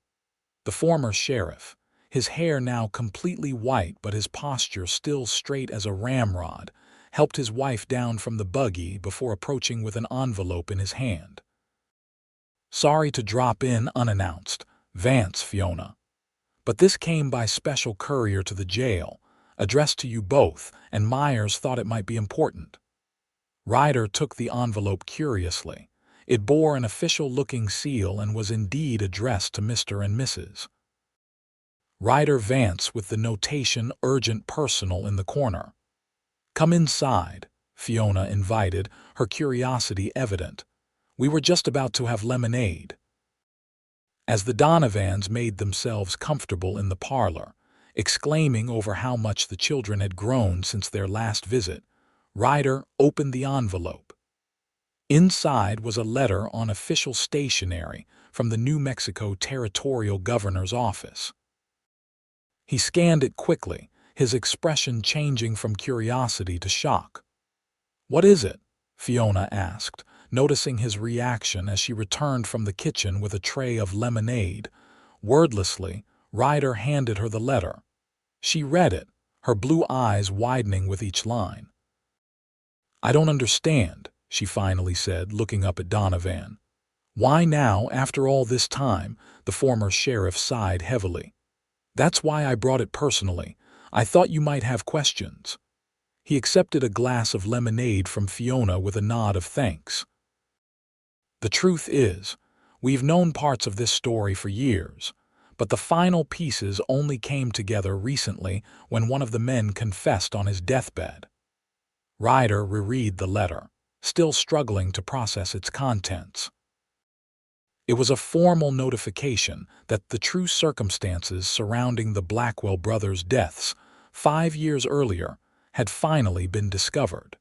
The former sheriff, his hair now completely white but his posture still straight as a ramrod, helped his wife down from the buggy before approaching with an envelope in his hand. "Sorry to drop in unannounced, Vance, Fiona. But this came by special courier to the jail, addressed to you both, and Myers thought it might be important." Ryder took the envelope curiously. It bore an official-looking seal and was indeed addressed to Mr. and Mrs. Ryder Vance with the notation "Urgent Personal" in the corner. "Come inside," Fiona invited, her curiosity evident. "We were just about to have lemonade." As the Donovans made themselves comfortable in the parlor, exclaiming over how much the children had grown since their last visit, Ryder opened the envelope. Inside was a letter on official stationery from the New Mexico Territorial Governor's office. He scanned it quickly, his expression changing from curiosity to shock. "What is it?" Fiona asked, noticing his reaction as she returned from the kitchen with a tray of lemonade. Wordlessly, Ryder handed her the letter. She read it, her blue eyes widening with each line. "I don't understand," she finally said, looking up at Donovan. Why now, after all this time? The former sheriff sighed heavily. That's why I brought it personally. I thought you might have questions. He accepted a glass of lemonade from Fiona with a nod of thanks. The truth is, we've known parts of this story for years, but the final pieces only came together recently when one of the men confessed on his deathbed. Ryder reread the letter, still struggling to process its contents. It was a formal notification that the true circumstances surrounding the Blackwell brothers' deaths 5 years earlier had finally been discovered.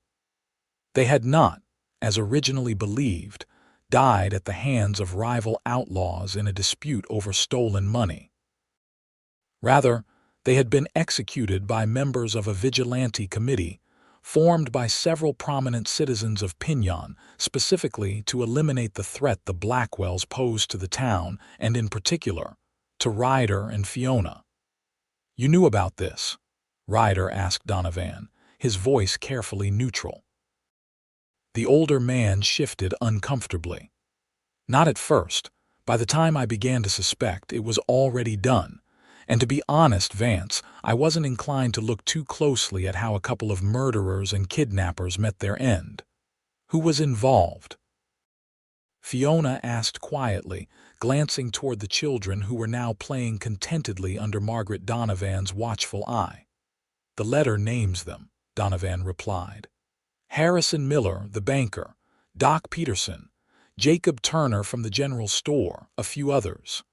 They had not, as originally believed, died at the hands of rival outlaws in a dispute over stolen money. Rather, they had been executed by members of a vigilante committee formed by several prominent citizens of Pinyon, specifically to eliminate the threat the Blackwells posed to the town and, in particular, to Ryder and Fiona. You knew about this? Ryder asked Donovan, his voice carefully neutral. The older man shifted uncomfortably. Not at first. By the time I began to suspect, it was already done. And to be honest, Vance, I wasn't inclined to look too closely at how a couple of murderers and kidnappers met their end. Who was involved? Fiona asked quietly, glancing toward the children who were now playing contentedly under Margaret Donovan's watchful eye. The letter names them, Donovan replied. Harrison Miller, the banker, Doc Peterson, Jacob Turner from the general store, a few others.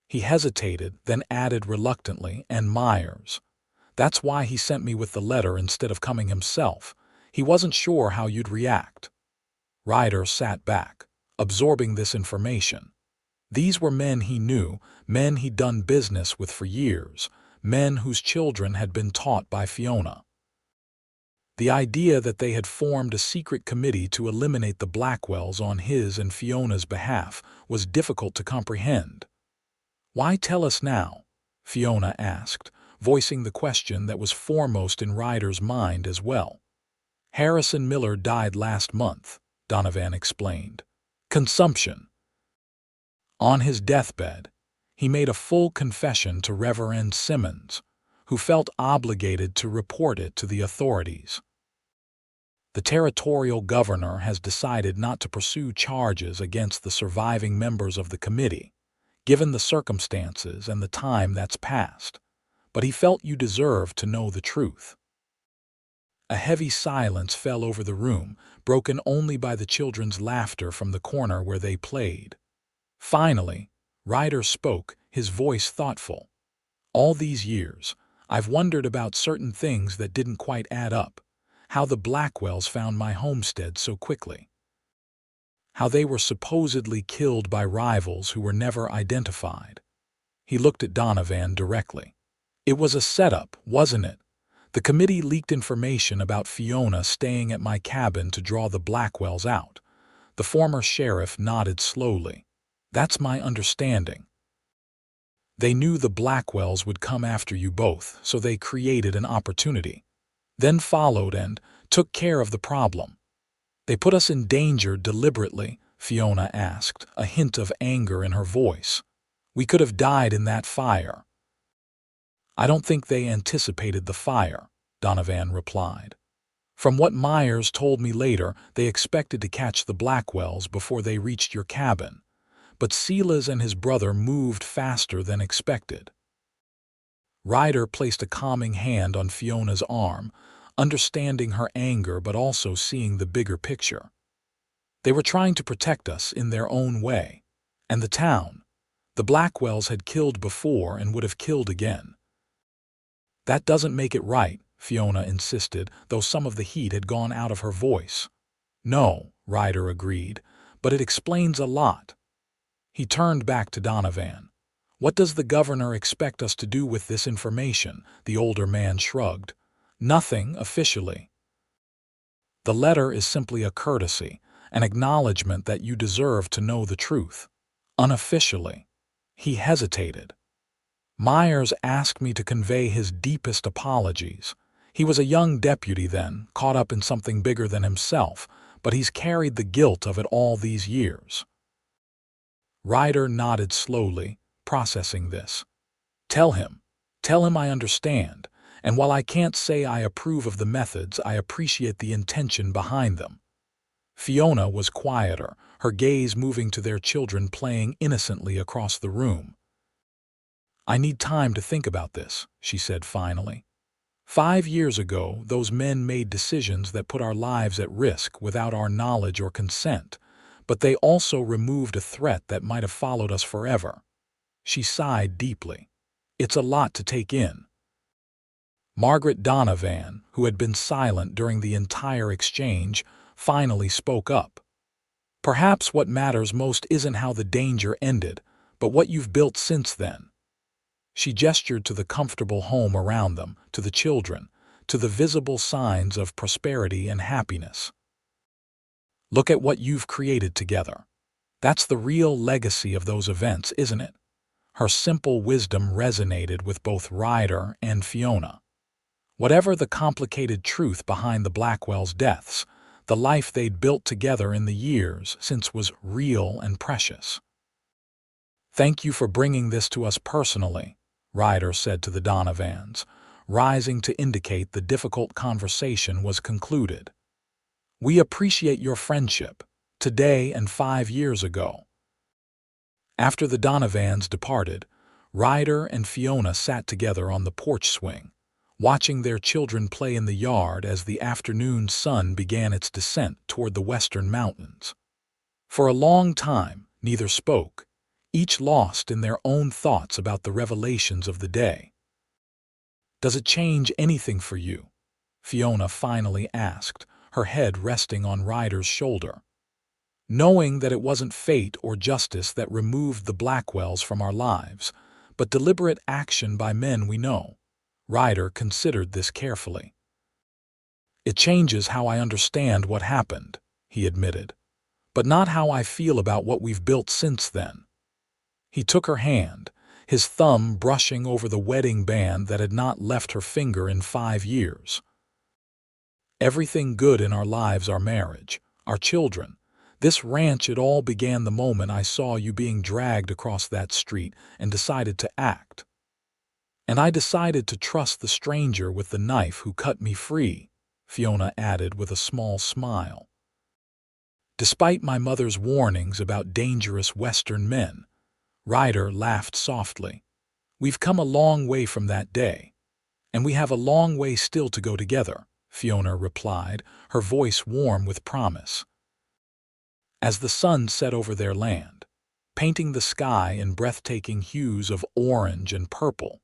He hesitated, then added reluctantly, and Myers. That's why he sent me with the letter instead of coming himself. He wasn't sure how you'd react. Ryder sat back, absorbing this information. These were men he knew, men he'd done business with for years, men whose children had been taught by Fiona. The idea that they had formed a secret committee to eliminate the Blackwells on his and Fiona's behalf was difficult to comprehend. Why tell us now? Fiona asked, voicing the question that was foremost in Ryder's mind as well. Harrison Miller died last month, Donovan explained. Consumption. On his deathbed, he made a full confession to Reverend Simmons, who felt obligated to report it to the authorities. The territorial governor has decided not to pursue charges against the surviving members of the committee, given the circumstances and the time that's passed, but he felt you deserved to know the truth. A heavy silence fell over the room, broken only by the children's laughter from the corner where they played. Finally, Ryder spoke, his voice thoughtful. All these years, I've wondered about certain things that didn't quite add up. How the Blackwells found my homestead so quickly. How they were supposedly killed by rivals who were never identified. He looked at Donovan directly. It was a setup, wasn't it? The committee leaked information about Fiona staying at my cabin to draw the Blackwells out. The former sheriff nodded slowly. That's my understanding. They knew the Blackwells would come after you both, so they created an opportunity. Then followed and took care of the problem. They put us in danger deliberately, Fiona asked, a hint of anger in her voice. We could have died in that fire. I don't think they anticipated the fire, Donovan replied. From what Myers told me later, they expected to catch the Blackwells before they reached your cabin, but Silas and his brother moved faster than expected. Ryder placed a calming hand on Fiona's arm, understanding her anger but also seeing the bigger picture. They were trying to protect us in their own way. And the town. The Blackwells had killed before and would have killed again. That doesn't make it right, Fiona insisted, though some of the heat had gone out of her voice. No, Ryder agreed, but it explains a lot. He turned back to Donovan. What does the governor expect us to do with this information? The older man shrugged. Nothing officially. The letter is simply a courtesy, an acknowledgement that you deserve to know the truth. Unofficially. He hesitated. Myers asked me to convey his deepest apologies. He was a young deputy then, caught up in something bigger than himself, but he's carried the guilt of it all these years. Ryder nodded slowly, processing this. Tell him I understand, and while I can't say I approve of the methods, I appreciate the intention behind them. Fiona was quieter, her gaze moving to their children playing innocently across the room. I need time to think about this, she said finally. 5 years ago, those men made decisions that put our lives at risk without our knowledge or consent, but they also removed a threat that might have followed us forever. She sighed deeply. It's a lot to take in. Margaret Donovan, who had been silent during the entire exchange, finally spoke up. Perhaps what matters most isn't how the danger ended, but what you've built since then. She gestured to the comfortable home around them, to the children, to the visible signs of prosperity and happiness. Look at what you've created together. That's the real legacy of those events, isn't it? Her simple wisdom resonated with both Ryder and Fiona. Whatever the complicated truth behind the Blackwell's deaths, the life they'd built together in the years since was real and precious. Thank you for bringing this to us personally, Ryder said to the Donovans, rising to indicate the difficult conversation was concluded. We appreciate your friendship, today and 5 years ago. After the Donovans departed, Ryder and Fiona sat together on the porch swing, watching their children play in the yard as the afternoon sun began its descent toward the western mountains. For a long time, neither spoke, each lost in their own thoughts about the revelations of the day. Does it change anything for you? Fiona finally asked, her head resting on Ryder's shoulder. Knowing that it wasn't fate or justice that removed the Blackwells from our lives, but deliberate action by men we know, Ryder considered this carefully. It changes how I understand what happened, he admitted, but not how I feel about what we've built since then. He took her hand, his thumb brushing over the wedding band that had not left her finger in 5 years. Everything good in our lives, our marriage, our children, this ranch, it all began the moment I saw you being dragged across that street and decided to act. And I decided to trust the stranger with the knife who cut me free, Fiona added with a small smile. Despite my mother's warnings about dangerous Western men, Ryder laughed softly. We've come a long way from that day, and we have a long way still to go together, Fiona replied, her voice warm with promise. As the sun set over their land, painting the sky in breathtaking hues of orange and purple,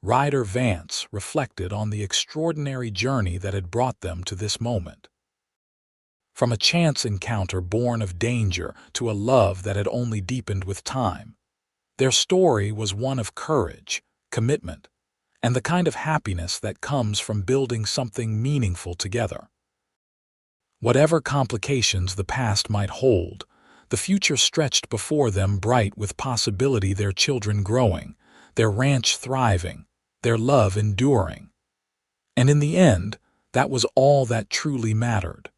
Ryder Vance reflected on the extraordinary journey that had brought them to this moment. From a chance encounter born of danger to a love that had only deepened with time, their story was one of courage, commitment, and the kind of happiness that comes from building something meaningful together. Whatever complications the past might hold, the future stretched before them bright with possibility, their children growing, their ranch thriving, their love enduring. And in the end, that was all that truly mattered.